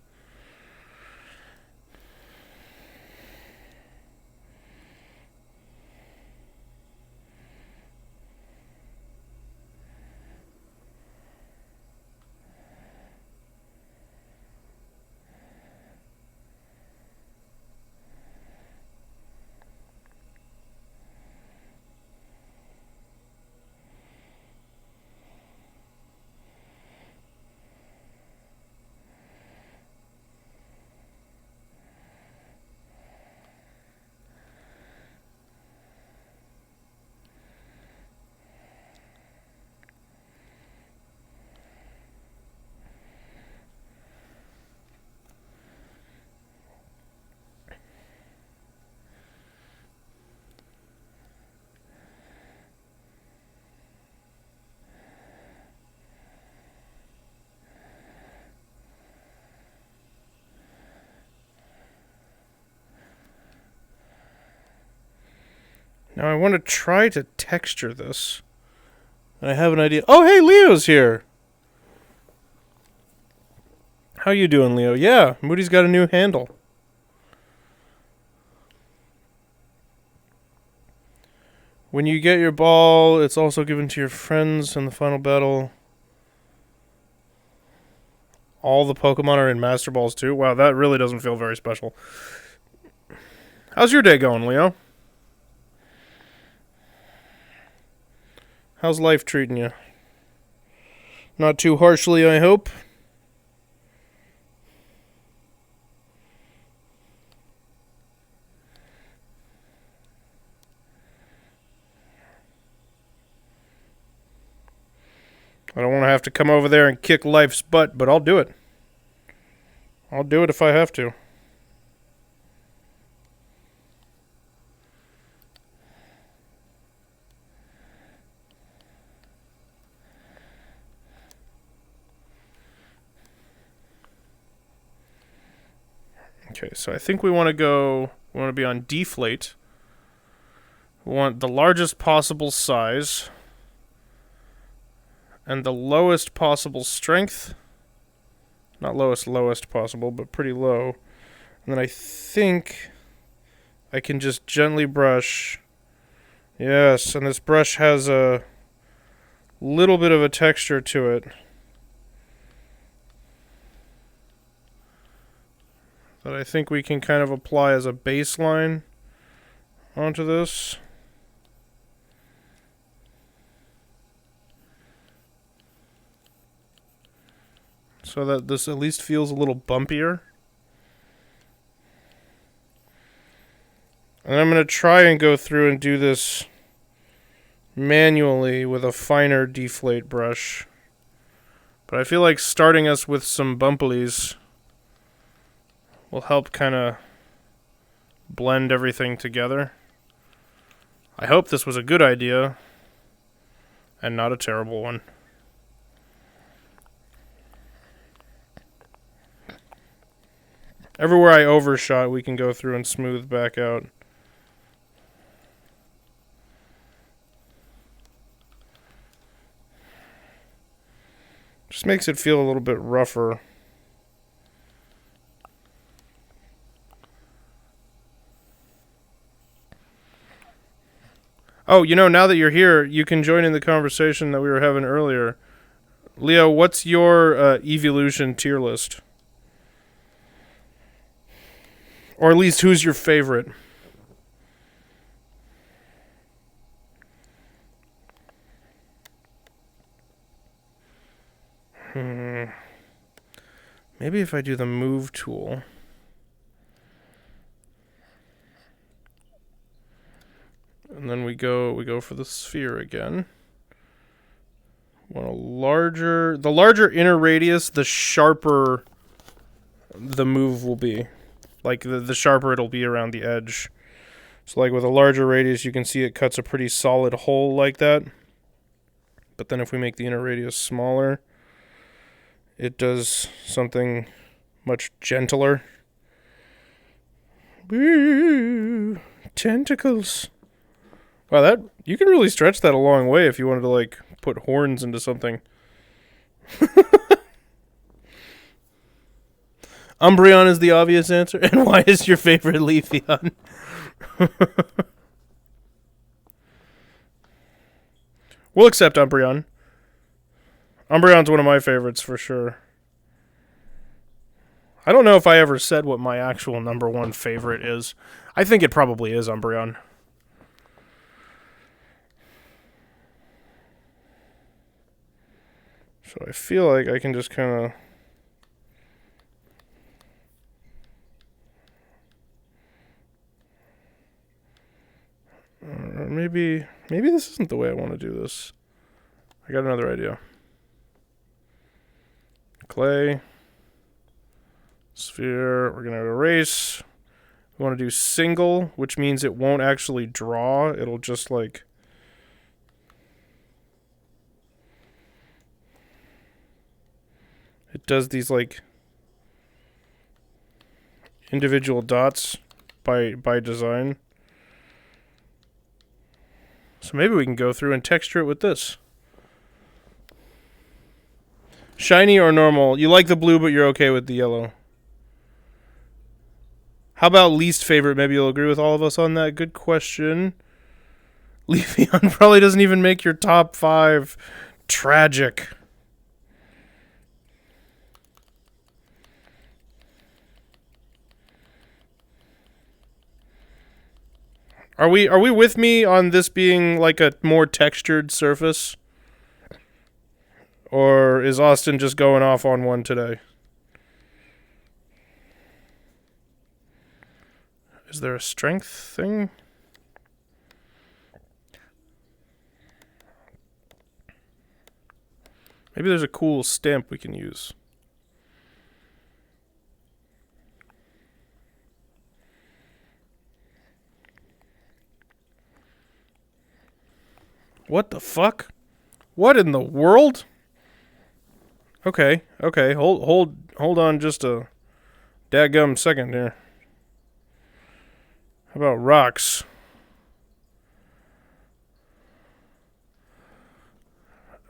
Now I want to try to texture this. And I have an idea. Oh, hey, Leo's here. How you doing, Leo? Yeah, Moody's got a new handle. When you get your ball, it's also given to your friends in the final battle. All the Pokemon are in Master Balls too? Wow, that really doesn't feel very special. How's your day going, Leo? How's life treating you? Not too harshly, I hope. I don't want to have to come over there and kick life's butt, but I'll do it. I'll do it if I have to. Okay, so I think we want to be on deflate. We want the largest possible size and the lowest possible strength. Not lowest possible, but pretty low. And then I think I can just gently brush. Yes, and this brush has a little bit of a texture to it that I think we can kind of apply as a baseline onto this. So that this at least feels a little bumpier. And I'm going to try and go through and do this manually with a finer deflate brush. But I feel like starting us with some bumplies will help kind of blend everything together. I hope this was a good idea and not a terrible one. Everywhere I overshot, we can go through and smooth back out. Just makes it feel a little bit rougher. Oh, you know, now that you're here, you can join in the conversation that we were having earlier. Leo, what's your evolution tier list? Or at least, who's your favorite? Maybe if I do the move tool. And then we go for the sphere again. Want a larger, the larger inner radius, the sharper the move will be. Like the sharper it'll be around the edge. So like with a larger radius, you can see it cuts a pretty solid hole like that. But then if we make the inner radius smaller, it does something much gentler. Woo! Tentacles. Wow, that you can really stretch that a long way if you wanted to like put horns into something. Umbreon is the obvious answer. And why is your favorite Leafeon? We'll accept Umbreon. Umbreon's one of my favorites for sure. I don't know if I ever said what my actual number one favorite is. I think it probably is Umbreon. So I feel like I can just kind of... maybe this isn't the way I want to do this. I got another idea. Clay. Sphere. We're going to erase. We want to do single, which means it won't actually draw. It'll just like... it does these like individual dots by design. So maybe we can go through and texture it with this. Shiny or normal? You like the blue, but you're okay with the yellow. How about least favorite? Maybe you'll agree with all of us on that. Good question. Leafeon probably doesn't even make your top 5. Tragic. Are we with me on this being like a more textured surface? Or is Austin just going off on one today? Is there a strength thing? Maybe there's a cool stamp we can use. What the fuck? What in the world? Okay. Hold on just a dadgum second here. How about rocks?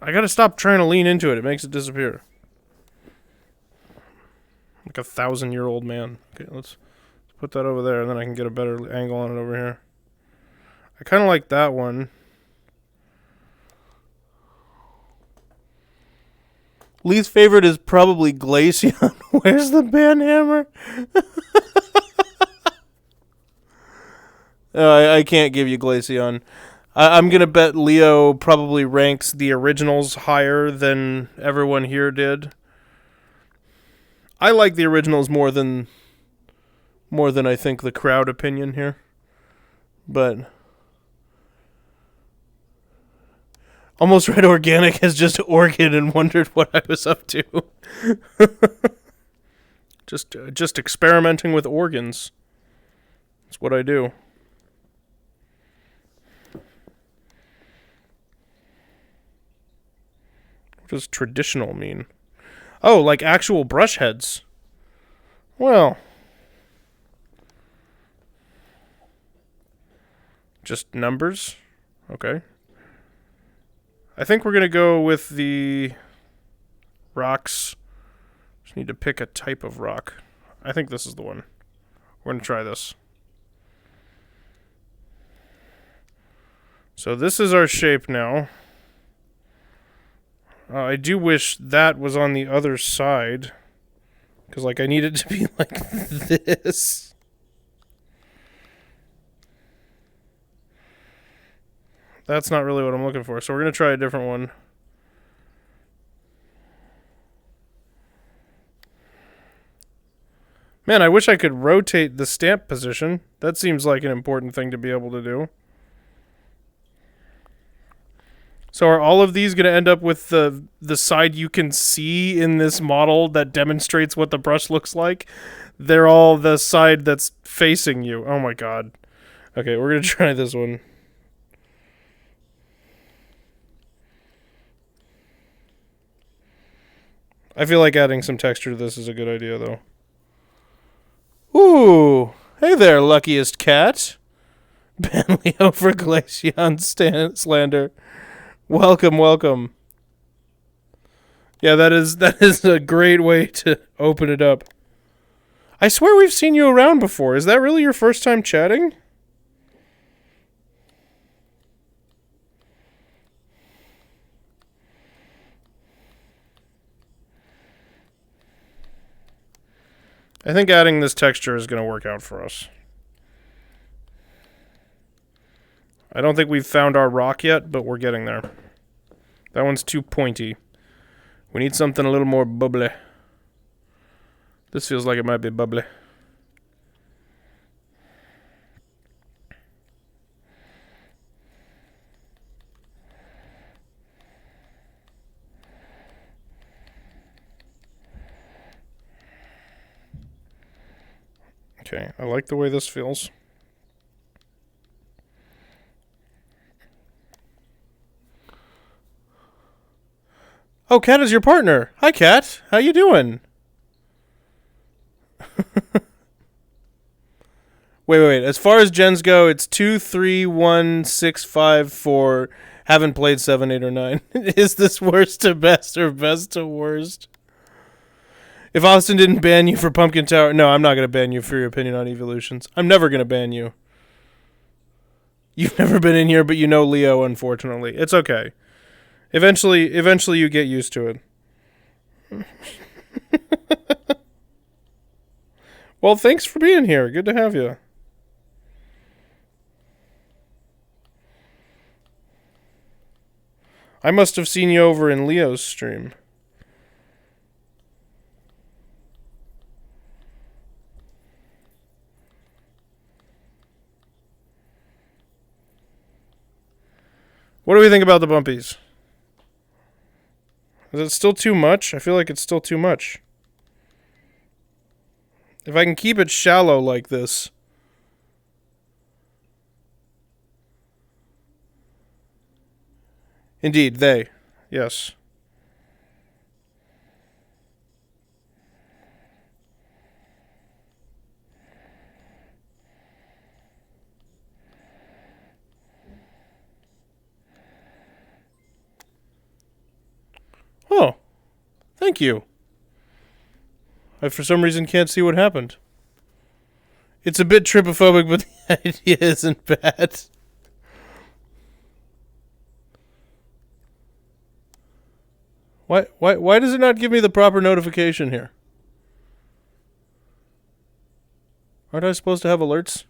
I gotta stop trying to lean into it. It makes it disappear. Like a 1,000-year-old man. Okay, let's put that over there, and then I can get a better angle on it over here. I kind of like that one. Least favorite is probably Glaceon. Where's the banhammer? I can't give you Glaceon. I'm going to bet Leo probably ranks the originals higher than everyone here did. I like the originals more than I think the crowd opinion here. But Almost Red Organic has just organ and wondered what I was up to. Just experimenting with organs. That's what I do. What does traditional mean? Oh, like actual brush heads. Well, just numbers? Okay. I think we're going to go with the rocks. Just need to pick a type of rock. I think this is the one. We're going to try this. So this is our shape now. I do wish that was on the other side. Because, like, I need it to be like this. That's not really what I'm looking for. So we're going to try a different one. Man, I wish I could rotate the stamp position. That seems like an important thing to be able to do. So are all of these going to end up with the side you can see in this model that demonstrates what the brush looks like? They're all the side that's facing you. Oh my god. Okay, we're going to try this one. I feel like adding some texture to this is a good idea, though. Ooh! Hey there, luckiest cat! Banleo for Glaceon slander. Welcome, welcome. Yeah, that is a great way to open it up. I swear we've seen you around before. Is that really your first time chatting? I think adding this texture is going to work out for us. I don't think we've found our rock yet, but we're getting there. That one's too pointy. We need something a little more bubbly. This feels like it might be bubbly. Okay, I like the way this feels. Oh, Kat is your partner. Hi, Kat. How you doing? Wait. As far as gens go, it's 2, 3, 1, 6, 5, 4. Haven't played 7, 8, or 9. Is this worst to best or best to worst? If Austin didn't ban you for Pumpkin Tower... No, I'm not going to ban you for your opinion on evolutions. I'm never going to ban you. You've never been in here, but you know Leo, unfortunately. It's okay. Eventually you get used to it. Well, thanks for being here. Good to have you. I must have seen you over in Leo's stream. What do we think about the bumpies? Is it still too much? I feel like it's still too much. If I can keep it shallow like this. Indeed, they. Yes. Oh, thank you. I, for some reason, can't see what happened. It's a bit trypophobic, but the idea isn't bad. Why does it not give me the proper notification here? Aren't I supposed to have alerts?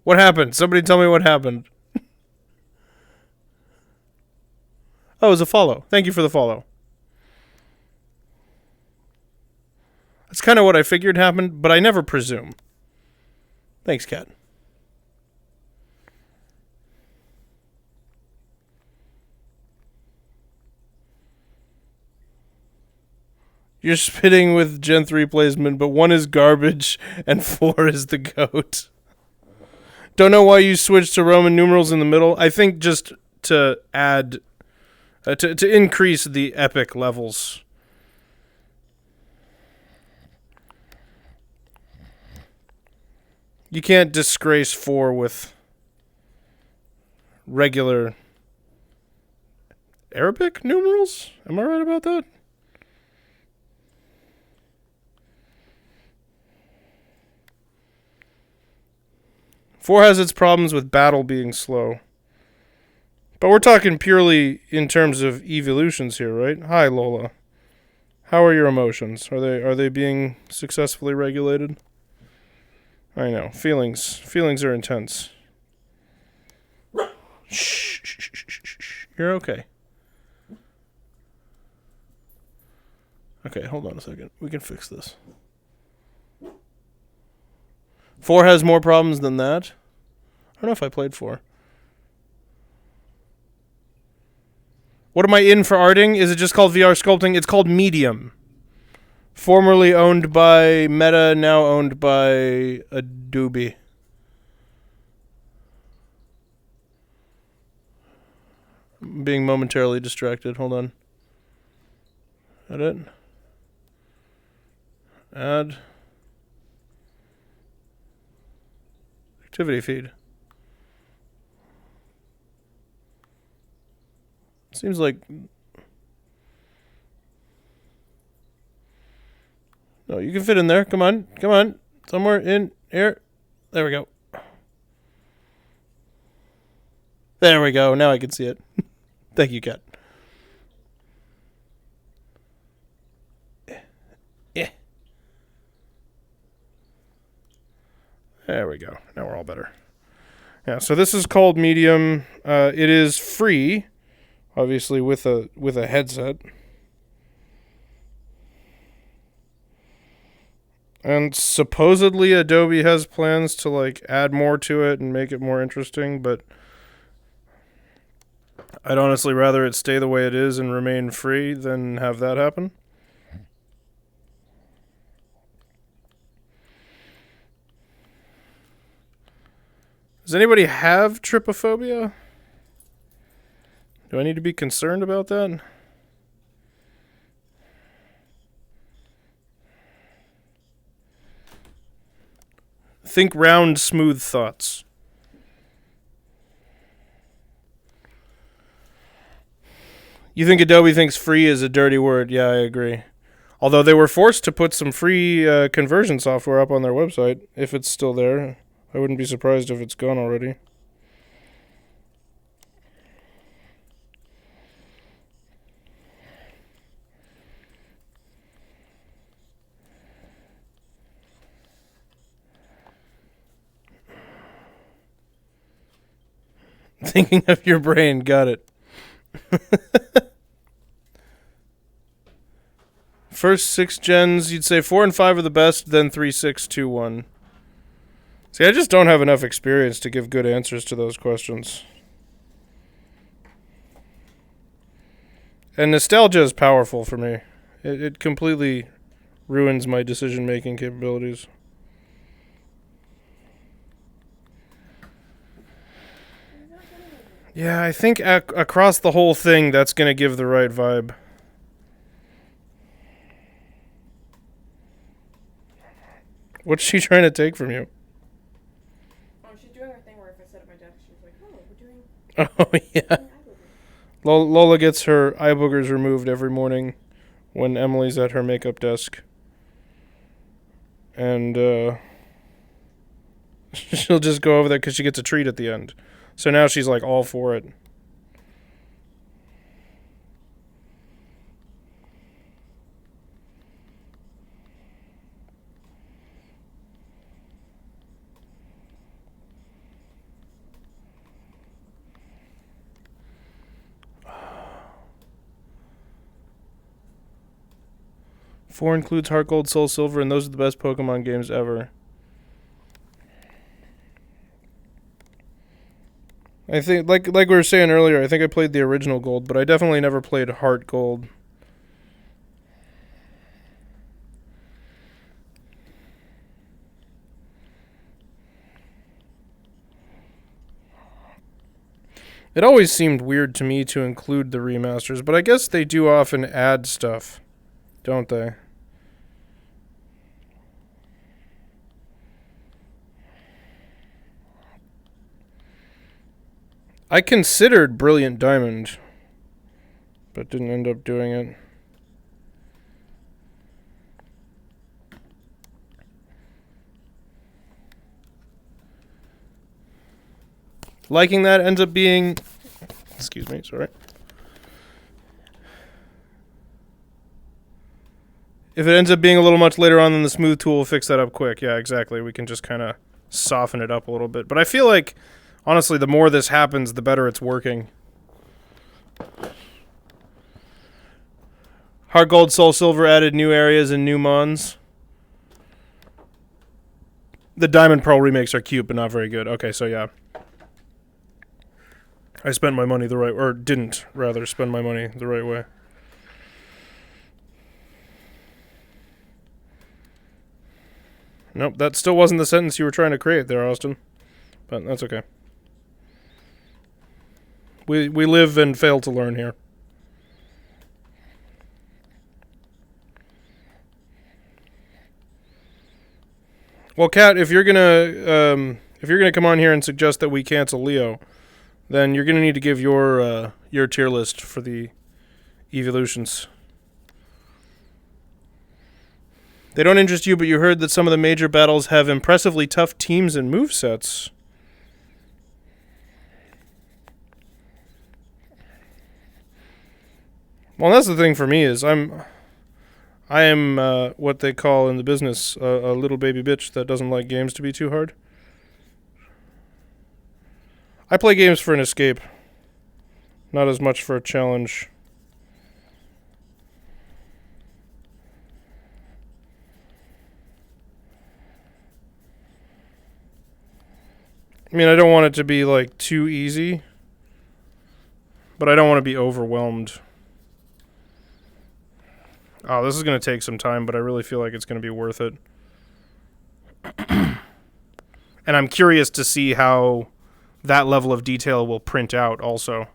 What happened? Somebody tell me what happened. Oh, it was a follow. Thank you for the follow. That's kind of what I figured happened, but I never presume. Thanks, Kat. You're spitting with Gen 3 placement, but 1 is garbage and 4 is the GOAT. Don't know why you switched to Roman numerals in the middle. I think just to add... to increase the epic levels. You can't disgrace 4 with regular Arabic numerals? Am I right about that? Four has its problems with battle being slow. But we're talking purely in terms of evolutions here, right? Hi, Lola. How are your emotions? Are they being successfully regulated? I know. Feelings are intense. Shh. You're okay. Okay, hold on a second. We can fix this. 4 has more problems than that. I don't know if I played 4. What am I in for arting? Is it just called VR sculpting? It's called Medium. Formerly owned by Meta, now owned by Adobe. I'm being momentarily distracted. Hold on. Edit. Add. Activity feed. Seems like... No, you can fit in there. Come on. Somewhere in here. There we go. There we go. Now I can see it. Thank you, Kat. Yeah. There we go. Now we're all better. Yeah, so this is called Medium. It is free, obviously with a headset. And supposedly Adobe has plans to like add more to it and make it more interesting, but I'd honestly rather it stay the way it is and remain free than have that happen. Does anybody have trypophobia? Do I need to be concerned about that? Think round, smooth thoughts. You think Adobe thinks free is a dirty word? Yeah, I agree. Although they were forced to put some free conversion software up on their website, if it's still there. I wouldn't be surprised if it's gone already. Thinking of your brain, got it. First 6 gens, you'd say 4 and 5 are the best, then 3, 6, 2, 1. See, I just don't have enough experience to give good answers to those questions. And nostalgia is powerful for me. It completely ruins my decision-making capabilities. Yeah, I think across the whole thing, that's going to give the right vibe. What's she trying to take from you? Oh, she's doing her thing where if I sit at my desk, she's like, oh, we're doing... Oh, yeah. Lola gets her eye boogers removed every morning when Emily's at her makeup desk. And she'll just go over there because she gets a treat at the end. So now she's like all for it. Four includes Heart Gold, Soul Silver, and those are the best Pokemon games ever. I think, like we were saying earlier, I think I played the original Gold, but I definitely never played Heart Gold. It always seemed weird to me to include the remasters, but I guess they do often add stuff, don't they? I considered Brilliant Diamond, but didn't end up doing it. Liking that ends up being... Excuse me, sorry. If it ends up being a little much later on, then the smooth tool will fix that up quick. Yeah, exactly. We can just kind of soften it up a little bit. But I feel like, honestly, the more this happens, the better it's working. Heart Gold, Soul Silver added new areas and new mons. The Diamond Pearl remakes are cute, but not very good. Okay, so yeah. I spent my money the right... Or didn't, rather, spend my money the right way. Nope, that still wasn't the sentence you were trying to create there, Austin. But that's okay. We live and fail to learn here. Well, Kat, if you're gonna come on here and suggest that we cancel Leo, then you're gonna need to give your tier list for the evolutions. They don't interest you, but you heard that some of the major battles have impressively tough teams and movesets. Well, that's the thing for me is I am what they call in the business a little baby bitch that doesn't like games to be too hard. I play games for an escape, not as much for a challenge. I mean, I don't want it to be, like, too easy, but I don't want to be overwhelmed. Oh, this is going to take some time, but I really feel like it's going to be worth it. And I'm curious to see how that level of detail will print out also.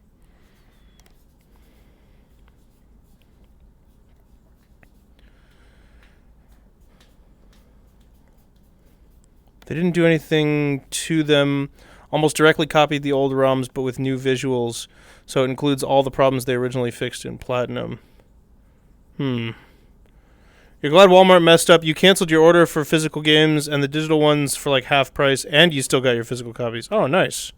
They didn't do anything to them. Almost directly copied the old ROMs, but with new visuals. So it includes all the problems they originally fixed in Platinum. You're glad Walmart messed up. You canceled your order for physical games and the digital ones for like half price, and you still got your physical copies. Oh, nice.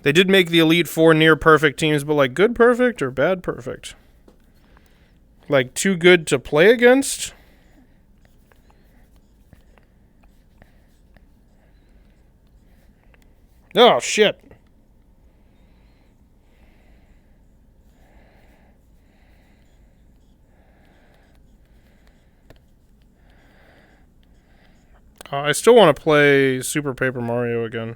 They did make the Elite Four near perfect teams, but like good perfect or bad perfect? Like too good to play against? Oh, shit. I still want to play Super Paper Mario again.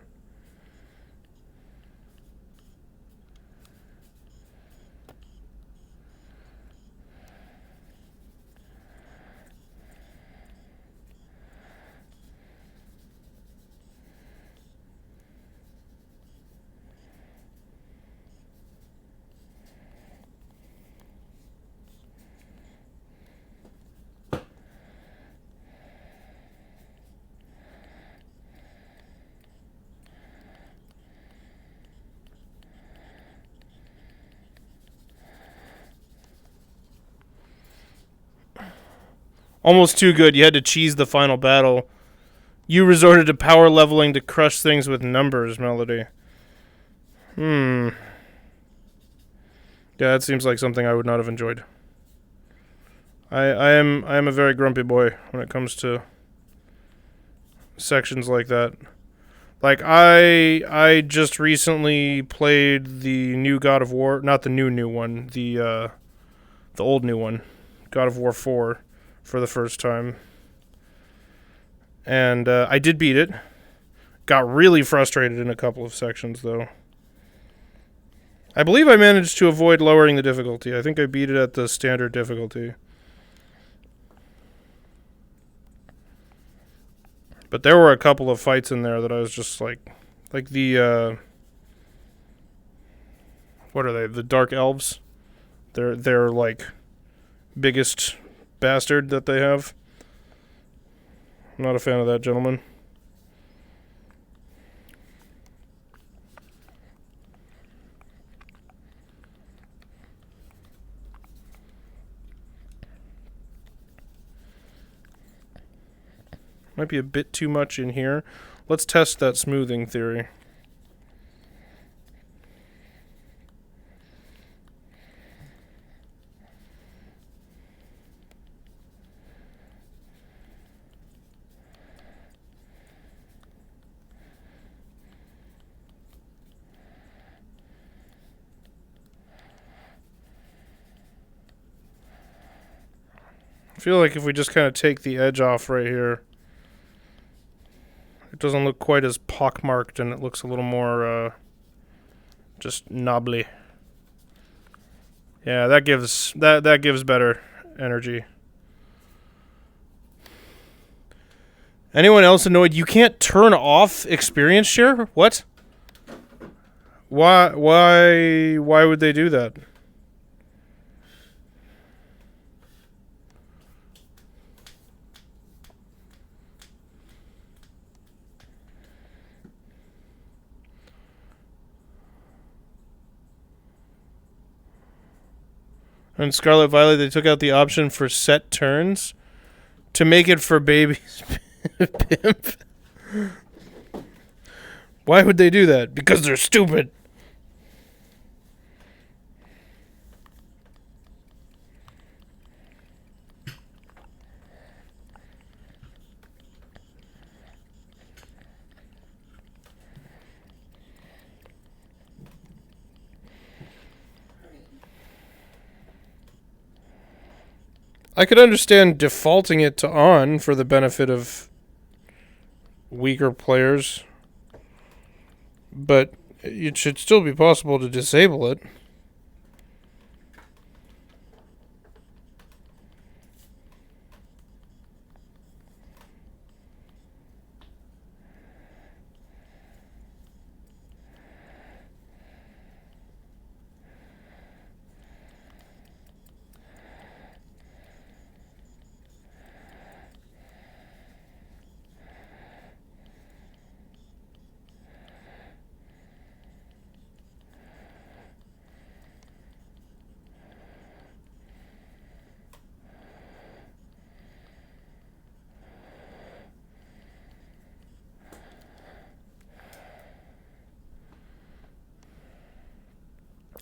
Almost too good. You had to cheese the final battle. You resorted to power leveling to crush things with numbers, Melody. Yeah, that seems like something I would not have enjoyed. I am a very grumpy boy when it comes to sections like that. Like I just recently played the new God of War, not the new one, the old new one, God of War 4 for the first time. And I did beat it. Got really frustrated in a couple of sections though. I believe I managed to avoid lowering the difficulty. I think I beat it at the standard difficulty. But there were a couple of fights in there that I was just like the what are they? The Dark Elves. They're like biggest bastard that they have. I'm not a fan of that, gentleman. Might be a bit too much in here. Let's test that smoothing theory. I feel like if we just kind of take the edge off right here, it doesn't look quite as pockmarked and it looks a little more just knobbly. Yeah, that gives better energy. Anyone else annoyed? You can't turn off experience share? What? Why would they do that? In Scarlet Violet, they took out the option for set turns to make it for babies. Pimp. Why would they do that? Because they're stupid. I could understand defaulting it to on for the benefit of weaker players, but it should still be possible to disable it.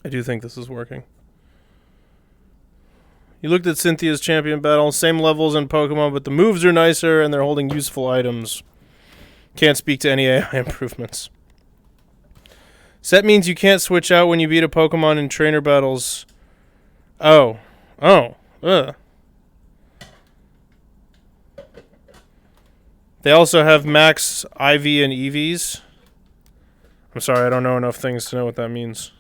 I do think this is working. You looked at Cynthia's champion battle, same levels in Pokemon, but the moves are nicer and they're holding useful items. Can't speak to any AI improvements. Set means you can't switch out when you beat a Pokemon in trainer battles. Oh. Ugh. They also have max IV and EVs. I'm sorry, I don't know enough things to know what that means.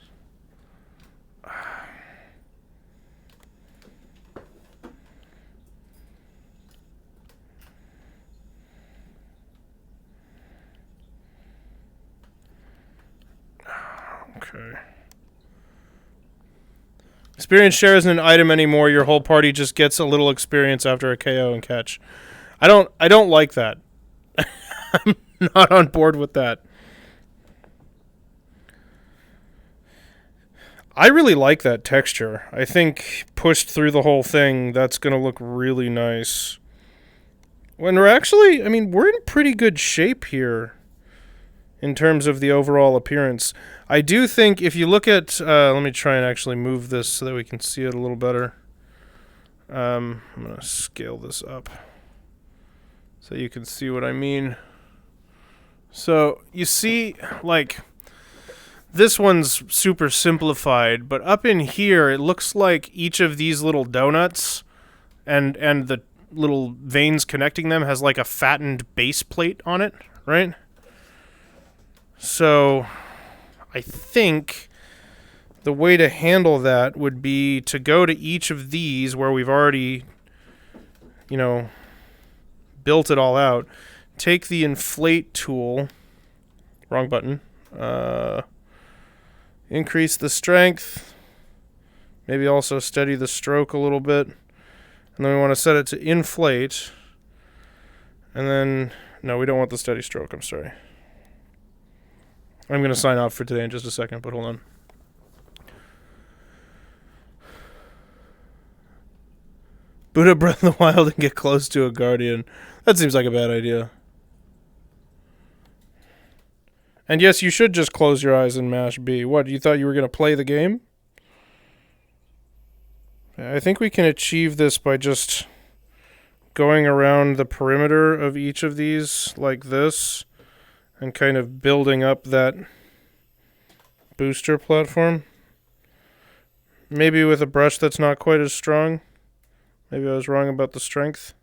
Okay. Experience share isn't an item anymore. Your whole party just gets a little experience after a KO and catch. I don't like that. I'm not on board with that. I really like that texture. I think pushed through the whole thing, that's going to look really nice. when we're actually, I mean, we're in pretty good shape here in terms of the overall appearance. I do think if you look at, let me try and actually move this so that we can see it a little better. I'm going to scale this up so you can see what I mean. So you see, like, this one's super simplified, but up in here, it looks like each of these little donuts and the little veins connecting them has like a fattened base plate on it, right? So I think the way to handle that would be to go to each of these where we've already, you know, built it all out. Take the inflate tool, wrong button, increase the strength, maybe also steady the stroke a little bit, and then we want to set it to inflate, and then, no, we don't want the steady stroke, I'm sorry. I'm going to sign off for today in just a second, but hold on. Boot up Breath of the Wild and get close to a guardian. That seems like a bad idea. And yes, you should just close your eyes and mash B. What, you thought you were going to play the game? I think we can achieve this by just going around the perimeter of each of these like this and kind of building up that booster platform. Maybe with a brush that's not quite as strong. Maybe I was wrong about the strength.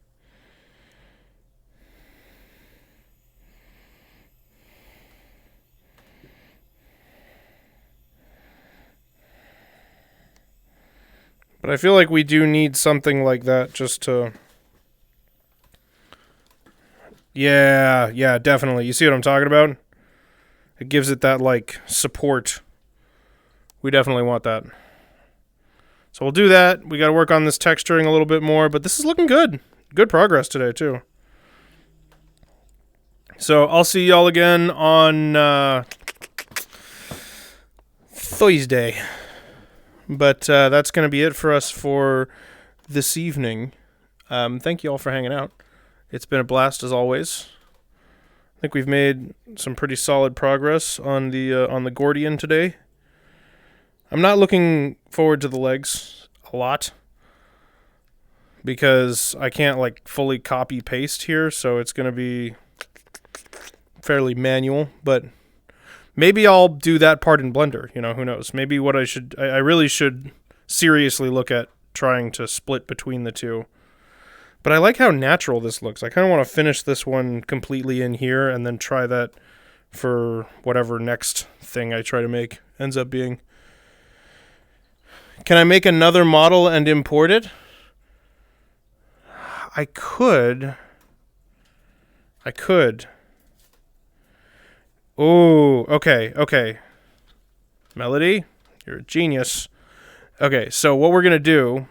But I feel like we do need something like that just to... Yeah, definitely. You see what I'm talking about? It gives it that, like, support. We definitely want that. So we'll do that. We got to work on this texturing a little bit more, but this is looking good. Good progress today, too. So I'll see y'all again on Thursday. But that's going to be it for us for this evening. Thank you all for hanging out. It's been a blast as always. I think we've made some pretty solid progress on the Gordian today. I'm not looking forward to the legs a lot because I can't like fully copy paste here, so it's going to be fairly manual, but maybe I'll do that part in Blender, you know, who knows. Maybe what I really should seriously look at trying to split between the two. But I like how natural this looks. I kind of want to finish this one completely in here and then try that for whatever next thing I try to make ends up being. Can I make another model and import it? I could. Oh, okay. Melody, you're a genius. Okay, so what we're going to do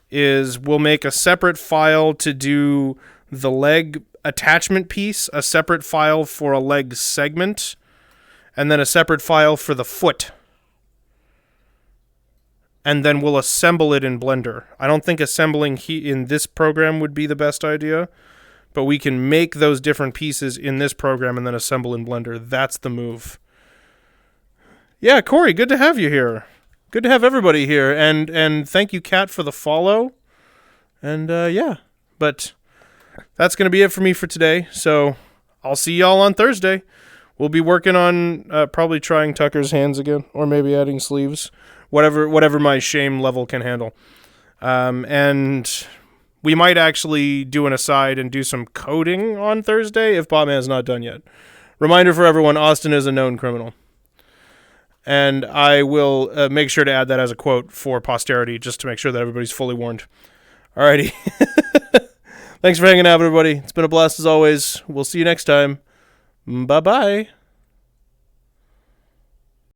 is we'll make a separate file to do the leg attachment piece, a separate file for a leg segment, and then a separate file for the foot. And then we'll assemble it in Blender. I don't think assembling in this program would be the best idea, but we can make those different pieces in this program and then assemble in Blender. That's the move. Yeah, Corey, good to have you here. Good to have everybody here. And thank you, Kat, for the follow. And yeah, but that's going to be it for me for today. So I'll see y'all on Thursday. We'll be working on probably trying Tucker's hands again, or maybe adding sleeves. Whatever my shame level can handle. And we might actually do an aside and do some coding on Thursday if Botman's not done yet. Reminder for everyone, Austin is a known criminal. And I will make sure to add that as a quote for posterity just to make sure that everybody's fully warned. Alrighty. Thanks for hanging out, everybody. It's been a blast as always. We'll see you next time. Bye-bye.